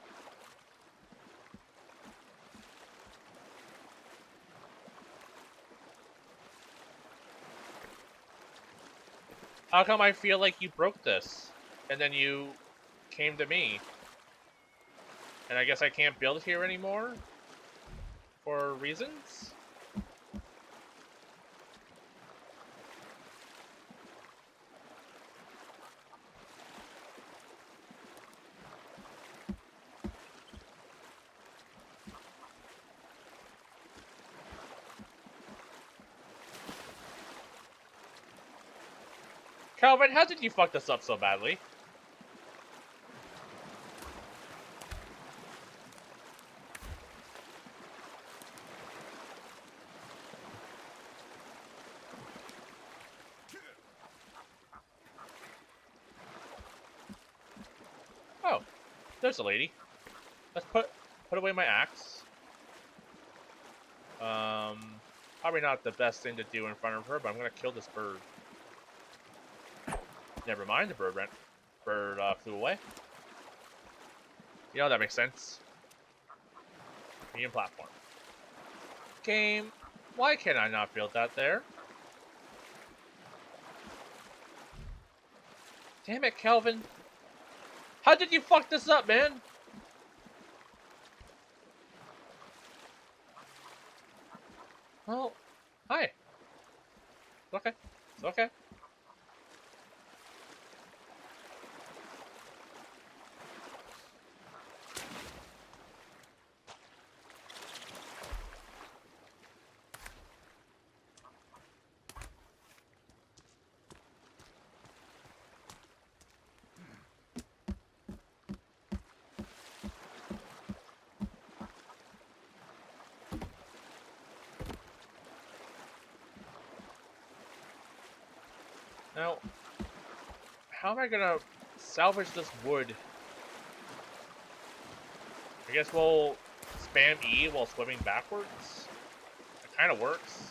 S1: How come I feel like you broke this? And then you came to me? And I guess I can't build here anymore? For reasons? Calvin, how did you fuck this up so badly? Oh, there's a lady. Let's put away my axe. Probably not the best thing to do in front of her, but I'm gonna kill this bird. Never mind, the bird flew away. You know, that makes sense. Medium platform. Game, why can I not build that there? Damn it, Calvin. How did you fuck this up, man? Well, hi. Okay. It's okay. Now, how am I gonna salvage this wood? I guess we'll spam E while swimming backwards. It kind of works.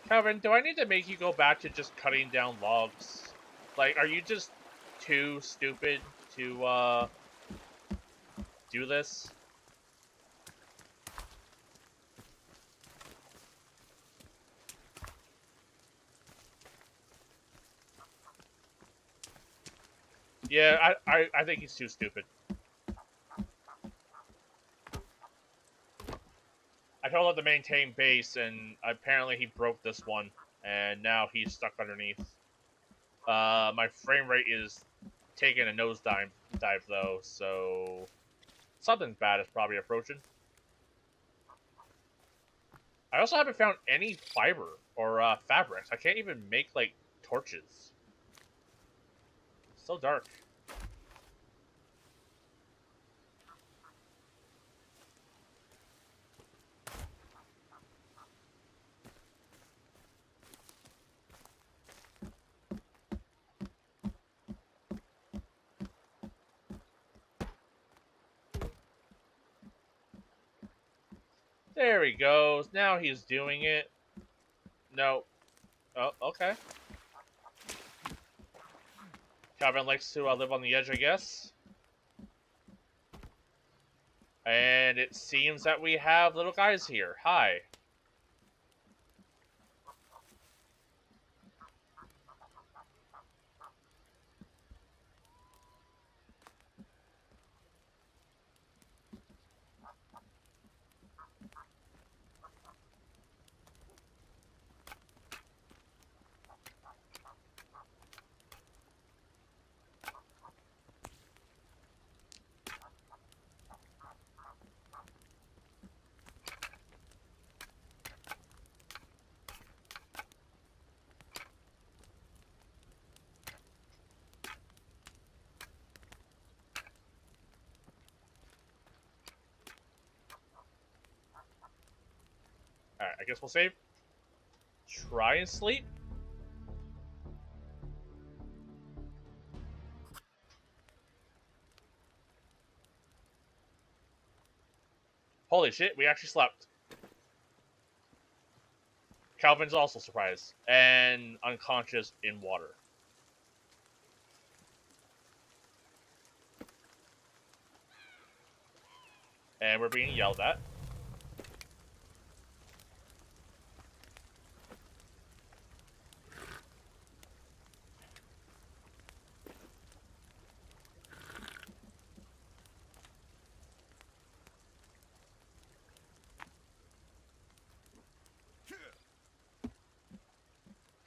S1: Kevin, do I need to make you go back to just cutting down logs? Like, are you just too stupid to do this? Yeah, I think he's too stupid. I told him to maintain base, and apparently he broke this one, and now he's stuck underneath. My frame rate is taking a nosedive though, so something bad is probably approaching. I also haven't found any fiber or fabrics. I can't even make like torches. It's so dark. There he goes. Now he's doing it. No. Oh, okay. Calvin likes to live on the edge, I guess. And it seems that we have little guys here. Hi. Alright, I guess we'll save. Try and sleep. Holy shit, we actually slept. Calvin's also surprised and unconscious in water. And we're being yelled at.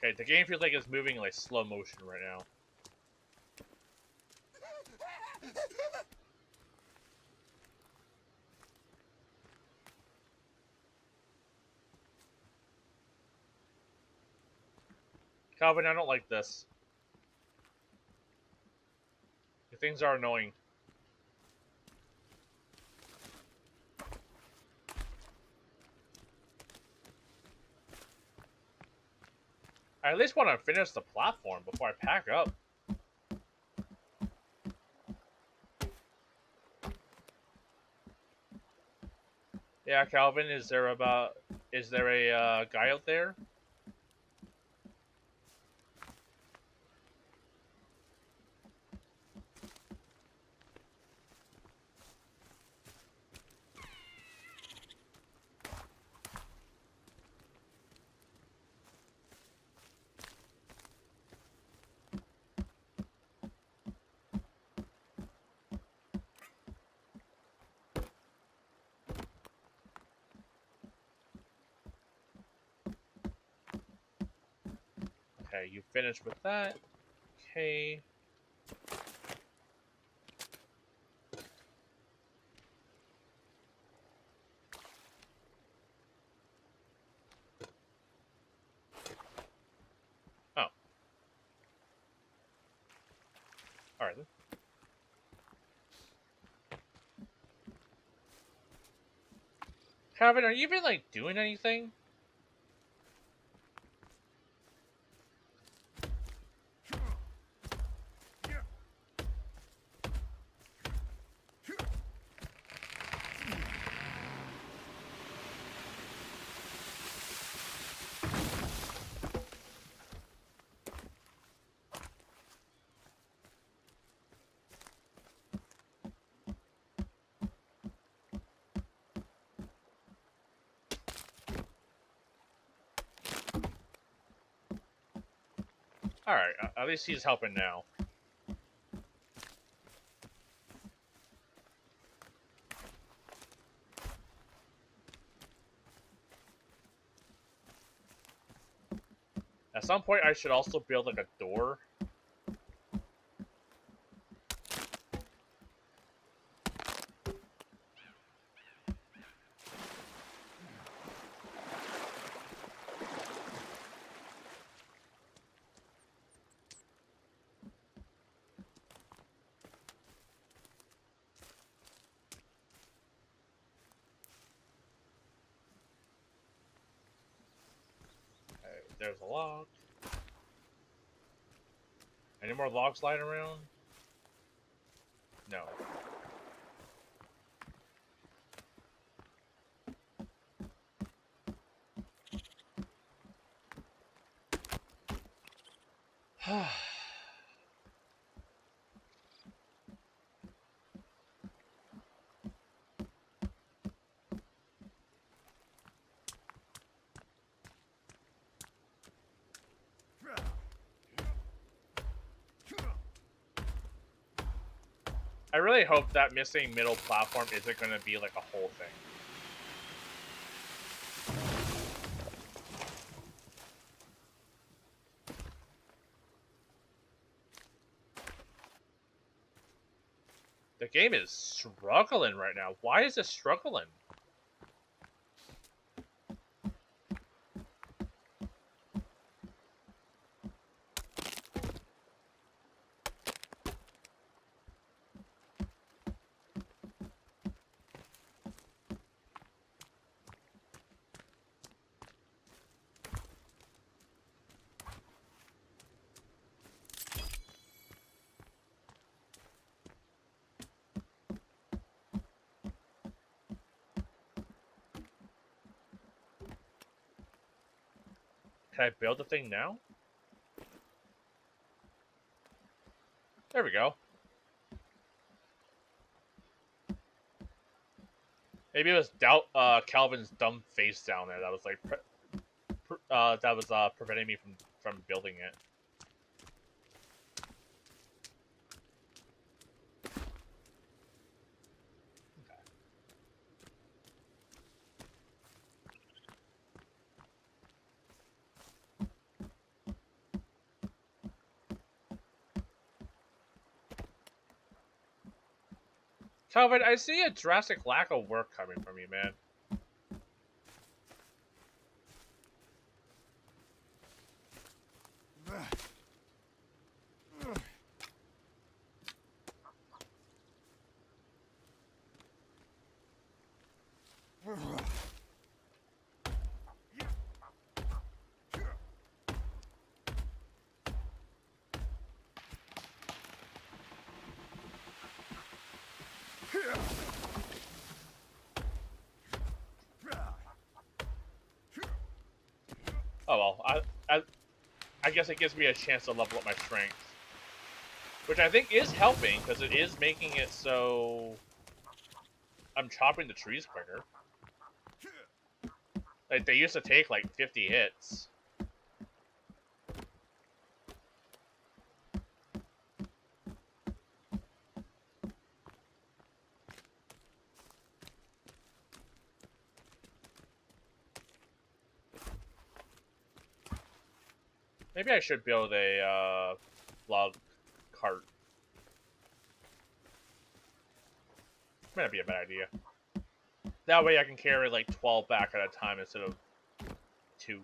S1: Okay, the game feels like it's moving in like slow motion right now. Calvin, I don't like this. The things are annoying. I at least want to finish the platform before I pack up. Yeah, Calvin, is there a guy out there? Okay, you finished with that. Okay. Oh. Alright then. Calvin, are you even like doing anything? Alright, at least he's helping now. At some point, I should also build like a door. Okay, there's a log. Any more logs lying around? No. I really hope that missing middle platform isn't going to be like a whole thing. The game is struggling right now. Why is it struggling? Can I build the thing now? There we go. Maybe it was Calvin's dumb face down there that was like preventing me from building it. Calvin, I see a drastic lack of work coming from you, man. Oh well, I guess it gives me a chance to level up my strength. Which I think is helping, because it is making it so I'm chopping the trees quicker. Like, they used to take like 50 hits. Maybe I should build a log cart. Might not be a bad idea. That way I can carry like 12 back at a time instead of 2.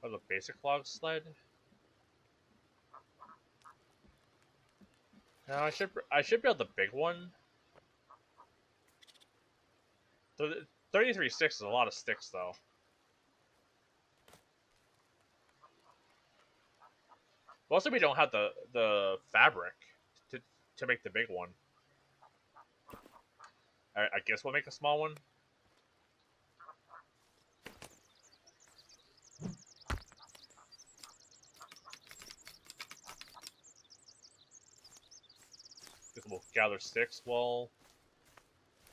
S1: Oh, the basic log sled? No, I should build the big one. The 33 sticks is a lot of sticks, though. Mostly we don't have the fabric to make the big one. I guess we'll make a small one. Guess we'll gather sticks while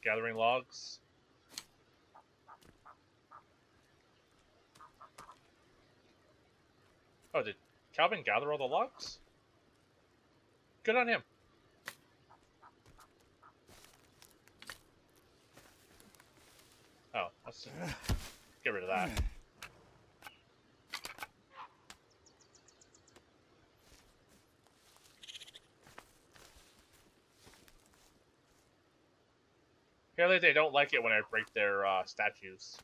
S1: gathering logs. Oh, did Calvin gather all the logs? Good on him. Oh, let's get rid of that. Apparently they don't like it when I break their statues.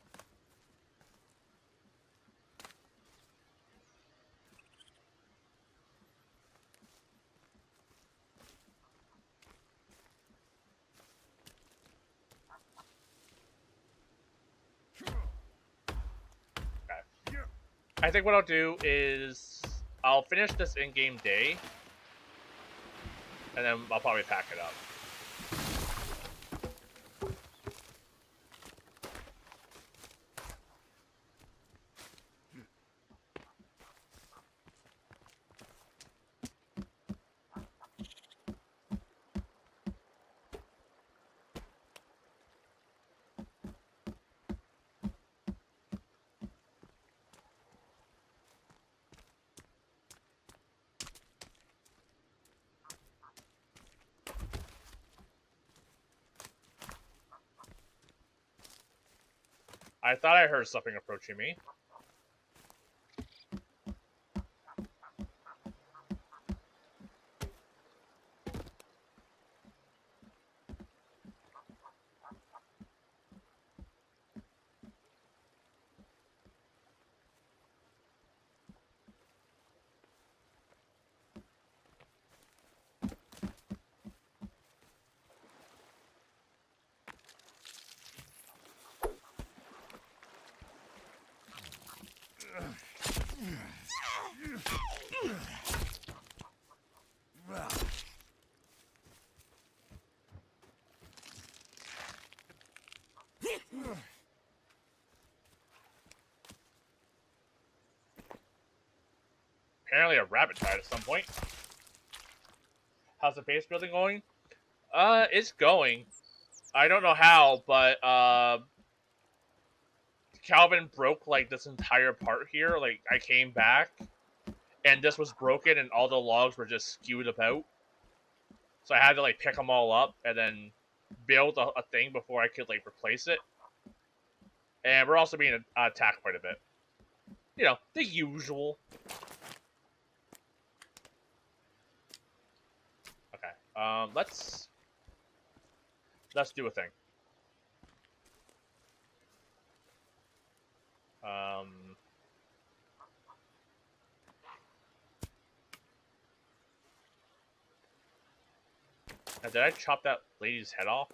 S1: Okay. I think what I'll do is I'll finish this in-game day, and then I'll probably pack it up. I thought I heard something approaching me. Apparently a rabbit died at some point. How's the base building going? It's going. I don't know how, but Calvin broke like this entire part here. Like I came back and this was broken and all the logs were just skewed about. So I had to like pick them all up and then build a thing before I could like replace it. And we're also being attacked quite a bit. You know, the usual. Okay. Let's do a thing. Now, did I chop that lady's head off?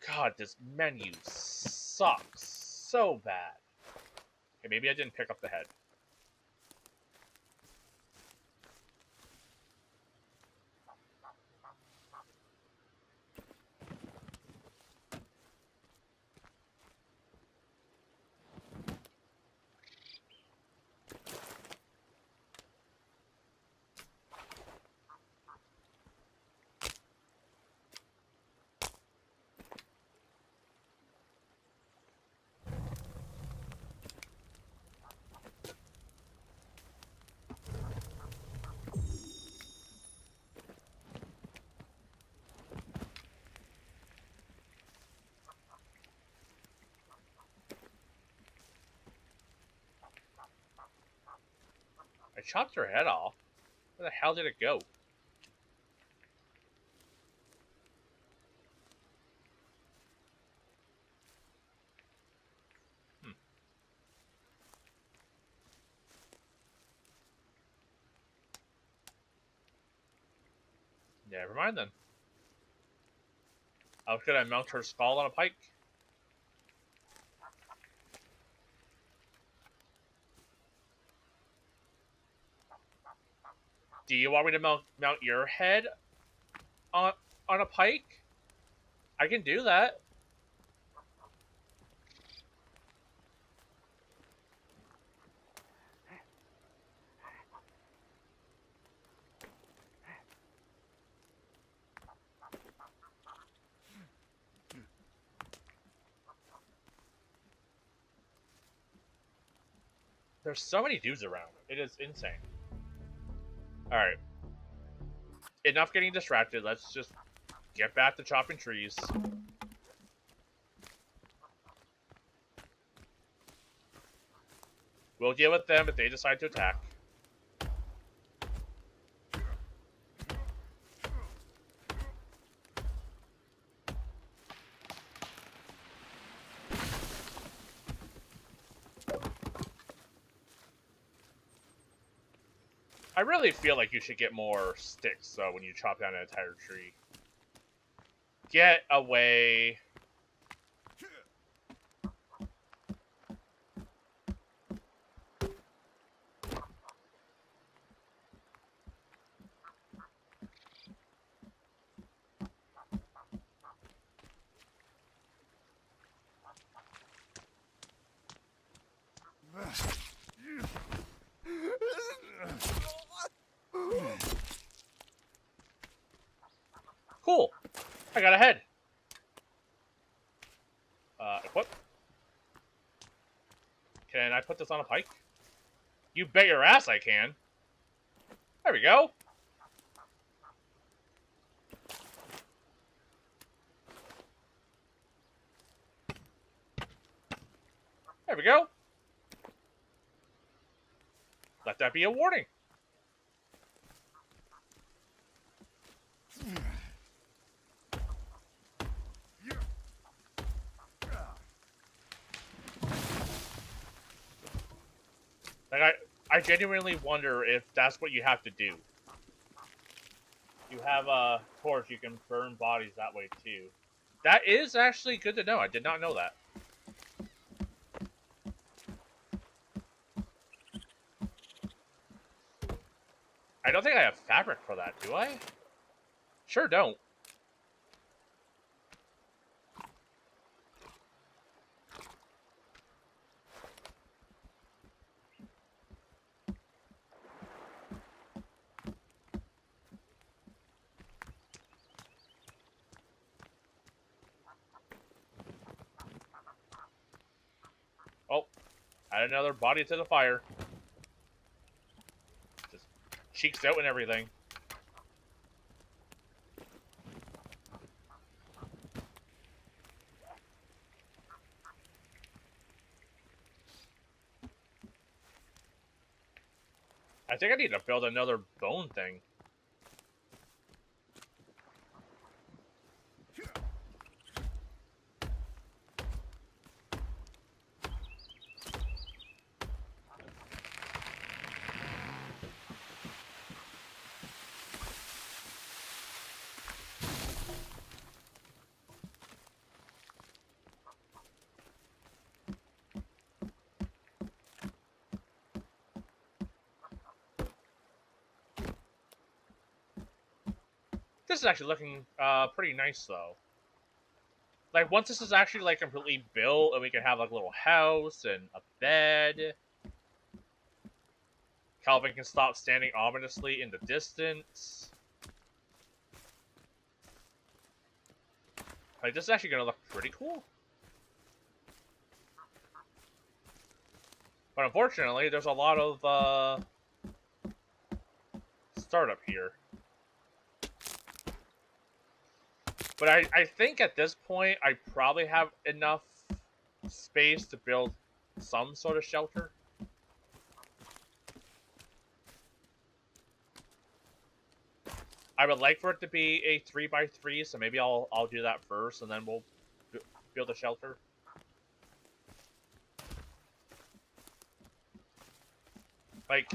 S1: God, this menu sucks so bad. Okay, maybe I didn't pick up the head. I chopped her head off. Where the hell did it go? Never mind then. How could I mount her skull on a pike? Do you want me to mount your head on a pike? I can do that. There's so many dudes around. It is insane. Alright. Enough getting distracted. Let's just get back to chopping trees. We'll deal with them if they decide to attack. I really feel like you should get more sticks, though, when you chop down an entire tree. Get away. Cool. I got a head. Equip. Can I put this on a pike? You bet your ass I can. There we go. There we go. Let that be a warning. Like, I genuinely wonder if that's what you have to do. You have a torch, you can burn bodies that way too. That is actually good to know. I did not know that. I don't think I have fabric for that, do I? Sure don't. Oh, add another body to the fire. Just cheeks out and everything. I think I need to build another bone thing. This is actually looking pretty nice, though. Like, once this is actually, like, completely built, and we can have, like, a little house and a bed. Calvin can stop standing ominously in the distance. Like, this is actually going to look pretty cool. But unfortunately, there's a lot of startup here. But I think at this point, I probably have enough space to build some sort of shelter. I would like for it to be a 3x3, so maybe I'll do that first, and then we'll build a shelter. Like,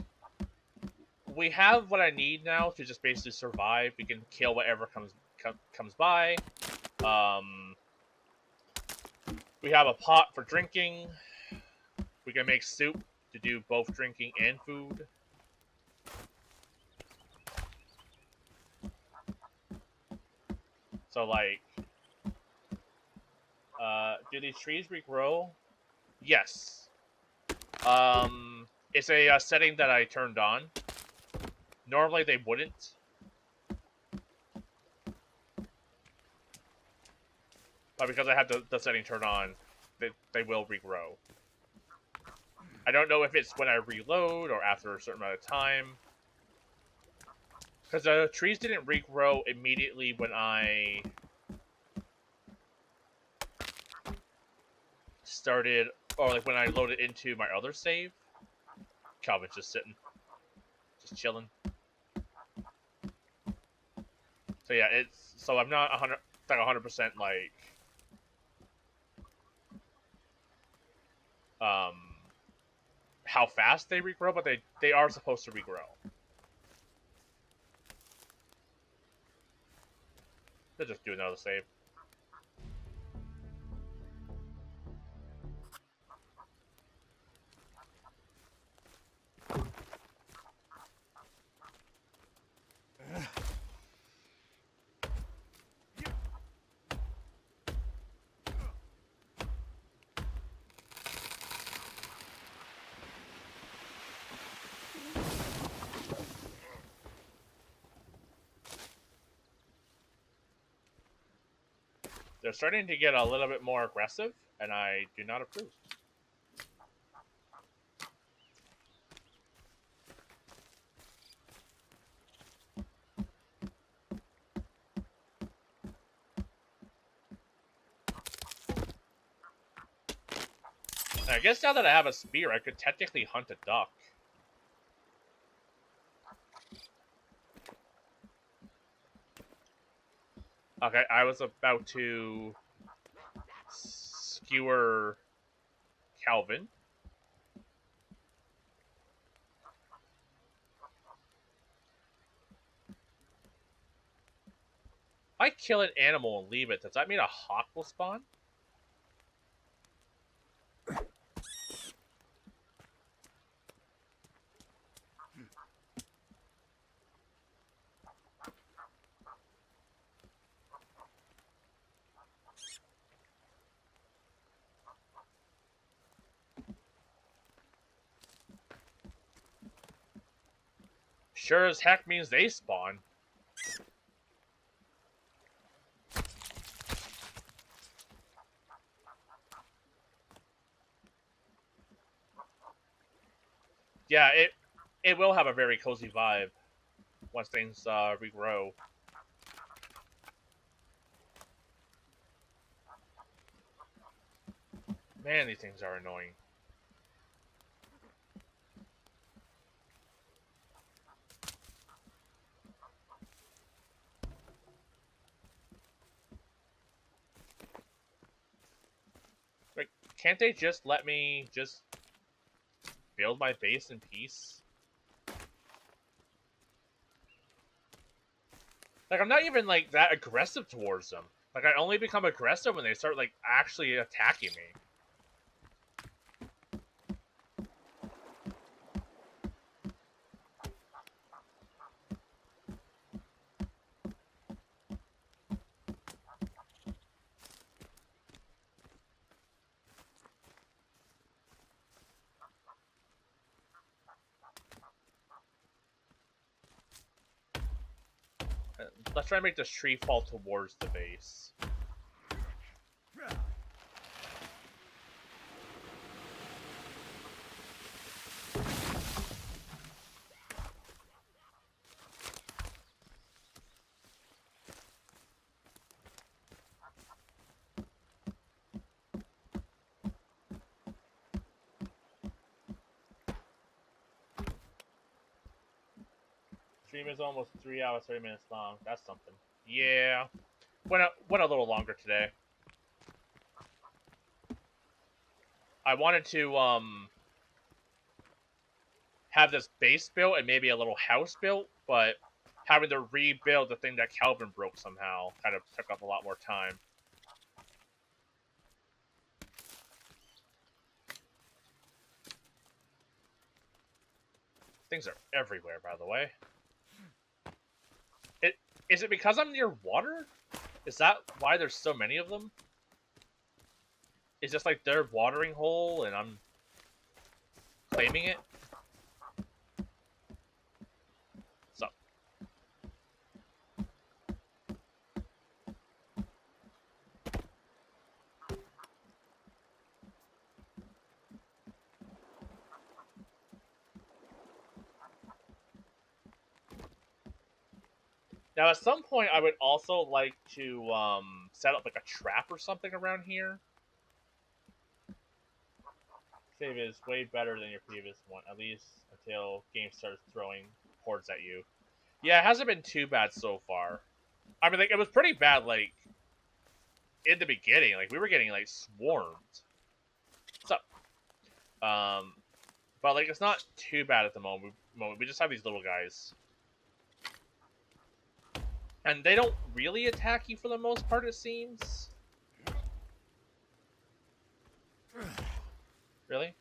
S1: we have what I need now to just basically survive. We can kill whatever comes by. We have a pot for drinking. We can make soup to do both drinking and food. So like, do these trees regrow? Yes. It's a setting that I turned on. Normally they wouldn't. But because I have the setting turned on, they will regrow. I don't know if it's when I reload or after a certain amount of time. Because the trees didn't regrow immediately when I started, or like when I loaded into my other save. Calvin's just sitting, just chilling. So yeah, so I'm not 100% like how fast they regrow, but they are supposed to regrow. They'll just do another save. They're starting to get a little bit more aggressive, and I do not approve. And I guess now that I have a spear, I could technically hunt a duck. Okay, I was about to skewer Calvin. If I kill an animal and leave it, does that mean a hawk will spawn? Sure as heck means they spawn. Yeah, it will have a very cozy vibe once things regrow. Man, these things are annoying. Like, can't they just let me just build my base in peace? Like, I'm not even, like, that aggressive towards them. Like, I only become aggressive when they start, like, actually attacking me. Let's try and make this tree fall towards the base. Stream is almost 3 hours, 30 minutes long. That's something. Yeah. Went a little longer today. I wanted to, have this base built and maybe a little house built, but having to rebuild the thing that Calvin broke somehow kind of took up a lot more time. Things are everywhere, by the way. Is it because I'm near water? Is that why there's so many of them? It's just like their watering hole and I'm claiming it? So. Now, at some point, I would also like to set up like a trap or something around here. Save is way better than your previous one, at least until game starts throwing hordes at you. Yeah, it hasn't been too bad so far. I mean, like, it was pretty bad, like, in the beginning. Like, we were getting, like, swarmed. What's up? But, like, it's not too bad at the moment. We just have these little guys. And they don't really attack you for the most part, it seems. Really?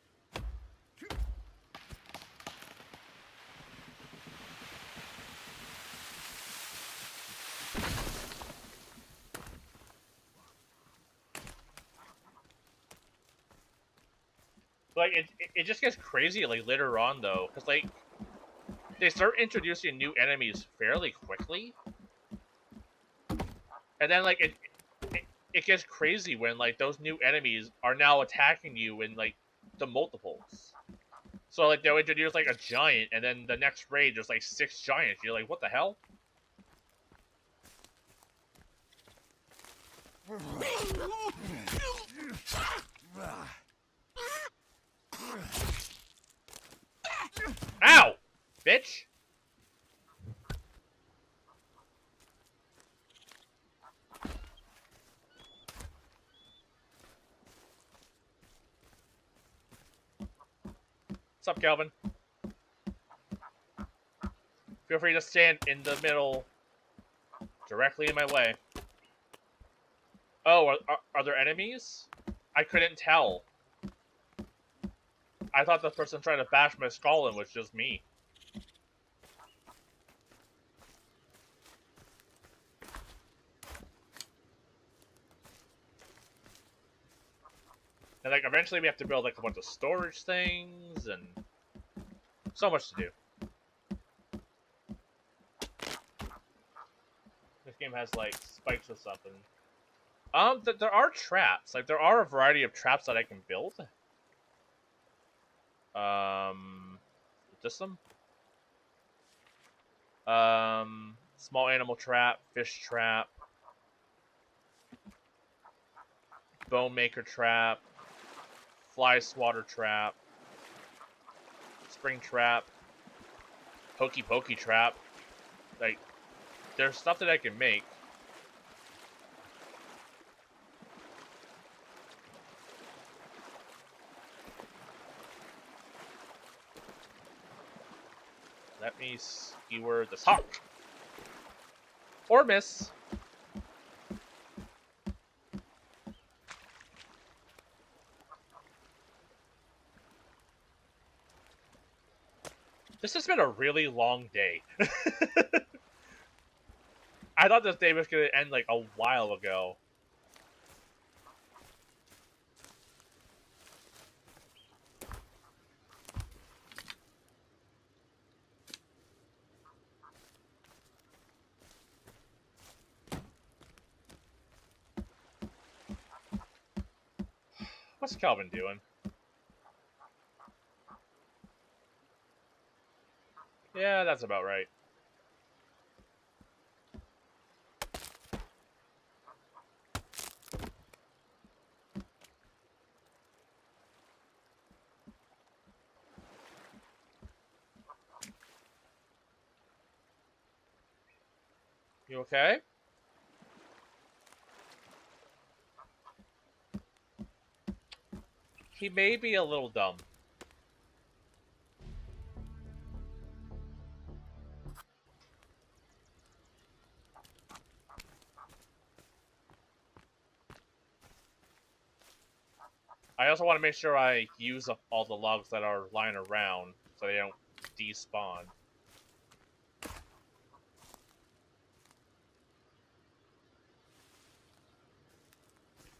S1: Like, it just gets crazy, like, later on, though. Because, like, they start introducing new enemies fairly quickly. And then, like, it gets crazy when, like, those new enemies are now attacking you in, like, the multiples. So, like, they'll introduce, like, a giant, and then the next raid, there's, like, 6 giants. You're like, what the hell? Ow! Bitch! What's up, Calvin? Feel free to stand in the middle, directly in my way. Oh, are there enemies? I couldn't tell. I thought the person trying to bash my skull in was just me. And, like, eventually we have to build, like, a bunch of storage things, and so much to do. This game has, like, spikes or something. There are traps. Like, there are a variety of traps that I can build. Just some. Small animal trap, fish trap, bone maker trap, fly swatter trap, spring trap, pokey pokey trap. Like, there's stuff that I can make. Let me skewer this hawk. Or miss. This has been a really long day. I thought this day was going to end like a while ago. What's Calvin doing? Yeah, that's about right. You okay? He may be a little dumb. I also want to make sure I use up all the logs that are lying around so they don't despawn.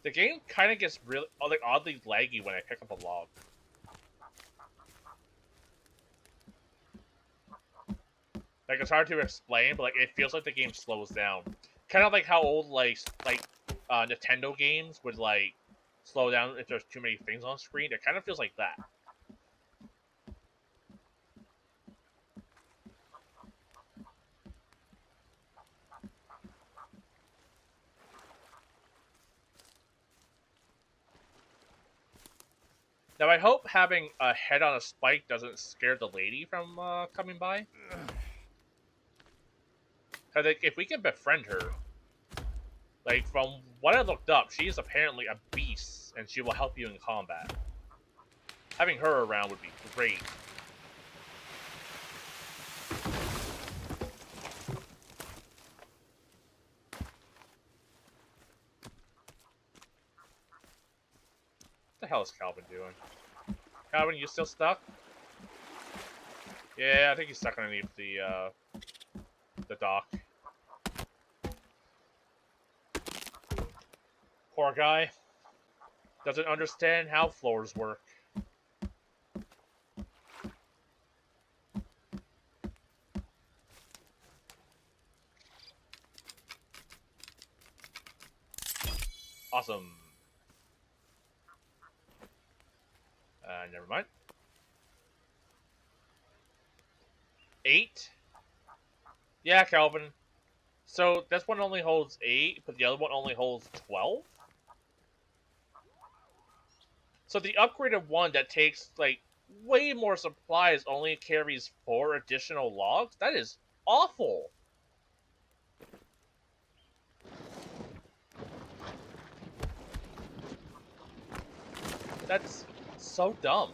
S1: The game kind of gets really like oddly laggy when I pick up a log. Like it's hard to explain, but like it feels like the game slows down. Kind of like how old Nintendo games would like slow down if there's too many things on screen. It kind of feels like that. Now I hope having a head on a spike doesn't scare the lady from coming by. Cause like, if we can befriend her, like from what I looked up, she's apparently a beast and she will help you in combat. Having her around would be great. What the hell is Calvin doing? Calvin, you still stuck? Yeah, I think he's stuck underneath the dock. Poor guy. Doesn't understand how floors work. Awesome. Never mind. 8? Yeah, Calvin. So this one only holds 8, but the other one only holds 12? So the upgraded one that takes, like, way more supplies only carries 4 additional logs? That is awful! That's so dumb.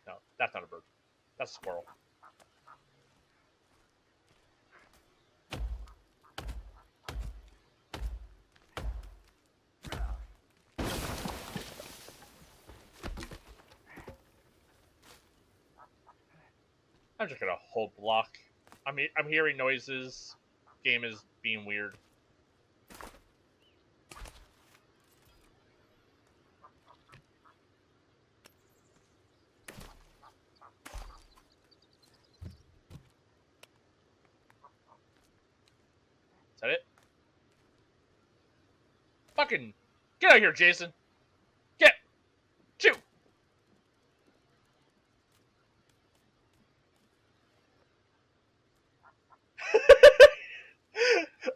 S1: No, that's not a bird. That's a squirrel. I'm just gonna hold block. I'm hearing noises. Game is being weird. Is that it? Fucking get out of here, Jason. Get! Shoot!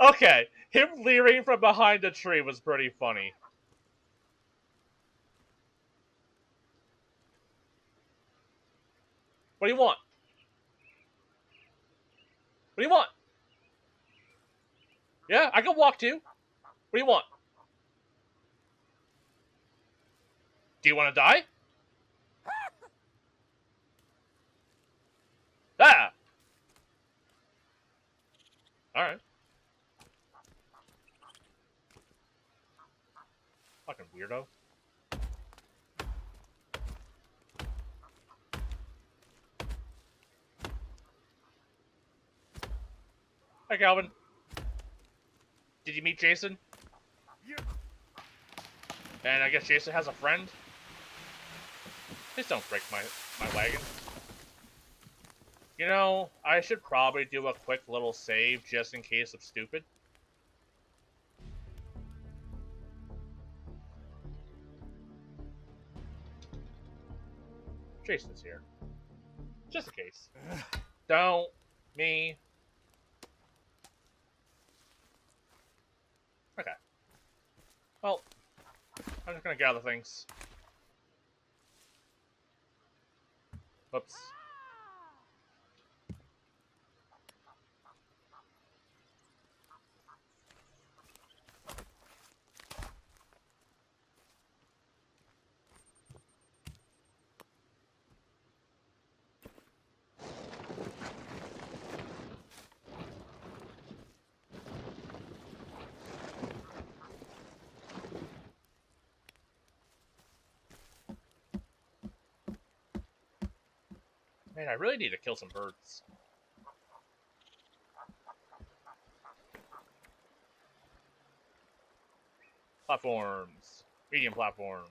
S1: Okay, him leering from behind a tree was pretty funny. What do you want? What do you want? Yeah, I can walk too. What do you want? Do you want to die? Ah! Alright. Fucking weirdo. Hi, Calvin. Did you meet Jason? And I guess Jason has a friend? Please don't break my wagon. You know, I should probably do a quick little save just in case I'm stupid. Jason's here. Just in case. Don't. Me. Okay. Well, I'm just gonna gather things. Whoops. Man, I really need to kill some birds. Platforms. Medium platform.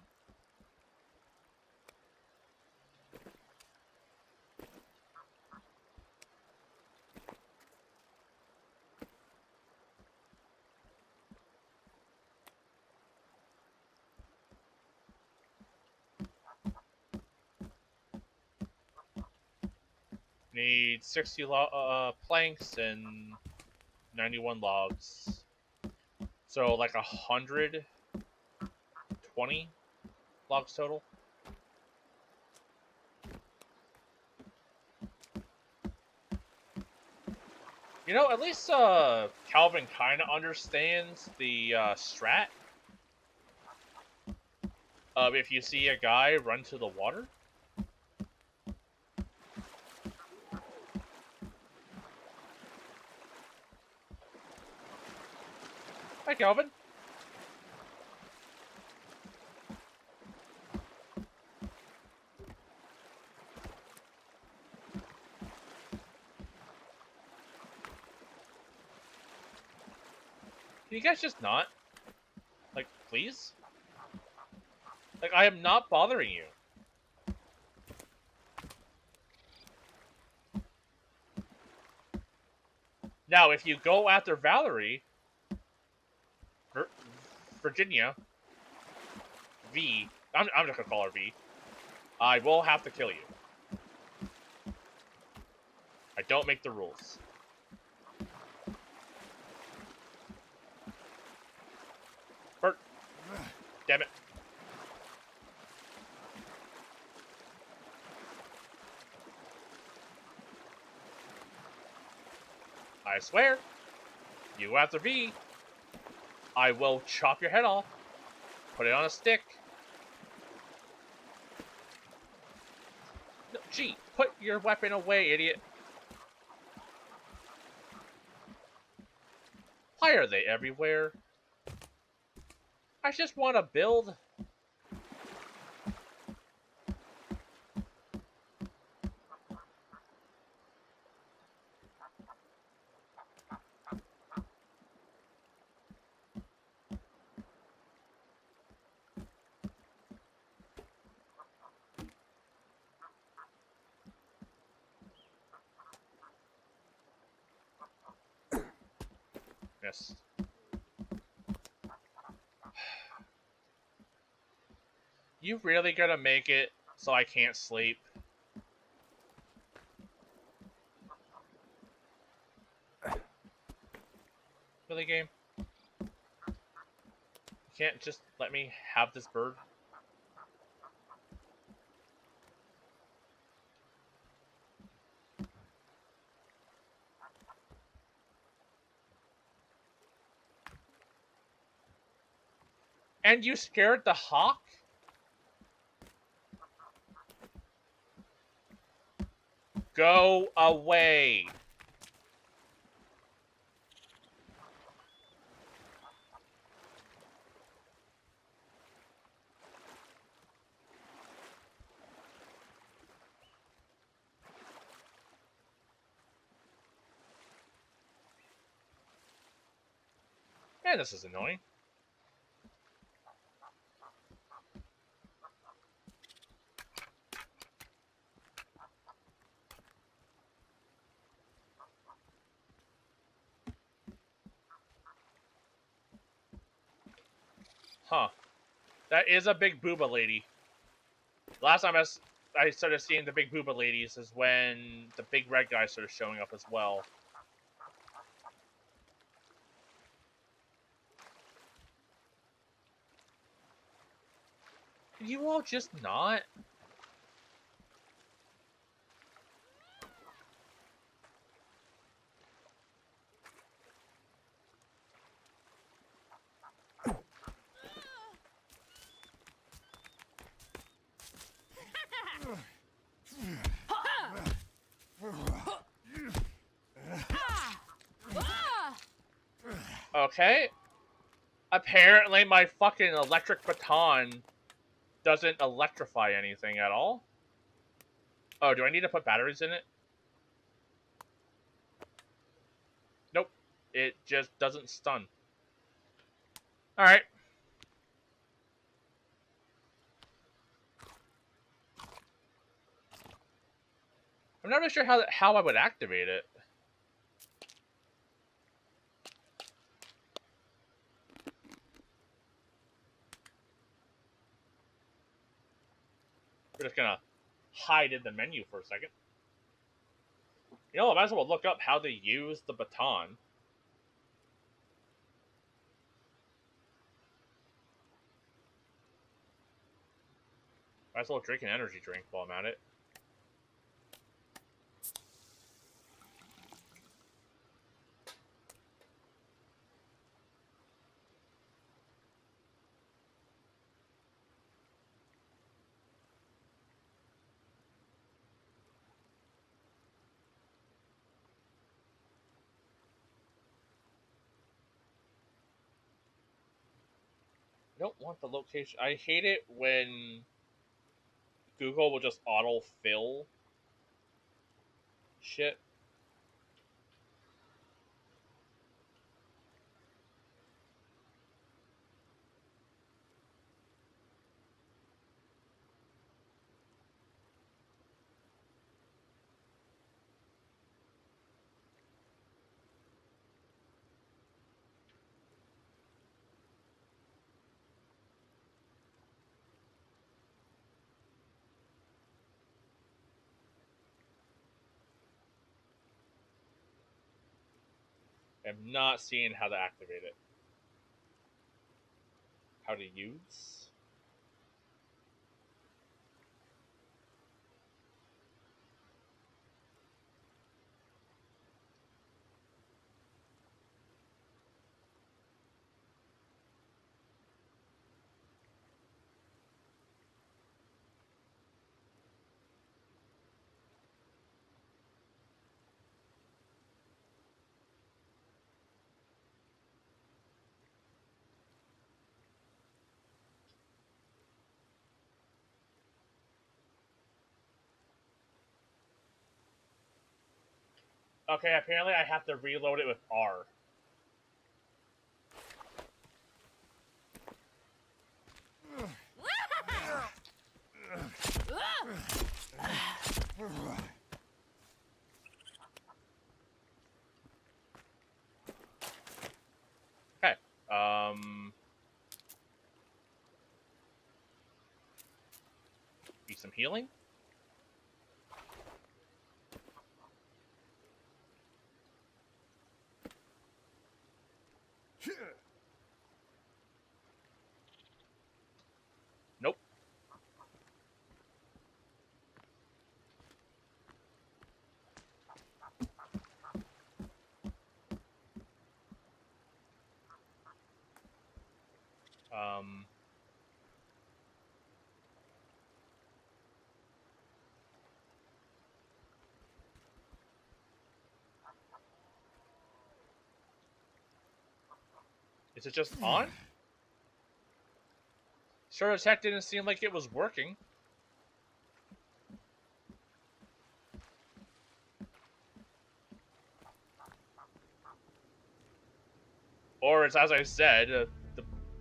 S1: Need 60 planks and 91 logs. So like 120 logs total. You know, at least Calvin kind of understands the strat. If you see a guy run to the water. Hi, Calvin. Can you guys just not? Like, please? Like, I am not bothering you. Now, if you go after Valerie, Virginia, V, I'm just gonna call her V, I will have to kill you. I don't make the rules. Bert. Damn it. I swear, you go after V, I will chop your head off, put it on a stick. No, gee, put your weapon away, idiot. Why are they everywhere? I just want to build. Yes. You really gonna make it so I can't sleep? Really, game? You can't just let me have this bird? And you scared the hawk? Go away. Man, this is annoying. Huh. That is a big booba lady. Last time I started seeing the big booba ladies is when the big red guy started showing up as well. Can you all just not? Okay. Apparently my fucking electric baton doesn't electrify anything at all. Oh, do I need to put batteries in it? Nope. It just doesn't stun. Alright. I'm not really sure how I would activate it. We're just gonna hide in the menu for a second. You know, I might as well look up how to use the baton. Might as well drink an energy drink while I'm at it. I don't want the location. I hate it when Google will just auto-fill shit. I'm not seeing how to activate it. How to use? Okay, apparently I have to reload it with R. Okay. Be some healing. Nope. Um. Is it just on? Sure as heck didn't seem like it was working. Or it's as I said,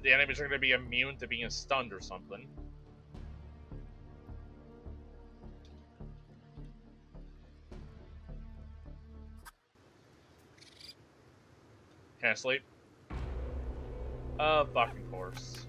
S1: the enemies are going to be immune to being stunned or something. Can I sleep? Fucking course.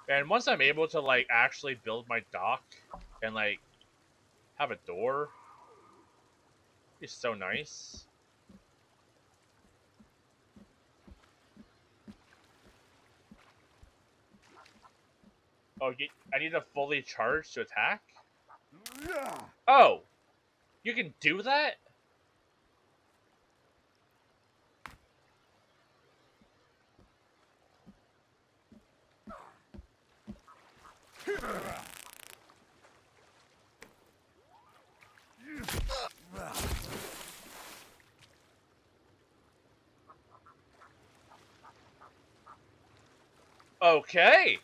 S1: And once I'm able to like actually build my dock and like have a door, it's so nice. Oh, I need to fully charge to attack? Oh, you can do that? Okay.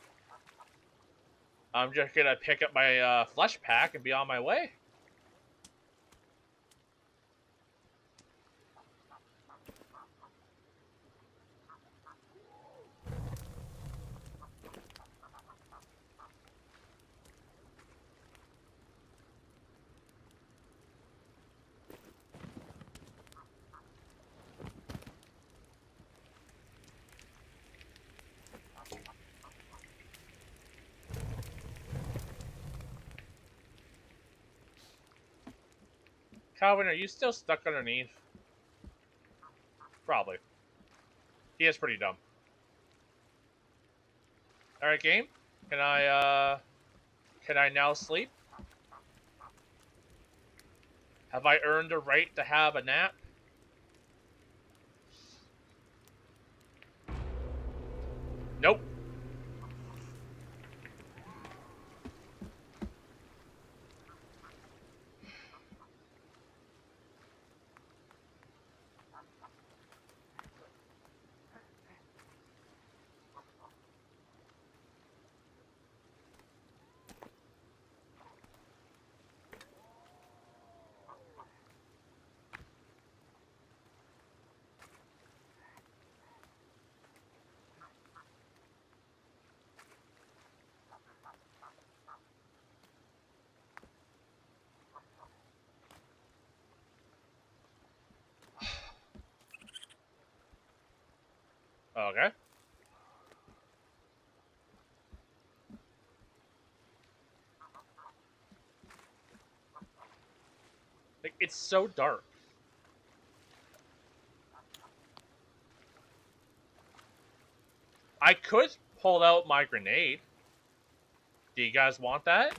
S1: I'm just gonna pick up my flesh pack and be on my way. Calvin, are you still stuck underneath? Probably. He is pretty dumb. Alright, game. Can I now sleep? Have I earned the right to have a nap? Nope. Okay. Like, it's so dark. I could pull out my grenade. Do you guys want that?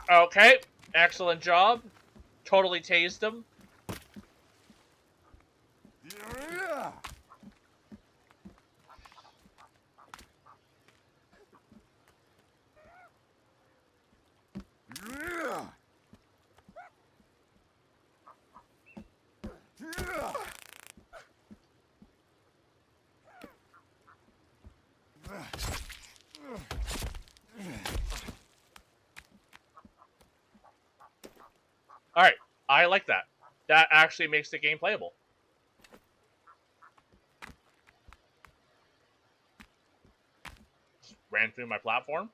S1: Okay. Excellent job. Totally tased him. Alright. I like that. That actually makes the game playable. Just ran through my platform.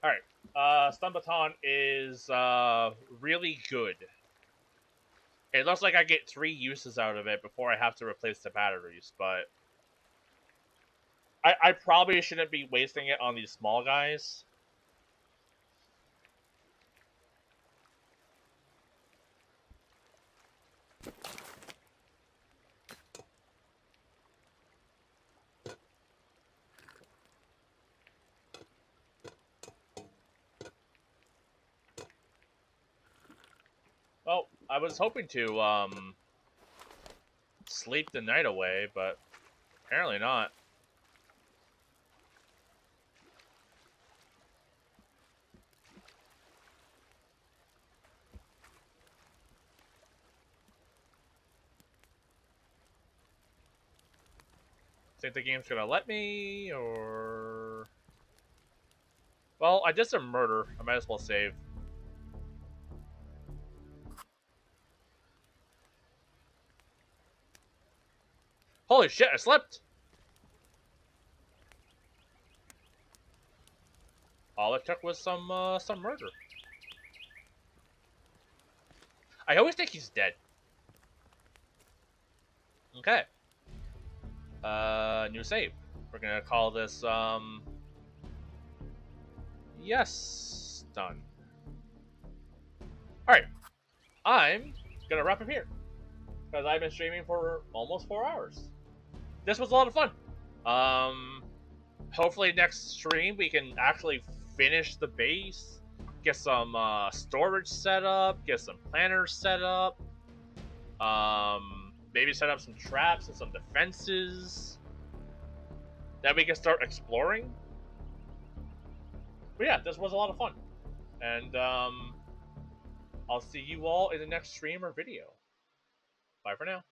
S1: Alright. Stun Baton is really good. It looks like I get 3 uses out of it before I have to replace the batteries, but I probably shouldn't be wasting it on these small guys. Well, I was hoping to sleep the night away, but apparently not. Think the game's gonna let me, or... Well, I did some murder. I might as well save. Holy shit, I slept! All it took was some murder. I always think he's dead. Okay. New save. We're gonna call this, yes, done. Alright. I'm gonna wrap up here. Because I've been streaming for almost 4 hours. This was a lot of fun. Hopefully next stream we can actually finish the base, get some storage set up, get some planners set up, maybe set up some traps and some defenses. Then we can start exploring. But yeah, this was a lot of fun. And I'll see you all in the next stream or video. Bye for now.